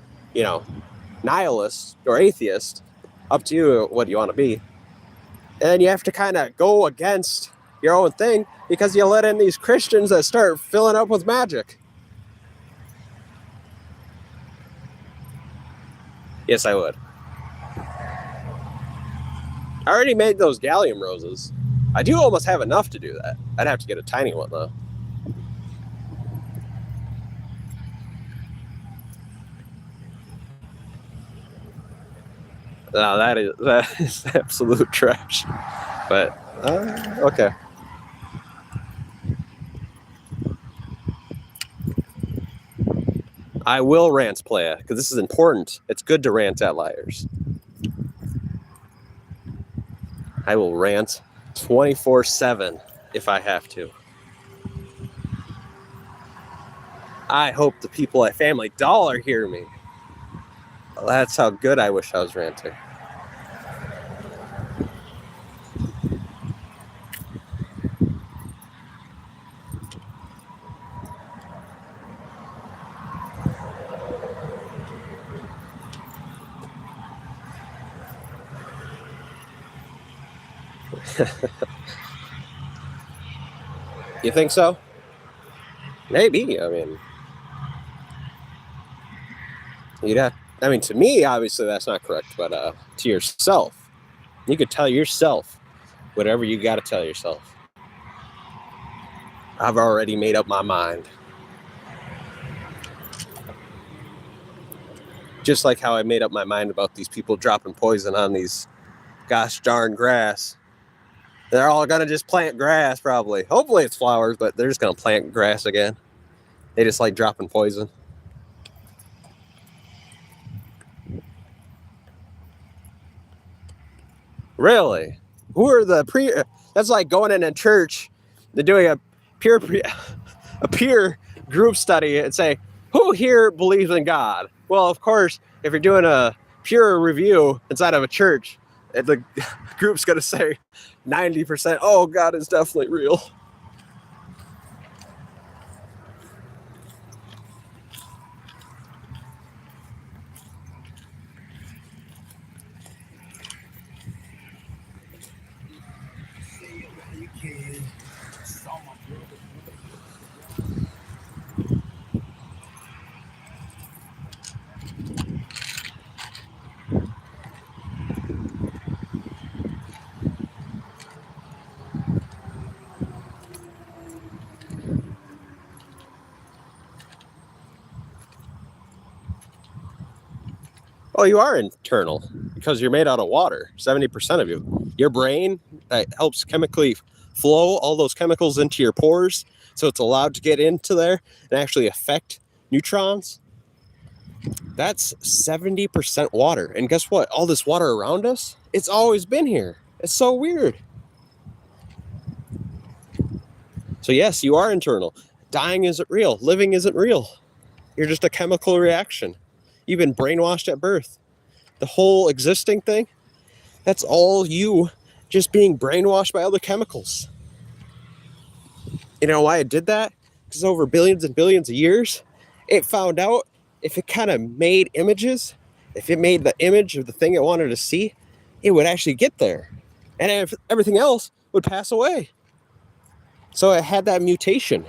nihilists or atheists. Up to you what you want to be. And then you have to kind of go against your own thing because you let in these Christians that start filling up with magic. Yes, I would. I already made those gallium roses. I do almost have enough to do that. I'd have to get a tiny one, though. No, that is absolute trash. But, okay. I will rant, playa, because this is important. It's good to rant at liars. I will rant 24/7 if I have to. I hope the people at Family Dollar hear me. Well, that's how good I wish I was ranting. You think so? Maybe. I mean, to me, obviously that's not correct, but to yourself, you could tell yourself whatever you got to tell yourself. I've already made up my mind. Just like how I made up my mind about these people dropping poison on these gosh darn grass. They're all going to just plant grass, probably. Hopefully it's flowers, but they're just going to plant grass again. They just like dropping poison. Really? Who are the pre? That's like going in a church, they're doing a peer group study and say, who here believes in God? Well, of course, if you're doing a peer review inside of a church, the group's going to say 90%, oh, God is definitely real. Oh, you are internal because you're made out of water, 70% of you. Your brain that helps chemically flow all those chemicals into your pores so it's allowed to get into there and actually affect neutrons. That's 70% water. And guess what? All this water around us, it's always been here. It's so weird. So yes, you are internal. Dying isn't real. Living isn't real. You're just a chemical reaction. You've been brainwashed at birth. The whole existing thing, that's all you just being brainwashed by all the chemicals. You know why it did that? Because over billions and billions of years, it found out if it kind of made images, if it made the image of the thing it wanted to see, it would actually get there. And if everything else would pass away. So it had that mutation.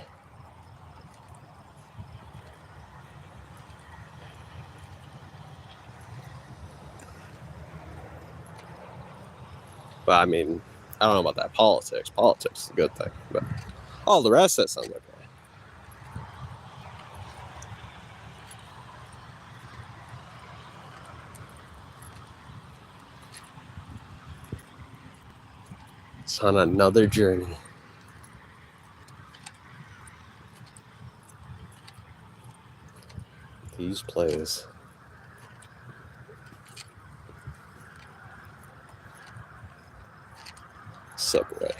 But I mean, I don't know about that politics. Politics is a good thing. But all the rest, that sounds okay. It's on another journey. These plays. Subway.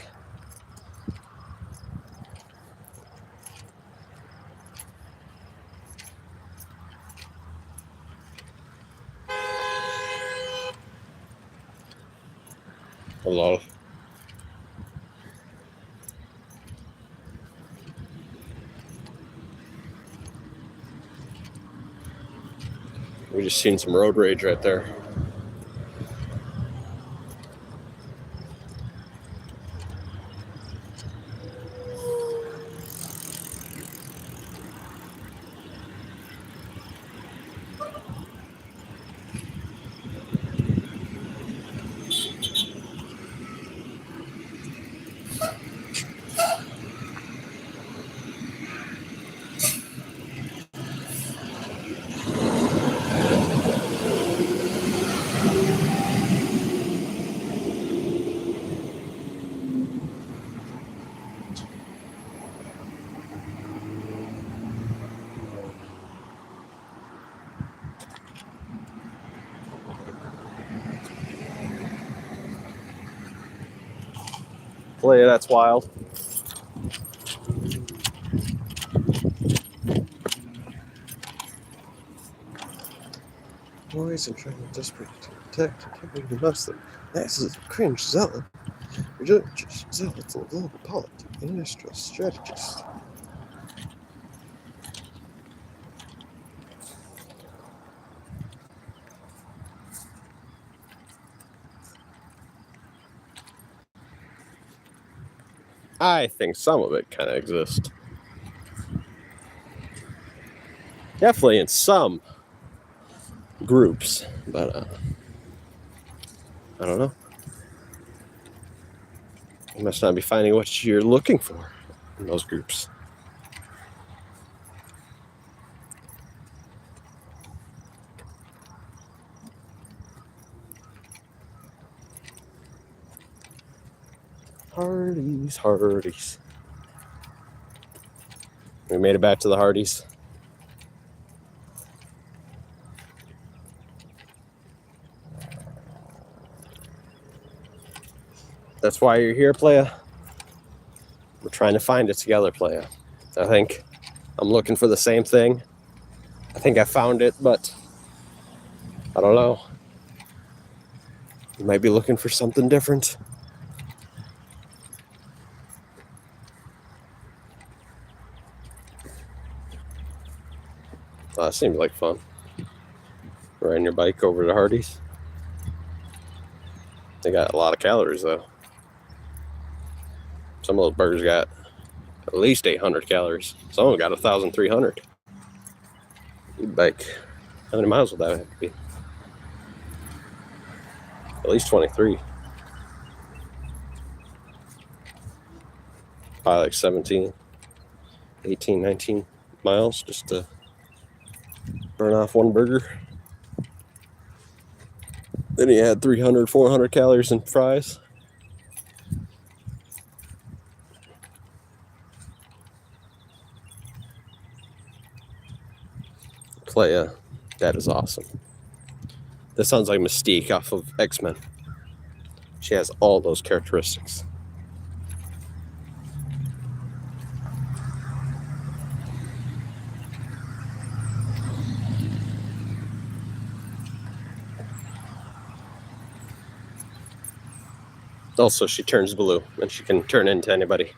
Hello. We just seen some road rage right there. Play, that's wild. Boys are trying to desperate to protect and keeping the Muslim. This is a cringe zealot. Religious zealots and global politics, industrial strategist. I think some of it kind of exists. Definitely in some groups, but I don't know. You must not be finding what you're looking for in those groups. Hardee's. We made it back to the Hardee's. That's why you're here, playa. We're trying to find it together, playa. I think I'm looking for the same thing. I think I found it, but I don't know. You might be looking for something different. Oh, that seems like fun. Riding your bike over to Hardee's. They got a lot of calories, though. Some of those burgers got at least 800 calories. Some of them got 1,300. E-bike. How many miles would that have to be? At least 23. Probably like 17, 18, 19 miles just to burn off one burger. Then he had 300, 400 calories in fries. Playa, that is awesome. This sounds like Mystique off of X-Men. She has all those characteristics. Also, she turns blue, and she can turn into anybody.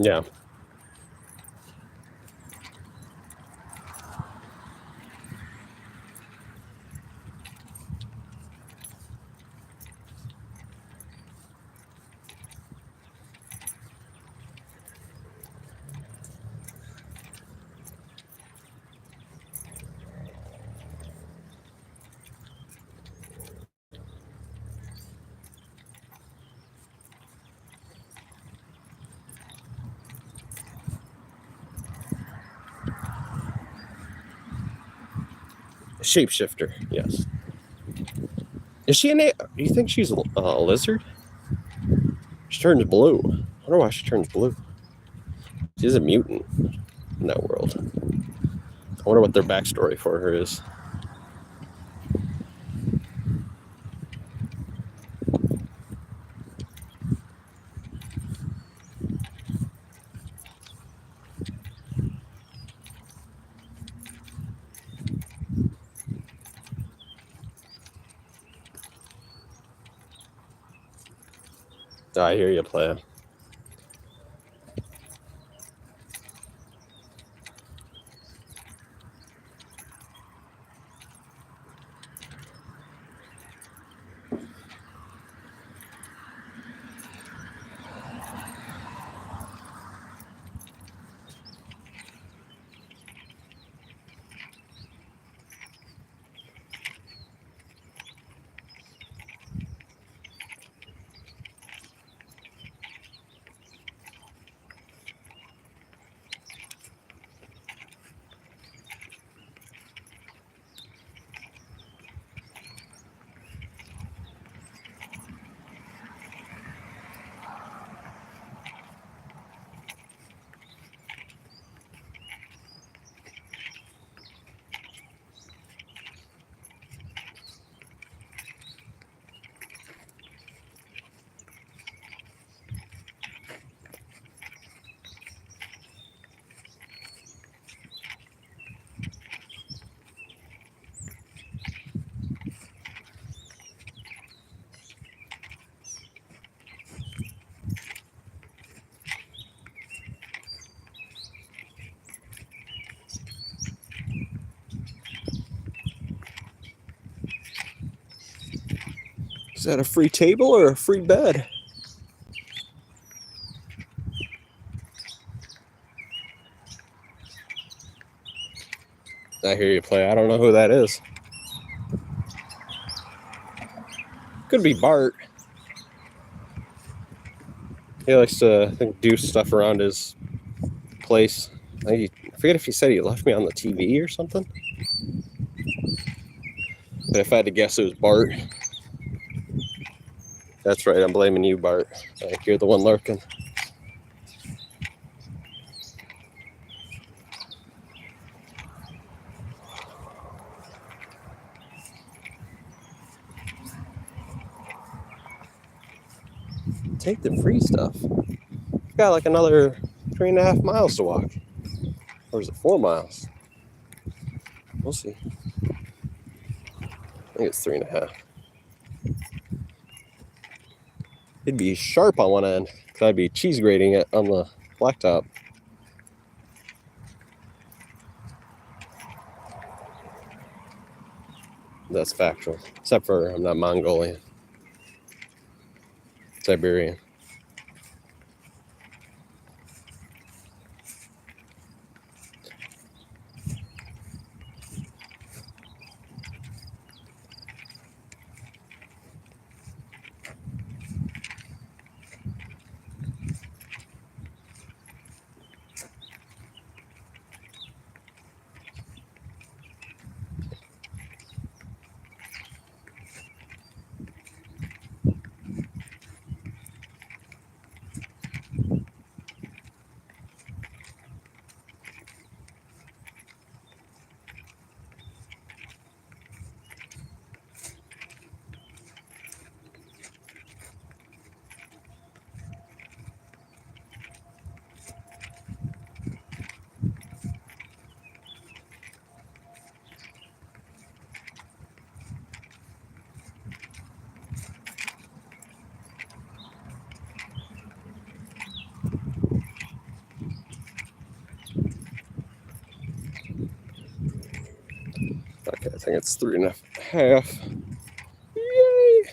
Yeah. Shapeshifter, yes. Is she do you think she's a lizard? She turns blue. I wonder why she turns blue. She's a mutant in that world. I wonder what their backstory for her is. I hear you, playa. Is that a free table or a free bed? I hear you, play. I don't know who that is. Could be Bart. He likes to, I think, do stuff around his place. I forget if he said he left me on the TV or something. But if I had to guess, it was Bart. That's right, I'm blaming you, Bart. Like, you're the one lurking. take the free stuff. Got like another 3.5 miles to walk. Or is it 4 miles? We'll see. I think it's 3.5. It'd be sharp on one end because I'd be cheese grating it on the blacktop. That's factual. Except for I'm not Mongolian. Siberian. Okay, I think it's 3.5. Yay!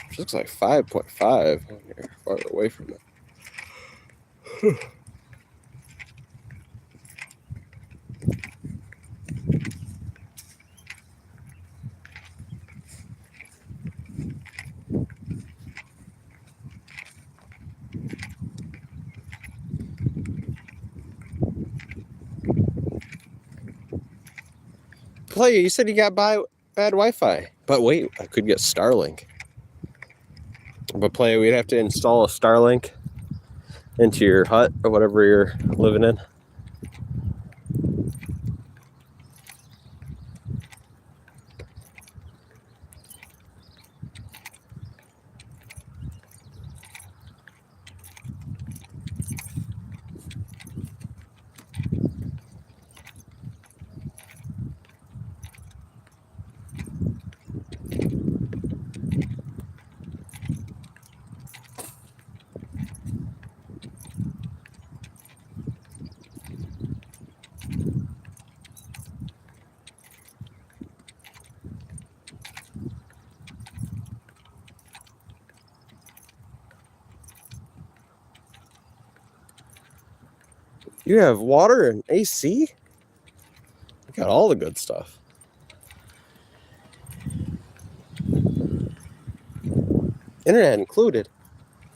It looks like 5.5 here, farther away from it. Play, you said you got bad Wi-Fi. But wait, I could get Starlink. But Play, we'd have to install a Starlink into your hut or whatever you're living in. You have water and AC? You got all the good stuff. Internet included.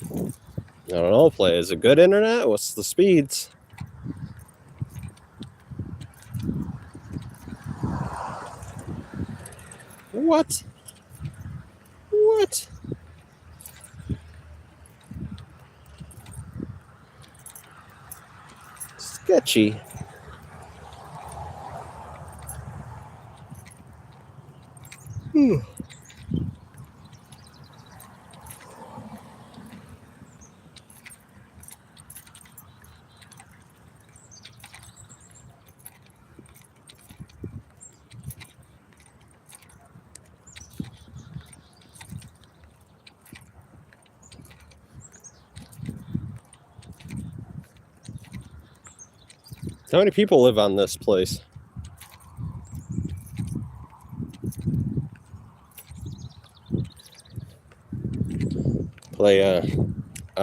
I don't know, Play. Is it good internet? What's the speeds? What? What? Sketchy. How many people live on this place? Play, I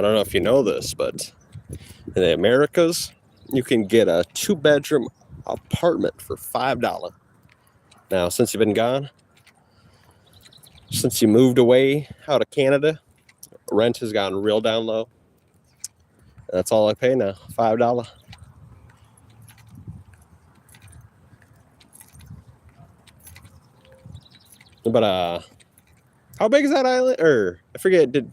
don't know if you know this, but in the Americas, you can get a 2-bedroom apartment for $5. Now, since you've been gone, since you moved away out of Canada, rent has gone real down low. That's all I pay now, $5. But how big is that island? Or I forget. Did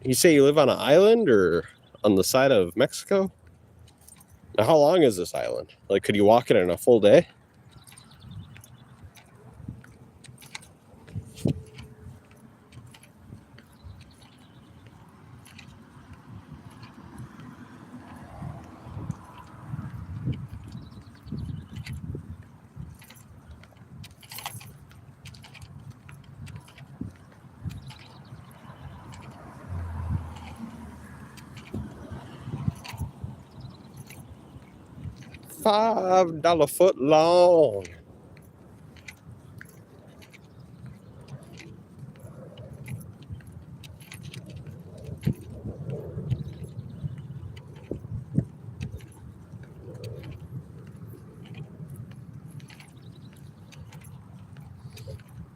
you say you live on an island or on the side of Mexico? Now, how long is this island? Like, could you walk it in a full day? $5 foot long.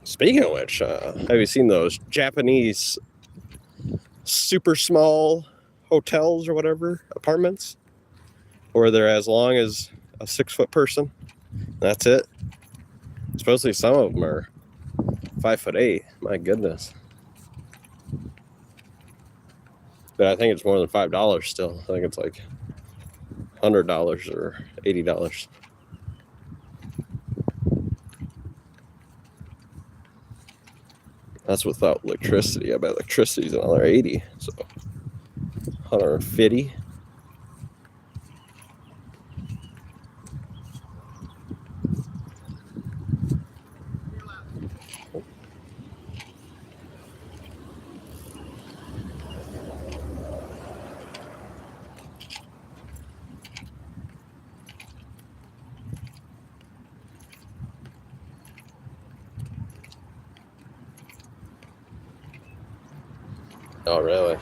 Speaking of which, have you seen those Japanese super small hotels or whatever, apartments, where they're as long as a 6-foot person? That's it. Supposedly some of them are 5'8". My goodness. But I think it's more than $5 still. I think it's like $100 or $80. That's without electricity. I bet electricity's another 80, so 150. Oh, really?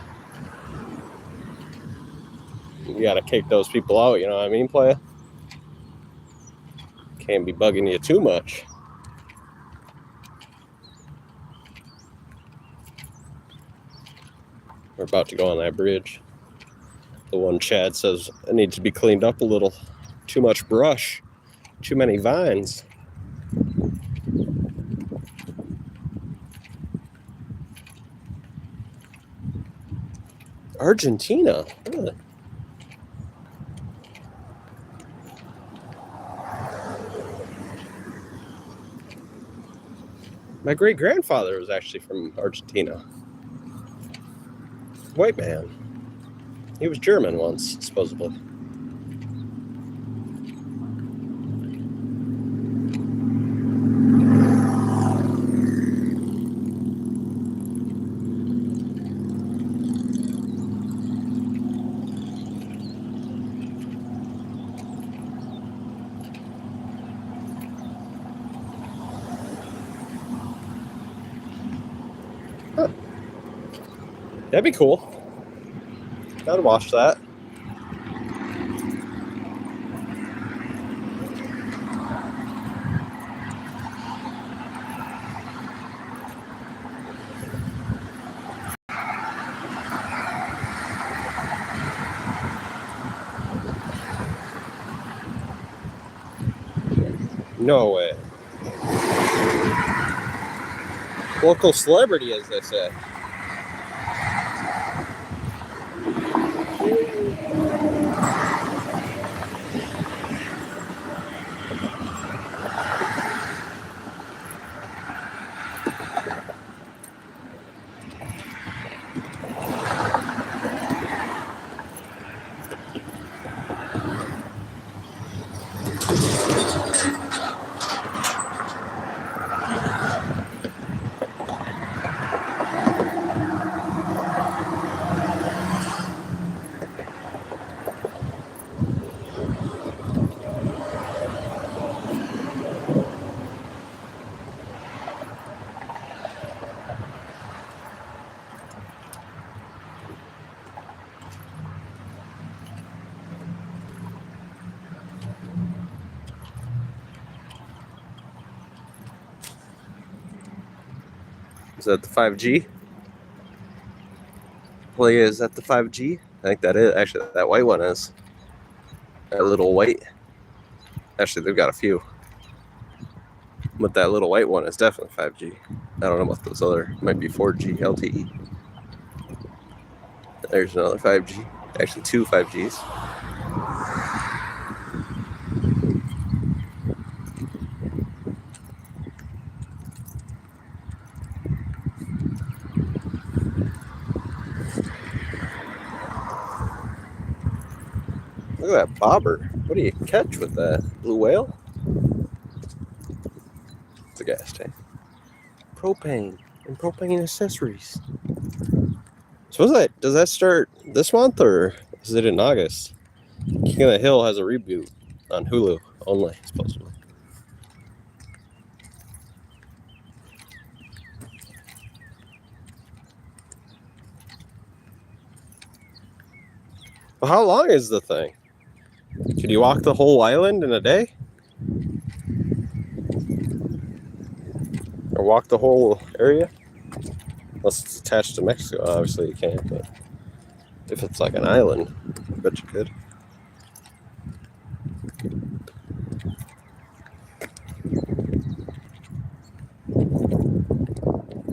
You gotta kick those people out, you know what I mean, playa? Can't be bugging you too much. We're about to go on that bridge. The one Chad says it needs to be cleaned up a little. Too much brush. Too many vines. Argentina? Really? My great-grandfather was actually from Argentina. White man. He was German once, supposedly. Huh. That'd be cool. I'd watch that. No way. Local celebrity, as they say. Is that the 5G? Play is that the 5G? I think that is. Actually, that white one is. That little white. Actually, they've got a few. But that little white one is definitely 5G. I don't know about those other. Might be 4G LTE. There's another 5G. Actually, two 5Gs. Look at that bobber. What do you catch with that? Blue whale? It's a gas tank. Propane and propane accessories. So does that start this month or is it in August? King of the Hill has a reboot on Hulu only, supposedly. Well, how long is the thing? Can you walk the whole island in a day? Or walk the whole area? Unless it's attached to Mexico, obviously you can't, but if it's like an island, I bet you could.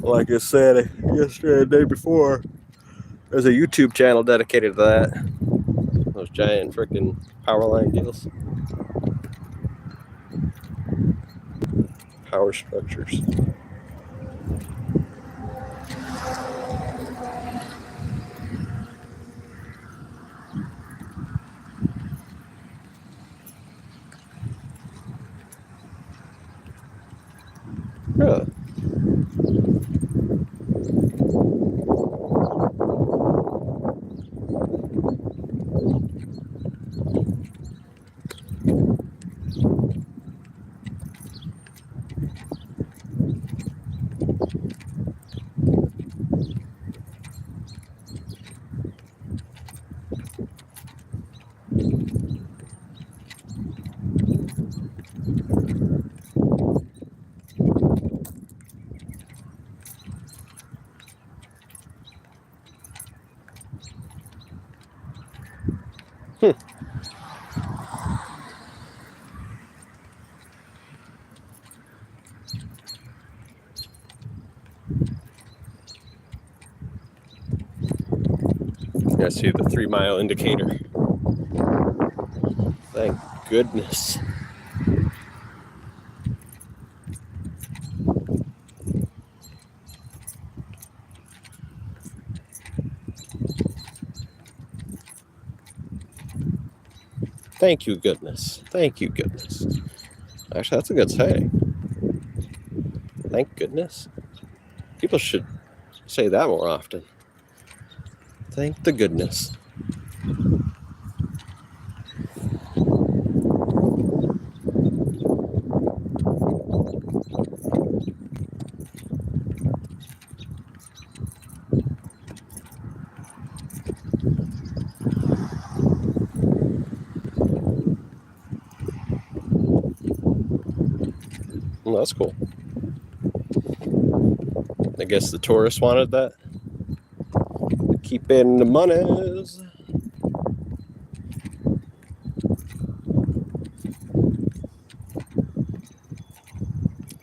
Like I said yesterday, the day before, there's a YouTube channel dedicated to that. Those giant freaking power line deals. Power structures. Really? I see the 3 mile indicator. Thank goodness. Thank you, goodness. Thank you, goodness. Actually, that's a good saying. Thank goodness. People should say that more often. Thank the goodness. Well, that's cool. I guess the tourists wanted that. Keep in the monies.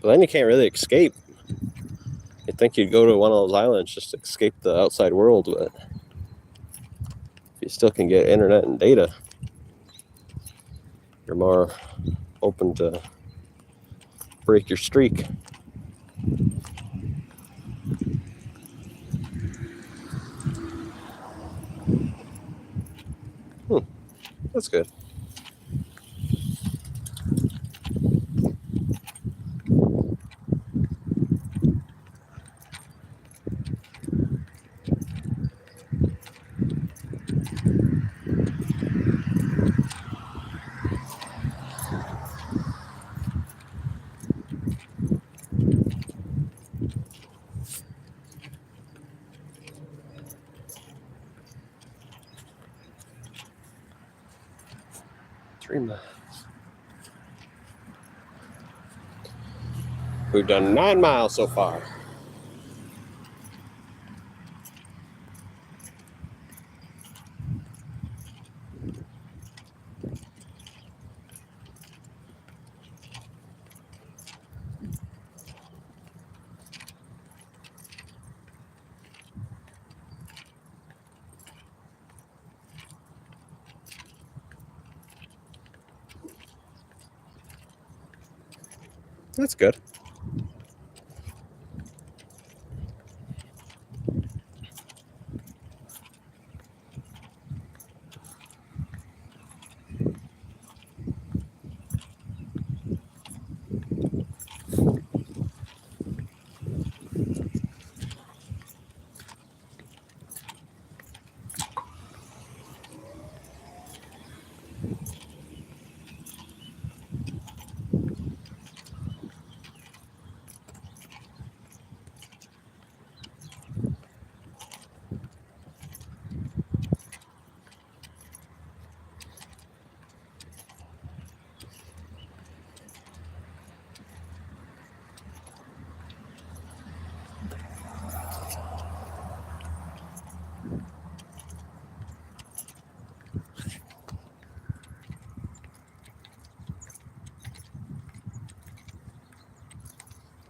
But then you can't really escape. You'd think you'd go to one of those islands just to escape the outside world, but you still can get internet and data. You're more open to break your streak. That's good. We've done 9 miles so far. That's good.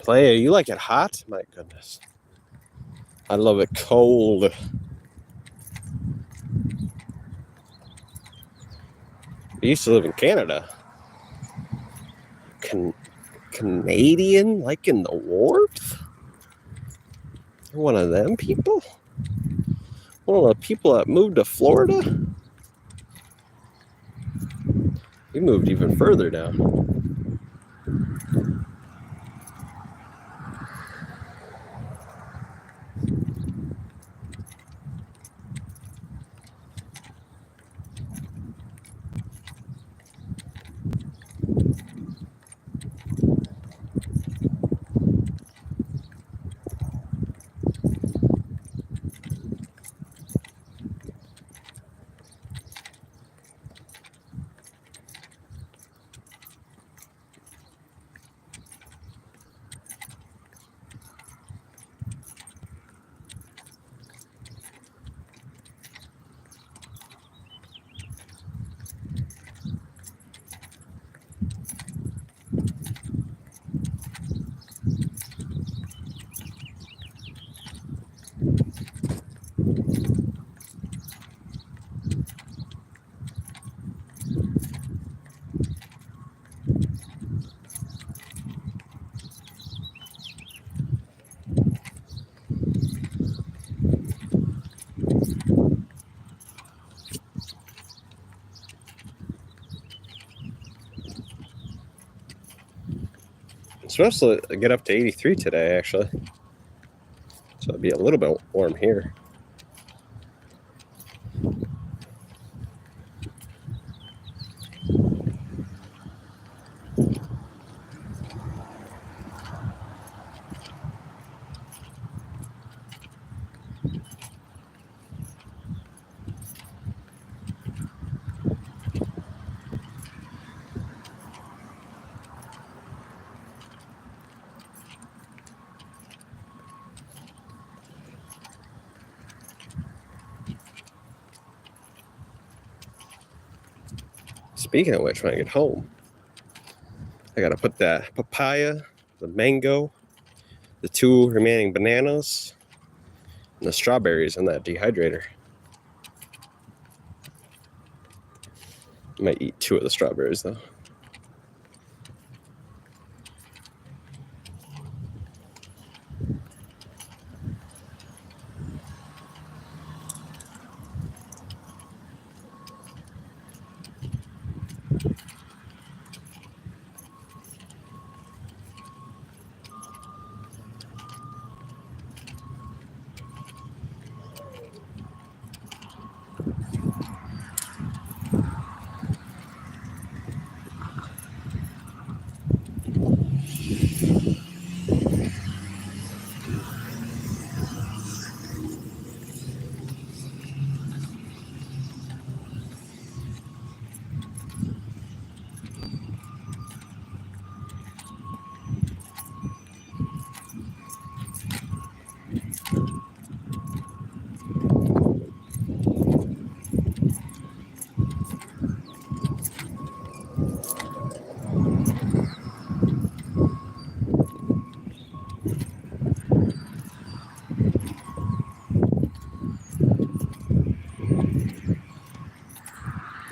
Play, you like it hot? My goodness. I love it cold. I used to live in Canada. Canadian, like in the warmth? You're one of them people? One of the people that moved to Florida? You moved even further down. It's supposed to get up to 83 today, actually. So it'll be a little bit warm here. Speaking of which, when I get home, I gotta put that papaya, the mango, the 2 remaining bananas, and the strawberries in that dehydrator. I might eat 2 of the strawberries though.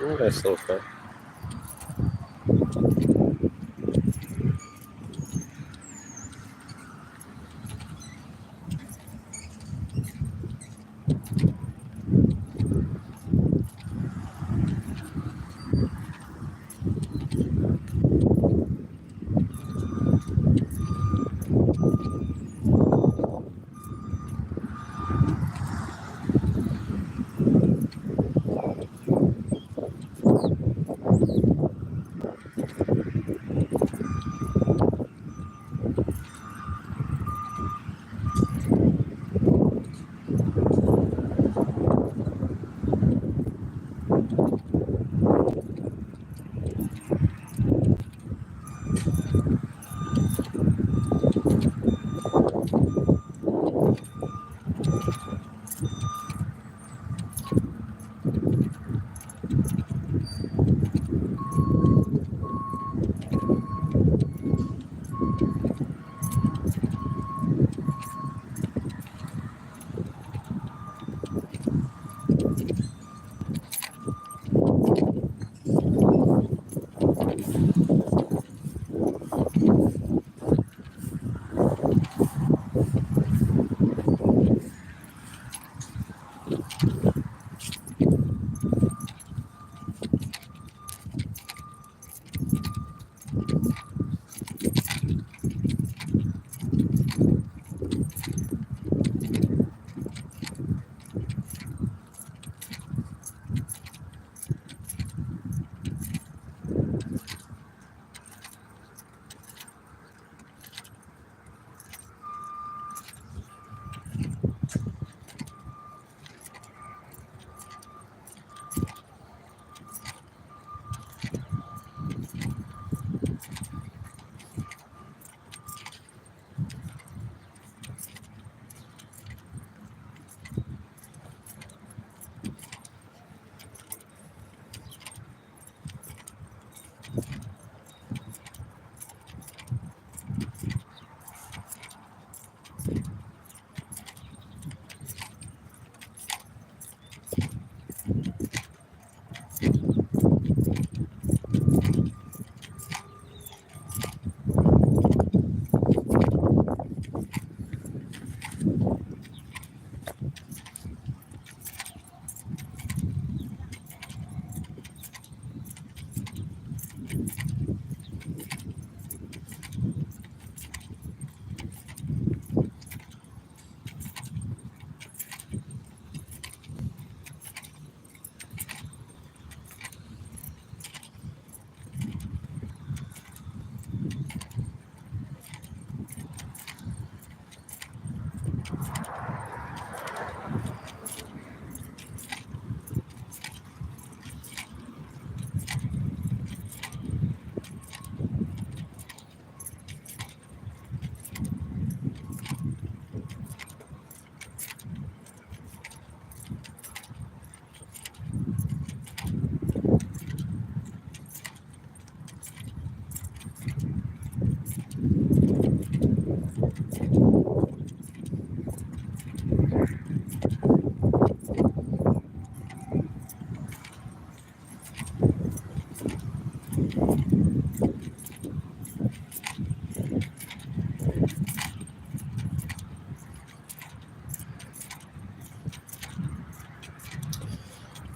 Oh, nice little car.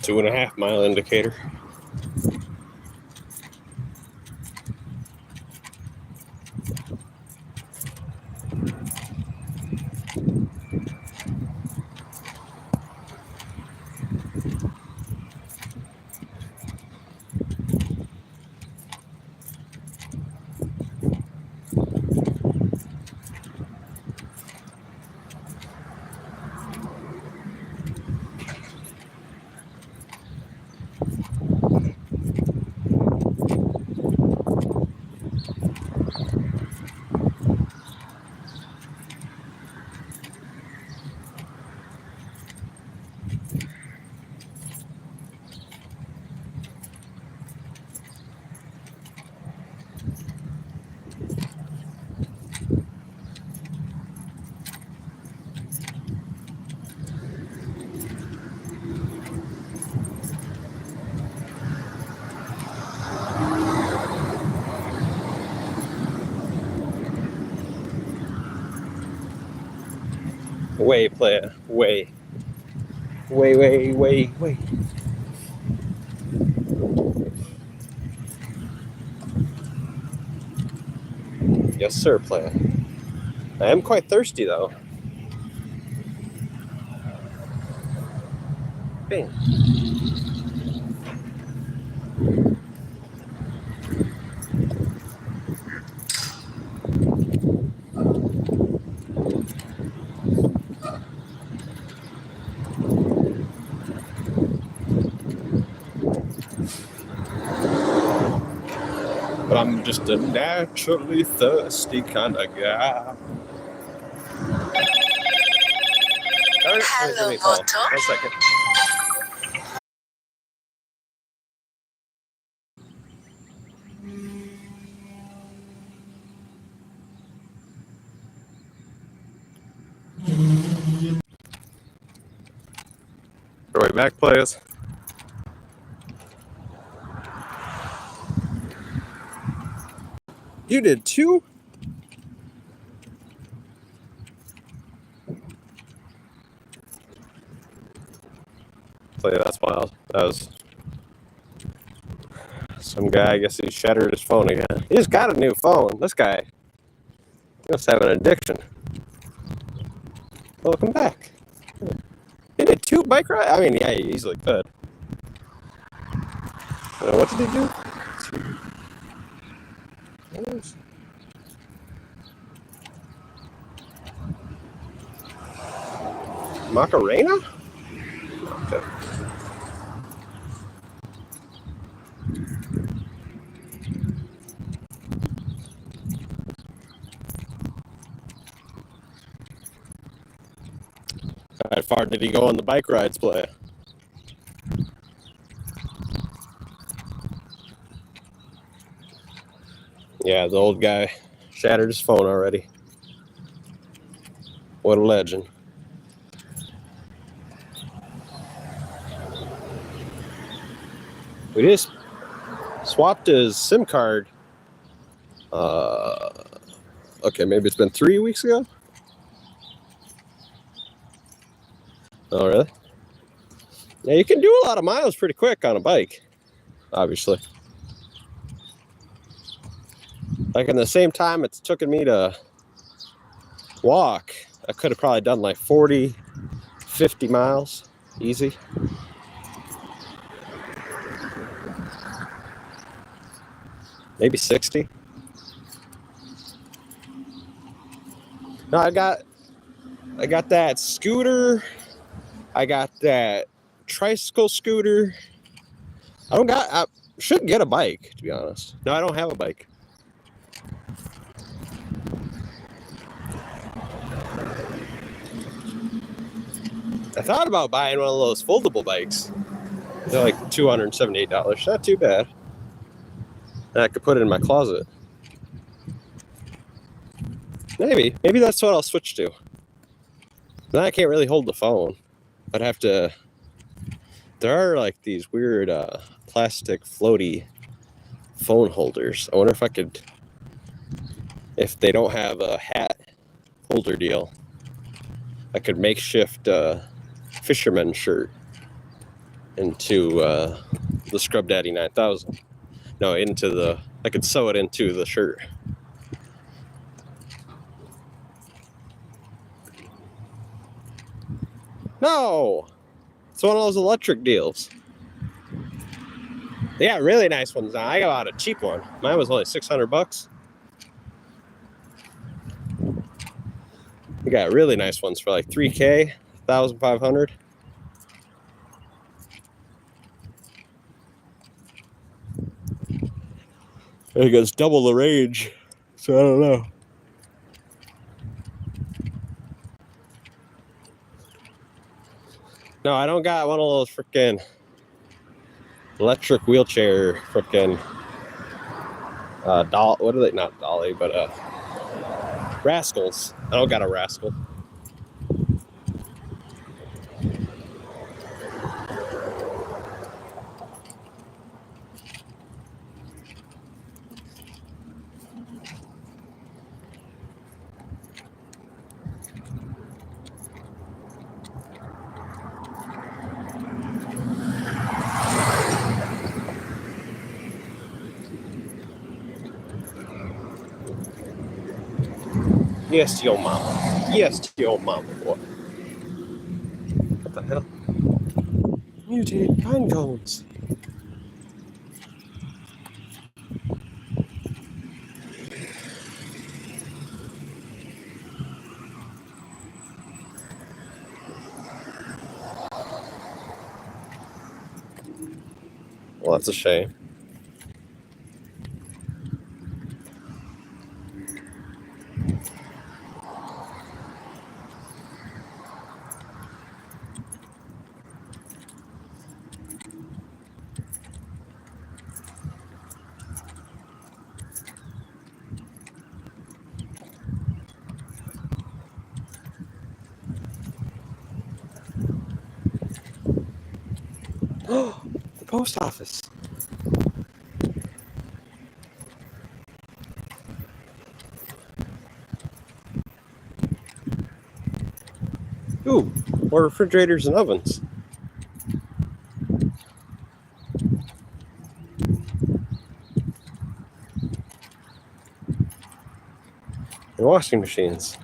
2.5 mile indicator. Way, player. Way. Way. Yes, sir, player. I am quite thirsty, though. Bam. But I'm just a naturally thirsty kind of guy. Hello, Wait, motor. 1 second. Right back, players. You did 2? Player, that's wild. That was some guy. I guess he shattered his phone again. He just got a new phone. This guy must have an addiction. Welcome back. He did 2 bike rides? I mean, yeah, he easily could. What did he do? Macarena? Okay. How far did he go on the bike rides, play? Yeah, the old guy shattered his phone already. What a legend. We just swapped his SIM card. Okay, maybe it's been 3 weeks ago? Oh, really? Yeah, you can do a lot of miles pretty quick on a bike, obviously. Like in the same time it's taken me to walk, I could have probably done like 40, 50 miles, easy. Maybe 60. No, I got that scooter. I got that tricycle scooter. I should get a bike, to be honest. No, I don't have a bike. I thought about buying one of those foldable bikes. They're like $278. Not too bad. And I could put it in my closet. Maybe that's what I'll switch to. Then I can't really hold the phone. I'd have to. There are like these weird plastic floaty phone holders. I wonder if I could, if they don't have a hat holder deal, I could makeshift fisherman shirt into the Scrub Daddy 9000. No, I could sew it into the shirt. No! It's one of those electric deals. They got really nice ones now. I got a cheap one. Mine was only $600. We got really nice ones for like $3K, $1,500. I think it's double the range, so I don't know. No, I don't got one of those freaking electric wheelchair freaking what are they? Not dolly, but rascals. I don't got a rascal. Yes, to your mama. Yes, to your mama, boy. What the hell? Mutated pine cones. Well, that's a shame. The post office. Ooh, more refrigerators and ovens. And washing machines.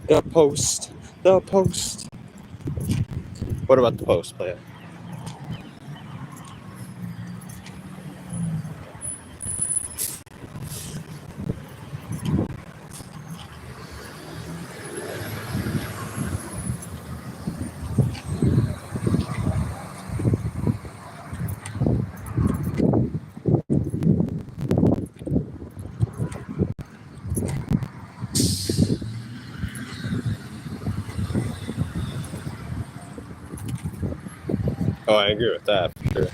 The post. The post. What about the post, player? Oh, I agree with that for sure.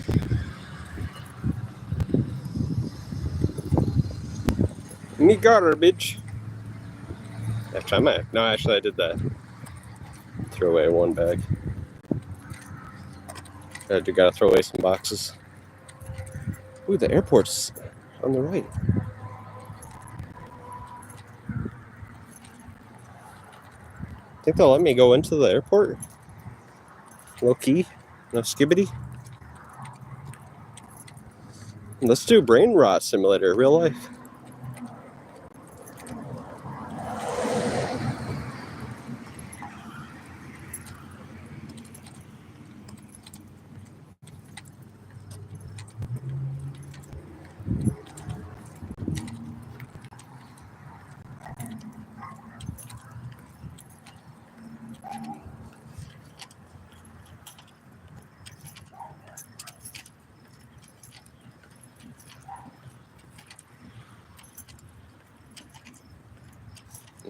Me garbage. Actually, I might. No, actually, I did that. Throw away one bag. I gotta throw away some boxes. Ooh, the airport's on the right. Think they'll let me go into the airport? No key? No skibbity? Let's do brain rot simulator, real life.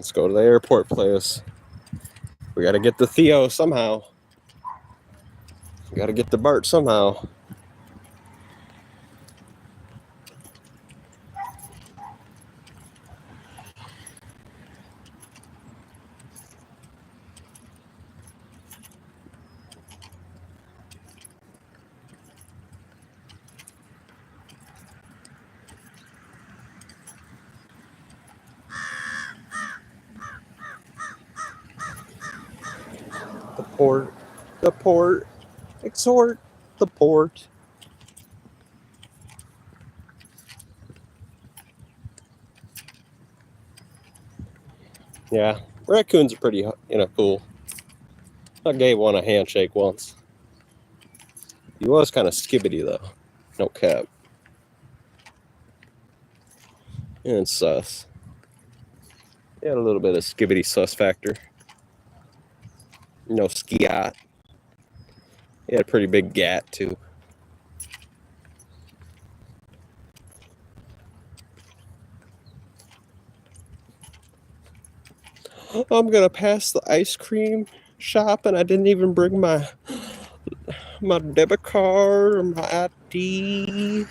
Let's go to the airport place. We got to get the Theo somehow. We got to get the Bart somehow. The port, exhort the port. Yeah, raccoons are pretty, cool. I gave one a handshake once. He was kind of skibbity though, no cap. And sus. He had a little bit of skibbity sus factor. No skiat. He had a pretty big gat too. I'm gonna pass the ice cream shop and I didn't even bring my debit card or my ID.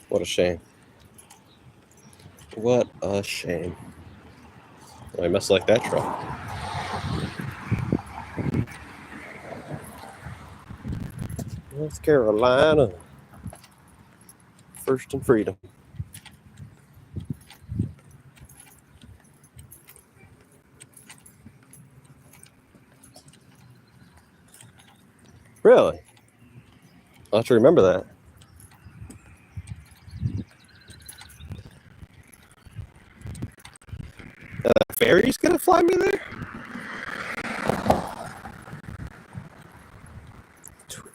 What a shame. What a shame. I must like that truck. North Carolina. First and freedom. Really? I'll have to remember that. Ferry's gonna fly me there?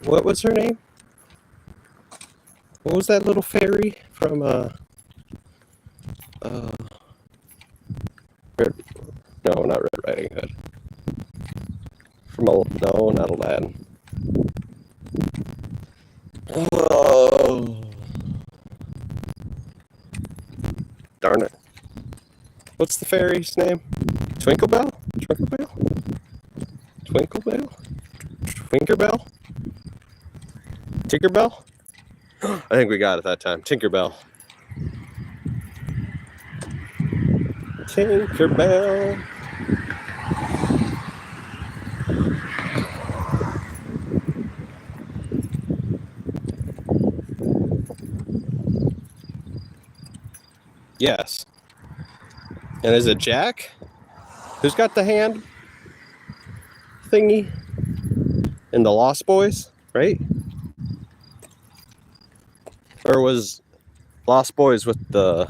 What was her name? What was that little fairy from Red, no, not Red Riding Hood. No, not Aladdin. Oh, darn it. What's the fairy's name? Twinkle-Bell? Twinkle-Bell? Twinkle-Bell? Twinkerbell? Tinkerbell? I think we got it that time. Tinkerbell. Tinkerbell. Yes. And is it Jack? Who's got the hand thingy? In the Lost Boys, right? Or was Lost Boys with the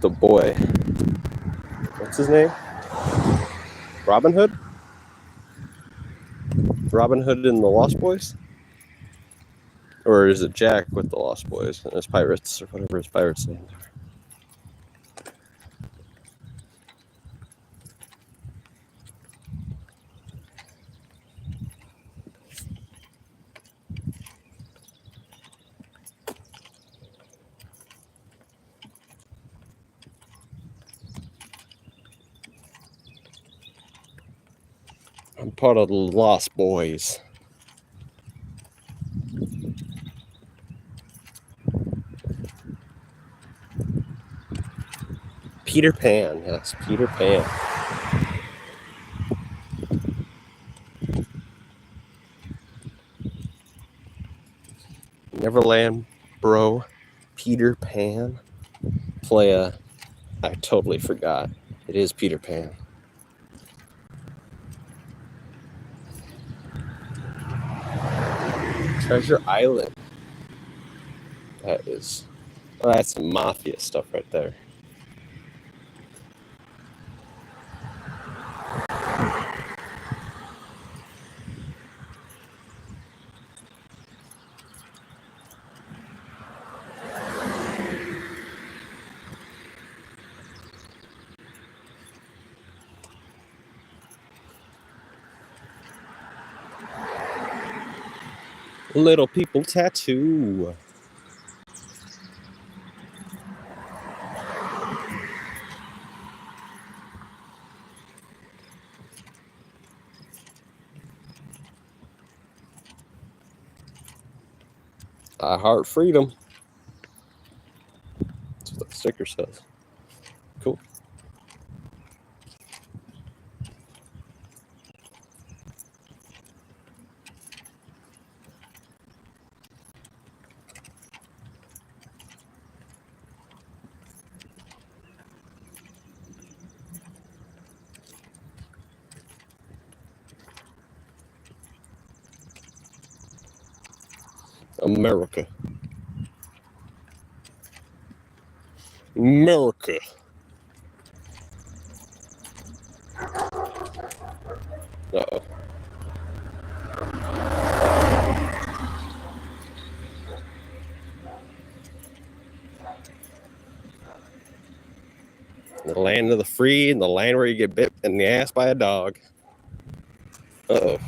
boy? What's his name? Robin Hood? Robin Hood in the Lost Boys? Or is it Jack with the Lost Boys and his pirates, or whatever his pirates' names are? I'm part of the Lost Boys. Peter Pan, yes, Peter Pan. Neverland, bro. Peter Pan. Playa. I totally forgot. It is Peter Pan. Treasure Island. That's some mafia stuff right there. Little people tattoo. I heart freedom. That's what the sticker says. Cool. America. America. Uh-oh. The land of the free and the land where you get bit in the ass by a dog. Uh-oh.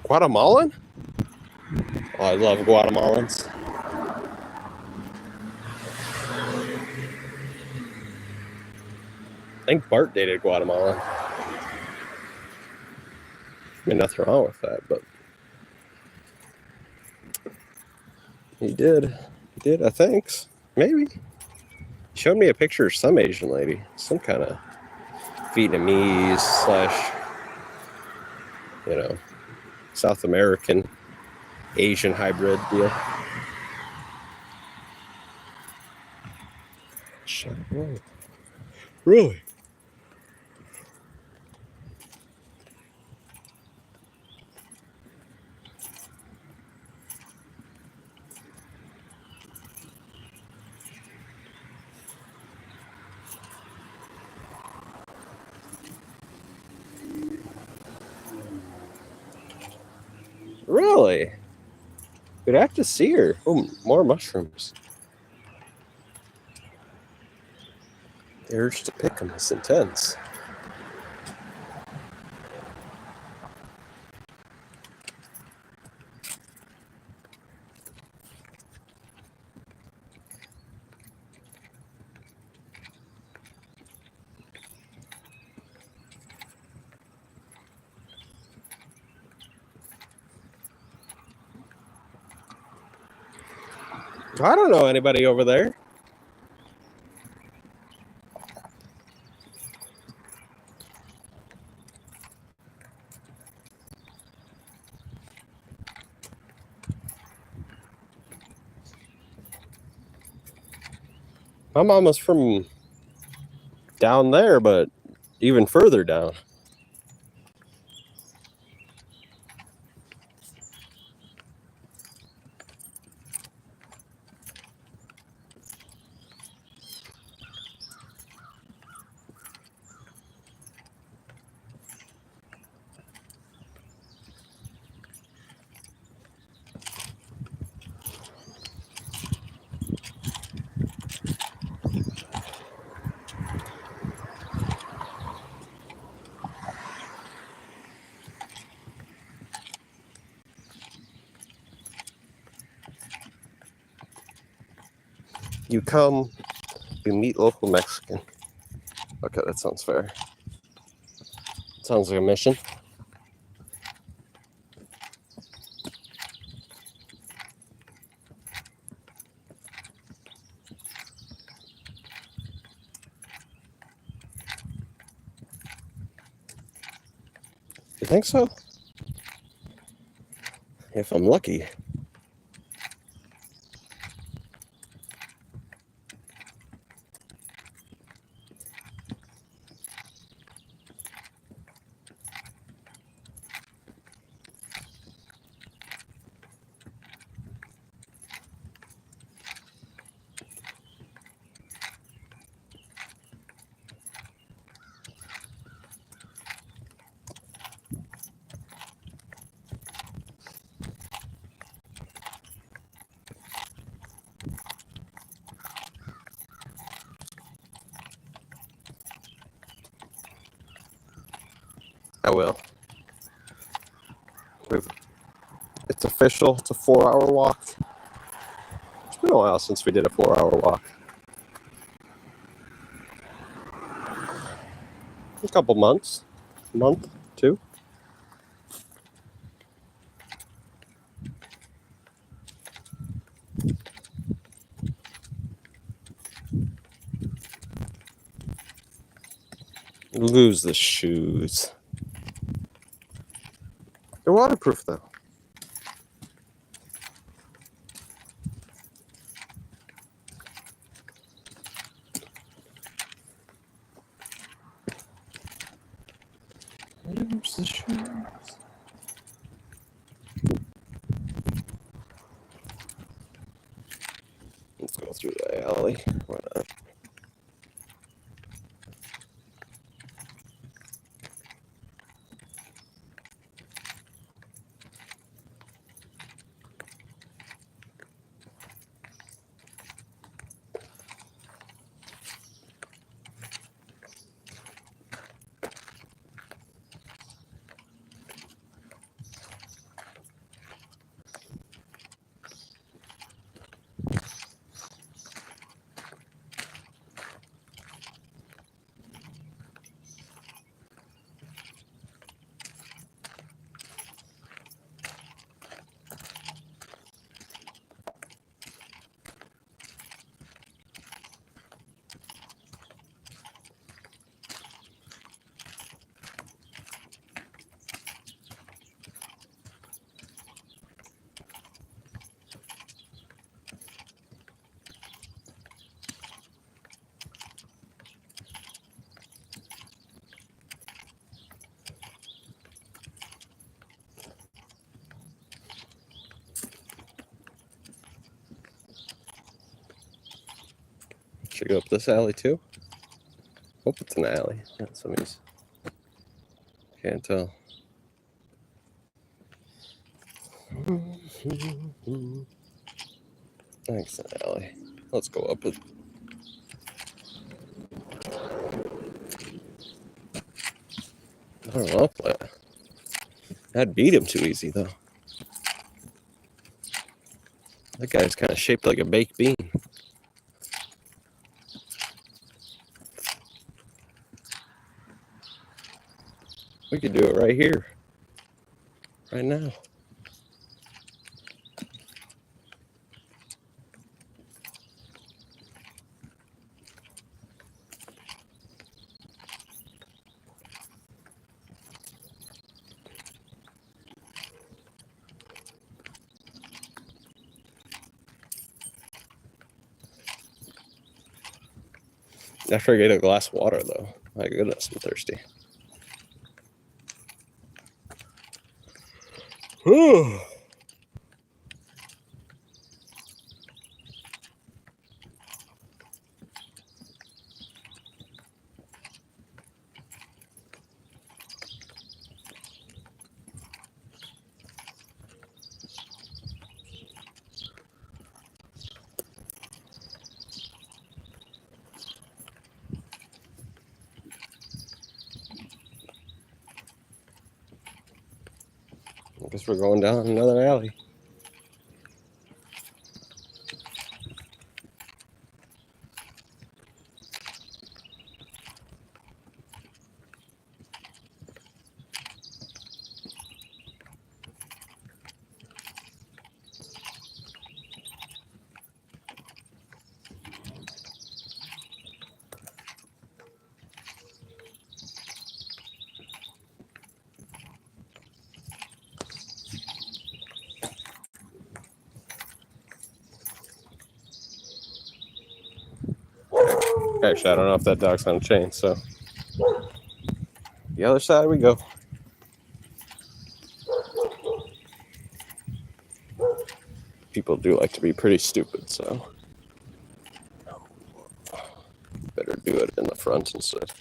Guatemalan? Oh, I love Guatemalans. I think Bart dated Guatemalan. I mean, nothing wrong with that, but he did. He did, I think. Maybe. He showed me a picture of some Asian lady. Some kind of Vietnamese / South American Asian hybrid deal. Whoa. Really? Really? We'd have to see her. Oh, more mushrooms. The urge to pick them is intense. I don't know anybody over there. My mom was from down there, but even further down. You come, you meet local Mexican. Okay, that sounds fair. Sounds like a mission. You think so? If I'm lucky. I will. It's official. It's a 4-hour walk. It's been a while since we did a 4-hour walk. A couple months. Month, 2. Lose the shoes. They're waterproof though. Lose the shoes. Let's go through the alley. Why not? Should go up this alley too? Hope it's an alley. Yeah, somebody's. Can't tell. Thanks, an alley. Let's go up it. I don't know. I'd beat him too easy though. That guy's kind of shaped like a baked bean. We could do it right here. Right now. After I get a glass of water though. My goodness, I'm thirsty. I guess we're going down another alley. Actually, I don't know if that dog's on a chain, so the other side we go. People do like to be pretty stupid, so better do it in the front instead.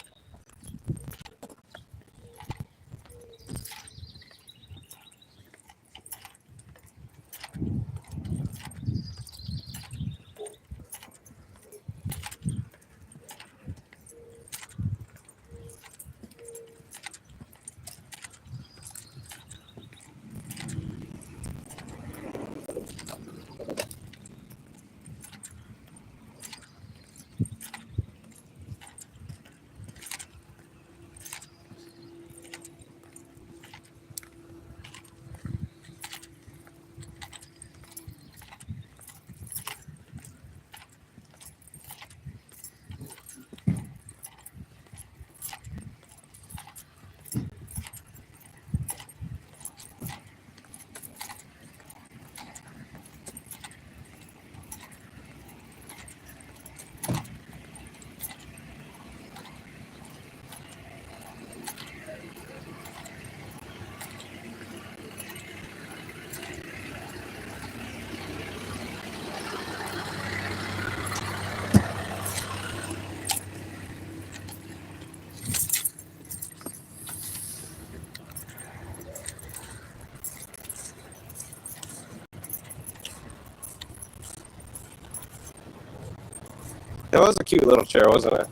It was a cute little chair, wasn't it?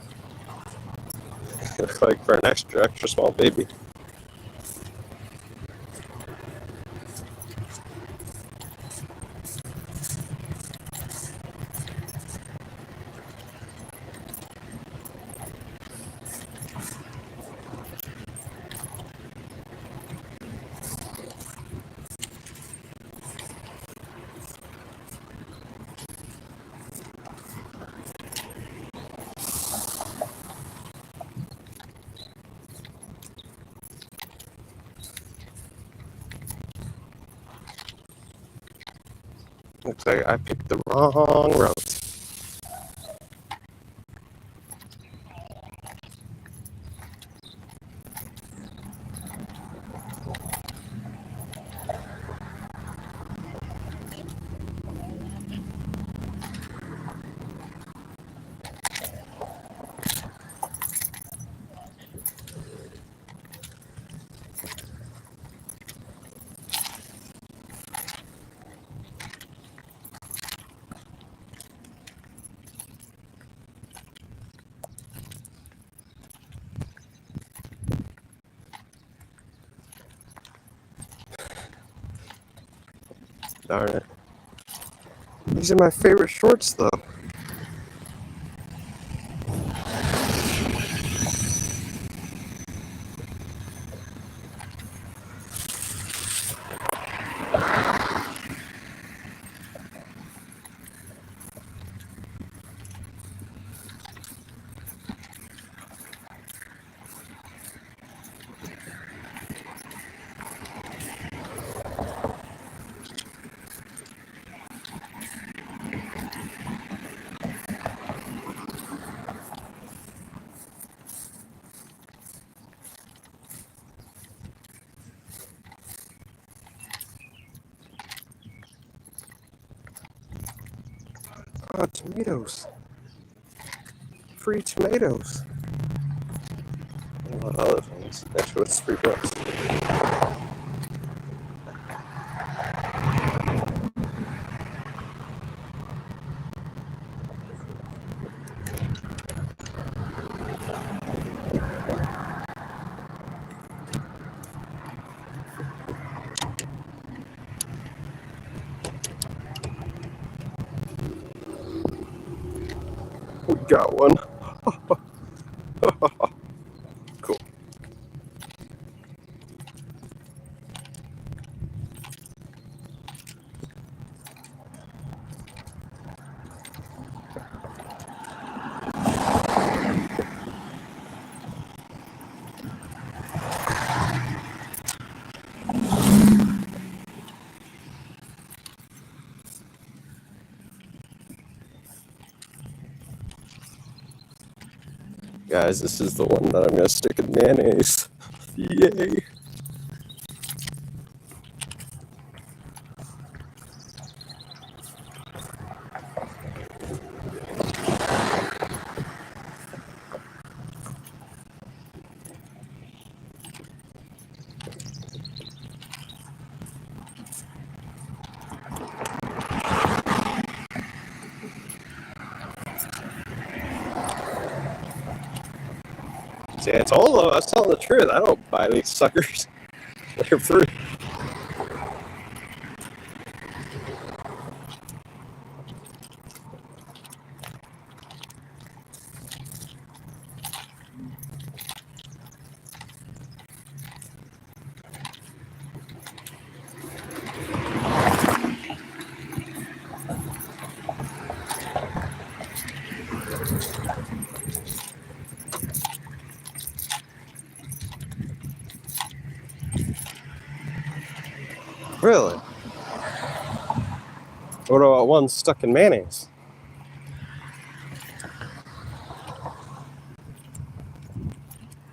It looked like for an extra small baby. Looks like I picked the wrong route. Darn it. These are my favorite shorts, though. Oh, tomatoes. Free tomatoes. And a lot of other things. Actually, it's $3. We got one. Cool. Guys, this is the one that I'm going to stick in mayonnaise. Yay. See, I was telling the truth. I don't buy these suckers. They're free. Really? What about one stuck in mayonnaise?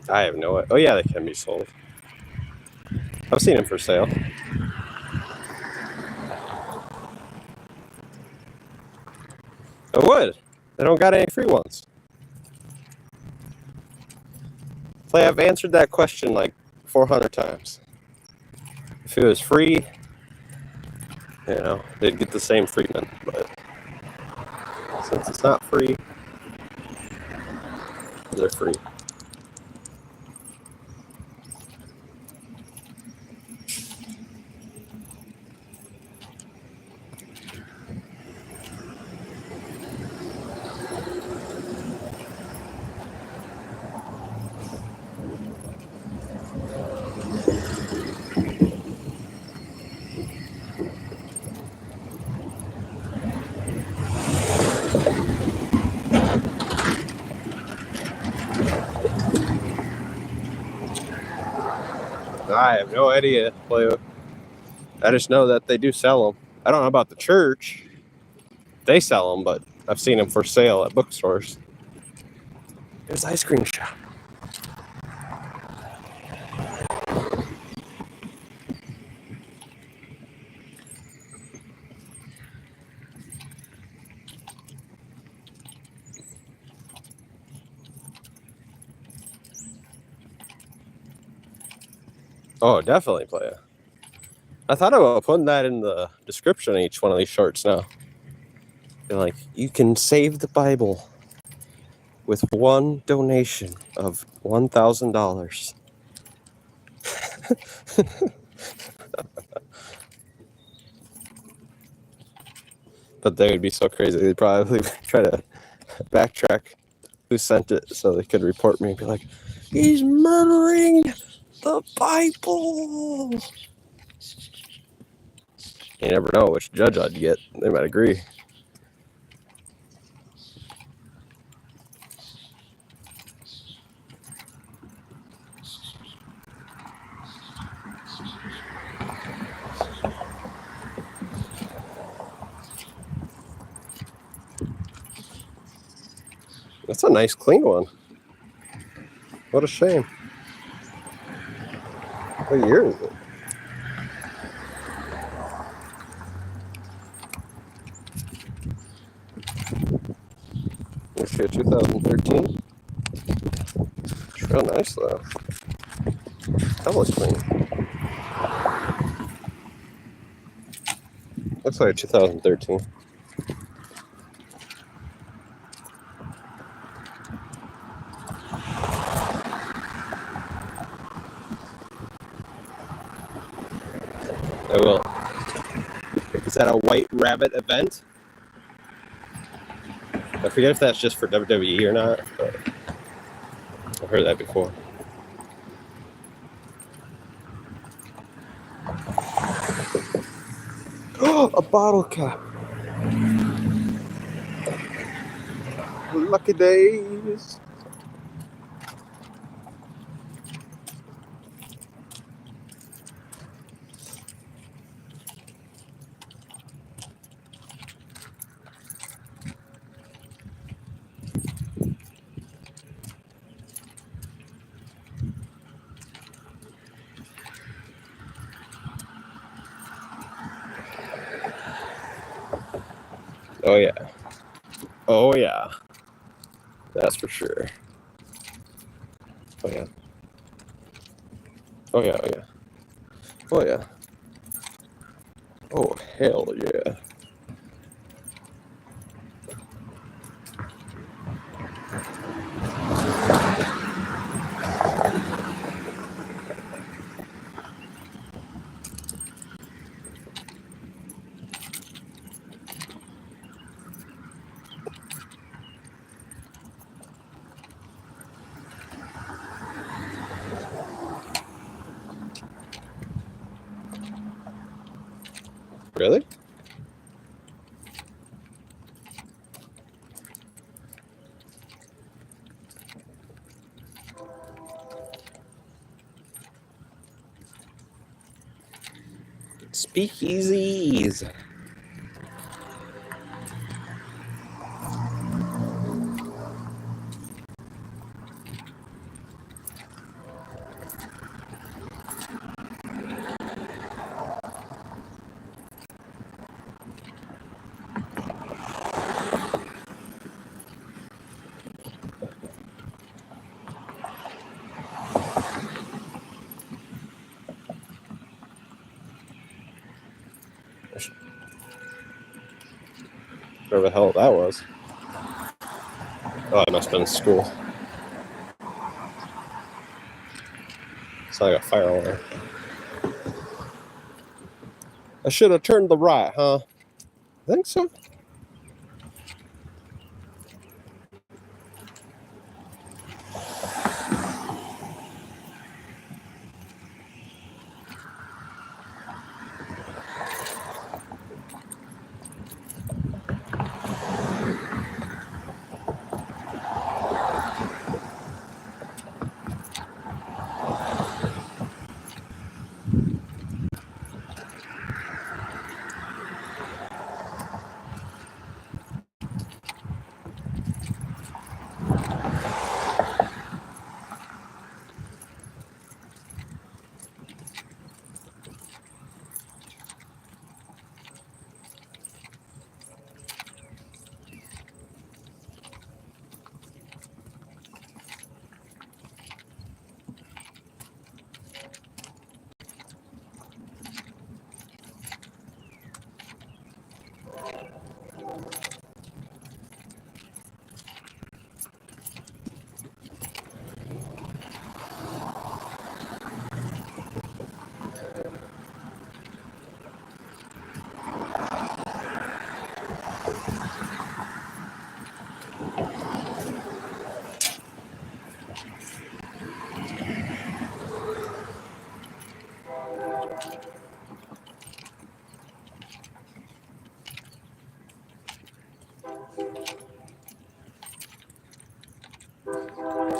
I have no idea. Oh, yeah, they can be sold. I've seen them for sale. I would. They don't got any free ones. So I've answered that question like 400 times. If it was free, they'd get the same treatment. But since it's not free, They're free. I have no idea, Leo. I just know that they do sell them. I don't know about the church. They sell them, but I've seen them for sale at bookstores. There's ice cream shop. Oh, definitely play it. I thought about putting that in the description of each one of these shorts now. They're like, you can save the Bible with one donation of $1,000. But they would be so crazy. They'd probably try to backtrack who sent it so they could report me and be like, he's murdering the Bible. You never know which judge I'd get. They might agree. That's a nice clean one. What a shame. What year is it? This year, 2013. It's real nice though. That looks clean. Looks like 2013. I will. Is that a White Rabbit event? I forget if that's just for WWE or not, but I've heard that before. Oh, a bottle cap. Lucky days. Oh yeah. Oh yeah. That's for sure. Oh yeah. Oh yeah, oh yeah. Oh yeah. Oh hell yeah. Really? Speakeasies. Whatever the hell that was. Oh, I must have been in school. It's like a fire alarm. I should have turned the right, huh? I think so.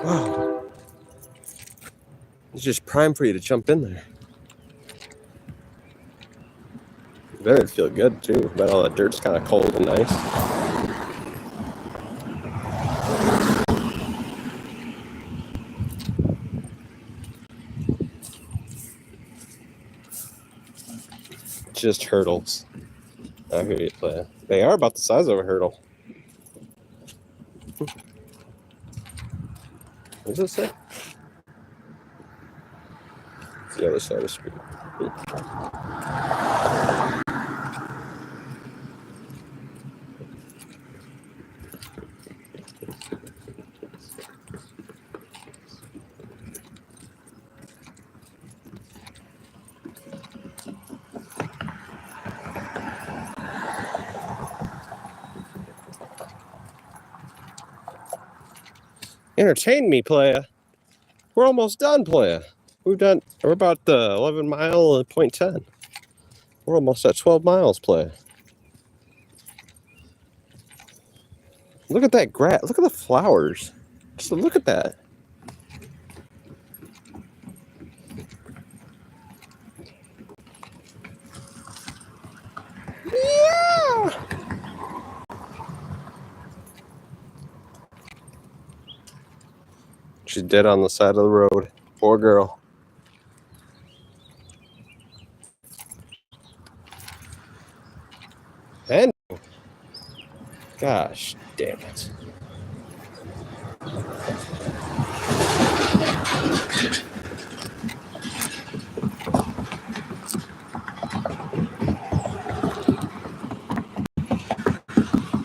Wow. It's just prime for you to jump in there. Better feel good too, but all the dirt's kind of cold and nice. Just hurdles. I hear you play. They are about the size of a hurdle. What does it say? It's the other side of the street. Entertain me, playa. We're almost done, playa. We're about 11 mile, 0.10. We're almost at 12 miles, playa. Look at that grass. Look at the flowers. Just look at that. Yeah! She's dead on the side of the road. Poor girl. And gosh, damn it.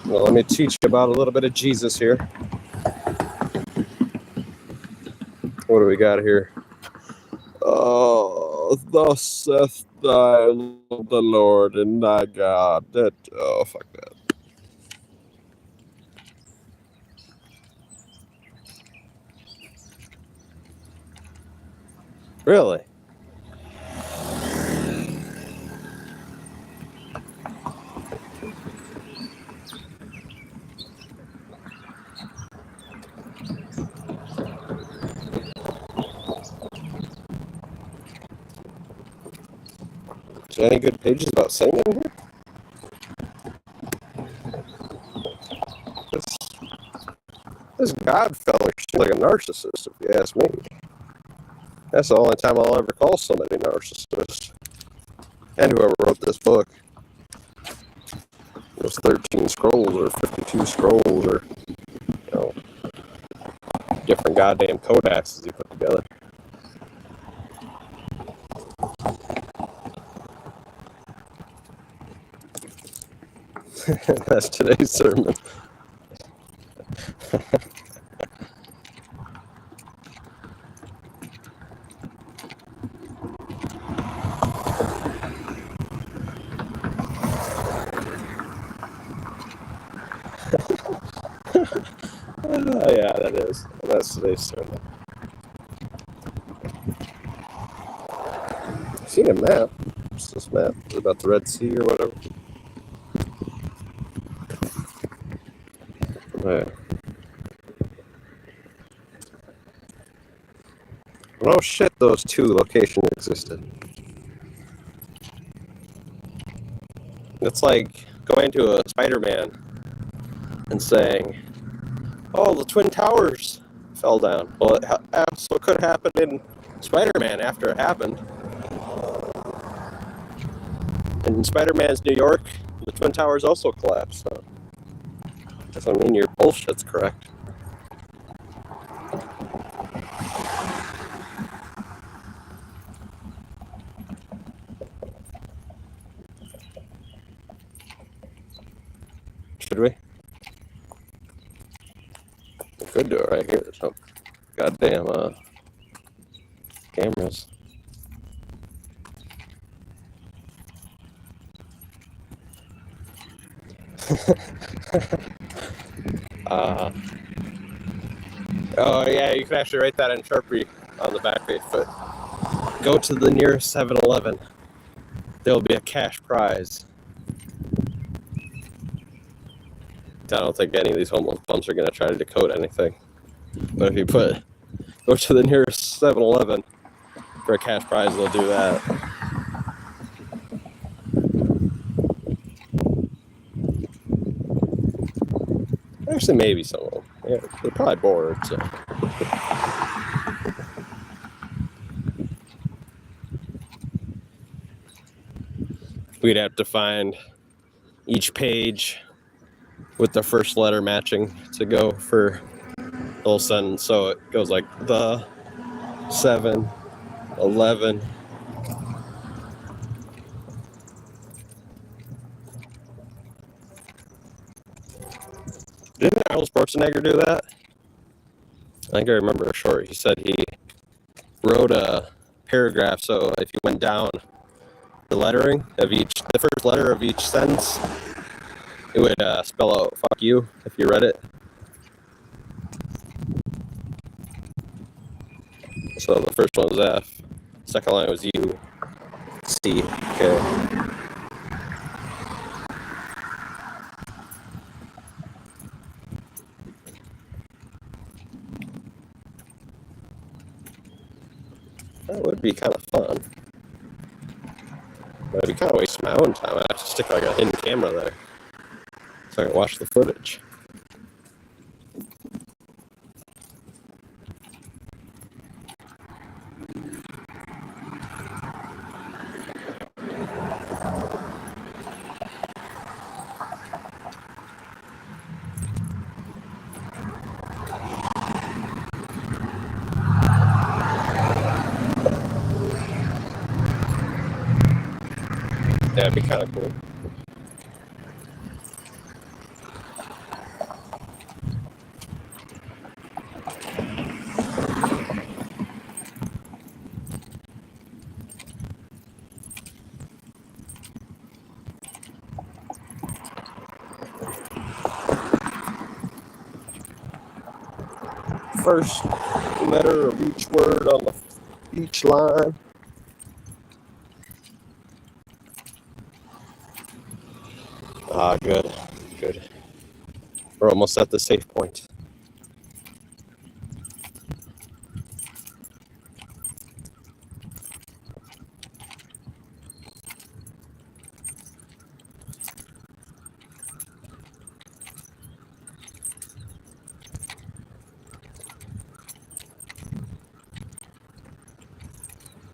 Well, let me teach you about a little bit of Jesus here. What do we got here? Oh, thus saith the Lord and thy God. Oh, fuck that. Really? Is there any good pages about singing here? This God feller is like a narcissist, if you ask me. That's the only time I'll ever call somebody narcissist. And whoever wrote this book. Those 13 scrolls or 52 scrolls or, you know, different goddamn codexes he put together. That's today's sermon. Sundays. And that's today's Sunday. I've seen a map. What's this map? Is it about the Red Sea or whatever? Right. Oh shit, those two locations existed. It's like going to a Spider-Man and saying, oh, the Twin Towers fell down. Well, it also could happen in Spider-Man after it happened. In Spider-Man's New York, the Twin Towers also collapsed. So doesn't mean your bullshit's correct. Should we? We could do it right here. There's no goddamn cameras. Oh yeah, you can actually write that in Sharpie on the back page. But go to the nearest 7-Eleven. There will be a cash prize. I don't think any of these homeless bums are going to try to decode anything. But if you go to the nearest 7-Eleven for a cash prize, they'll do that. Actually, maybe some of them. Yeah, they're probably bored, so. We'd have to find each page with the first letter matching to go for the whole sentence. So it goes like the 7-11. Didn't Arnold Schwarzenegger do that? I think I remember a short. He said he wrote a paragraph, so if you went down the lettering of the first letter of each sentence, it would spell out "fuck you" if you read it. So the first one was F, second line was U, C, K. That would be kind of fun. But it'd be kind of wasting my own time. I'd have to stick like a hidden camera there so I can watch the footage. Yeah, it'd be kind of cool. First letter of each word on each line. Ah, good. We're almost at the safe point.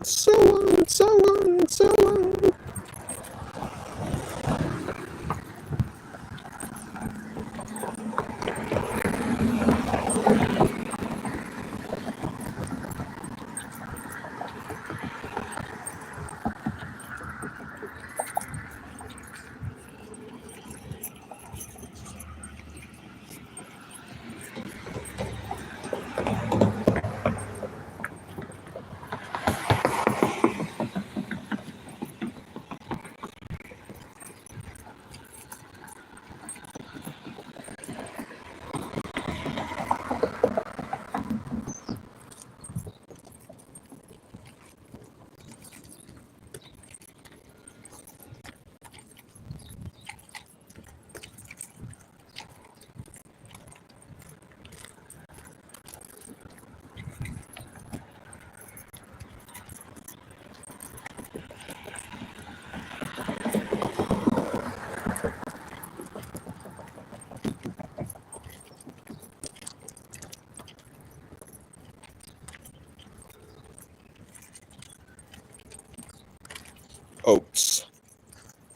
So on and so on and so on. Oats.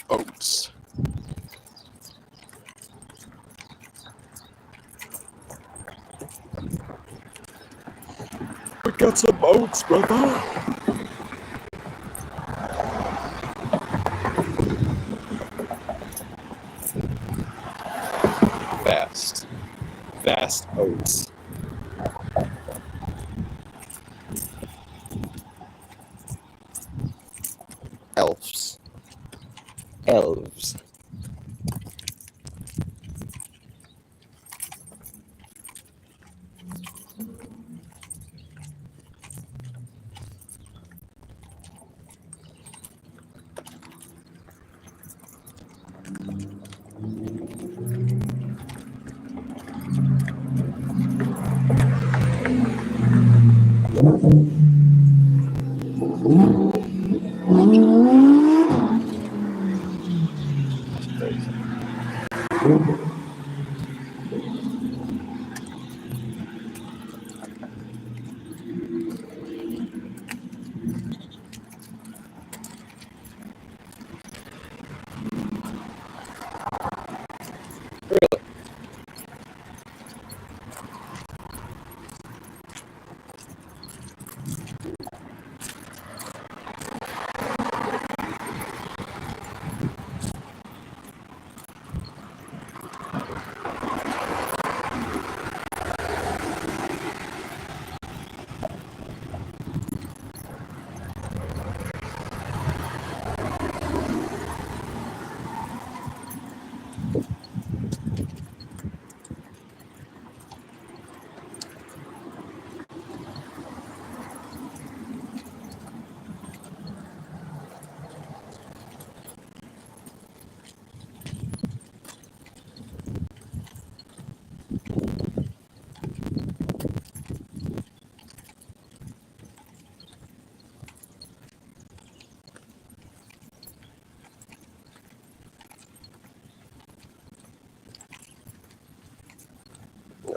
Oats. We got some oats, brother. Fast. Fast oats. Elves. Elves.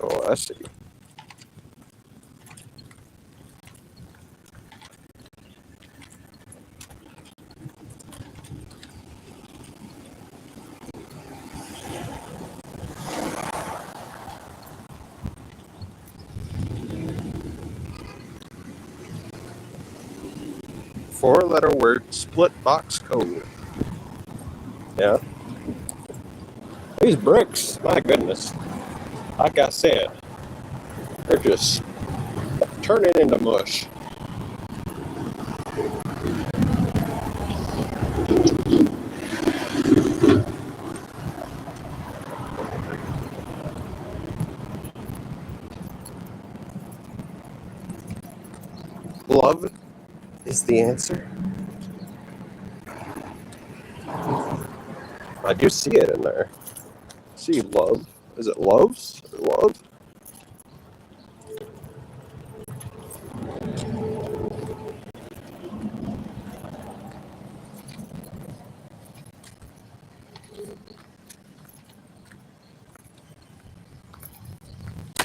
Oh, I see. Four-letter word, split box code. Yeah. These bricks, my goodness. Like I said, they're just turning into mush. Love is the answer. I do see it in there. See love. Is it loves or love?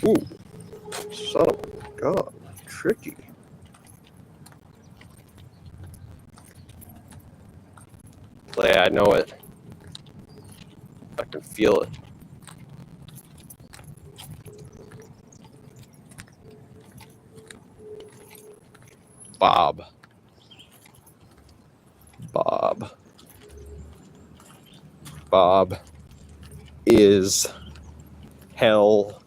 Ooh, son of a god. Tricky. Yeah, I know it. I can feel it. Bob. Bob. Bob is hell.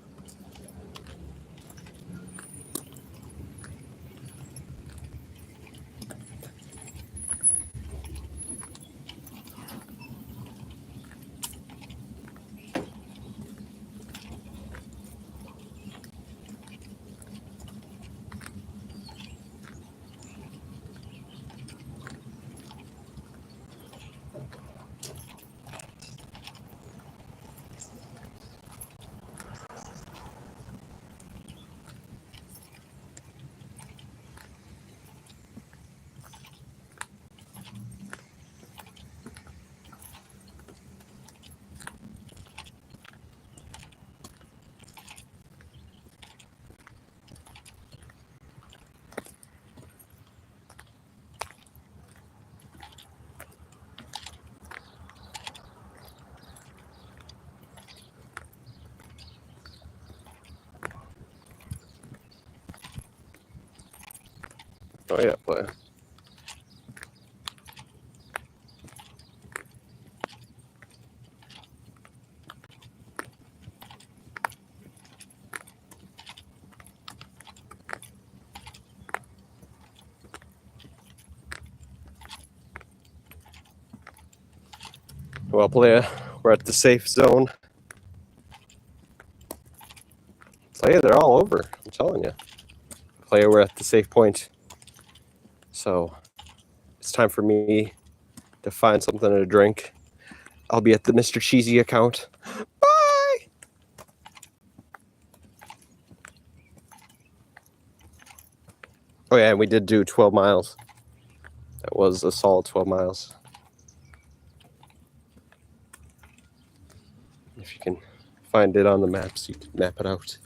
but well, playa, we're at the safe zone. Playa, they're all over. I'm telling you. Playa, we're at the safe point. So it's time for me to find something to drink. I'll be at the Mr. Cheesy account. Bye! Oh yeah, we did do 12 miles. That was a solid 12 miles. If you can find it on the maps, you can map it out.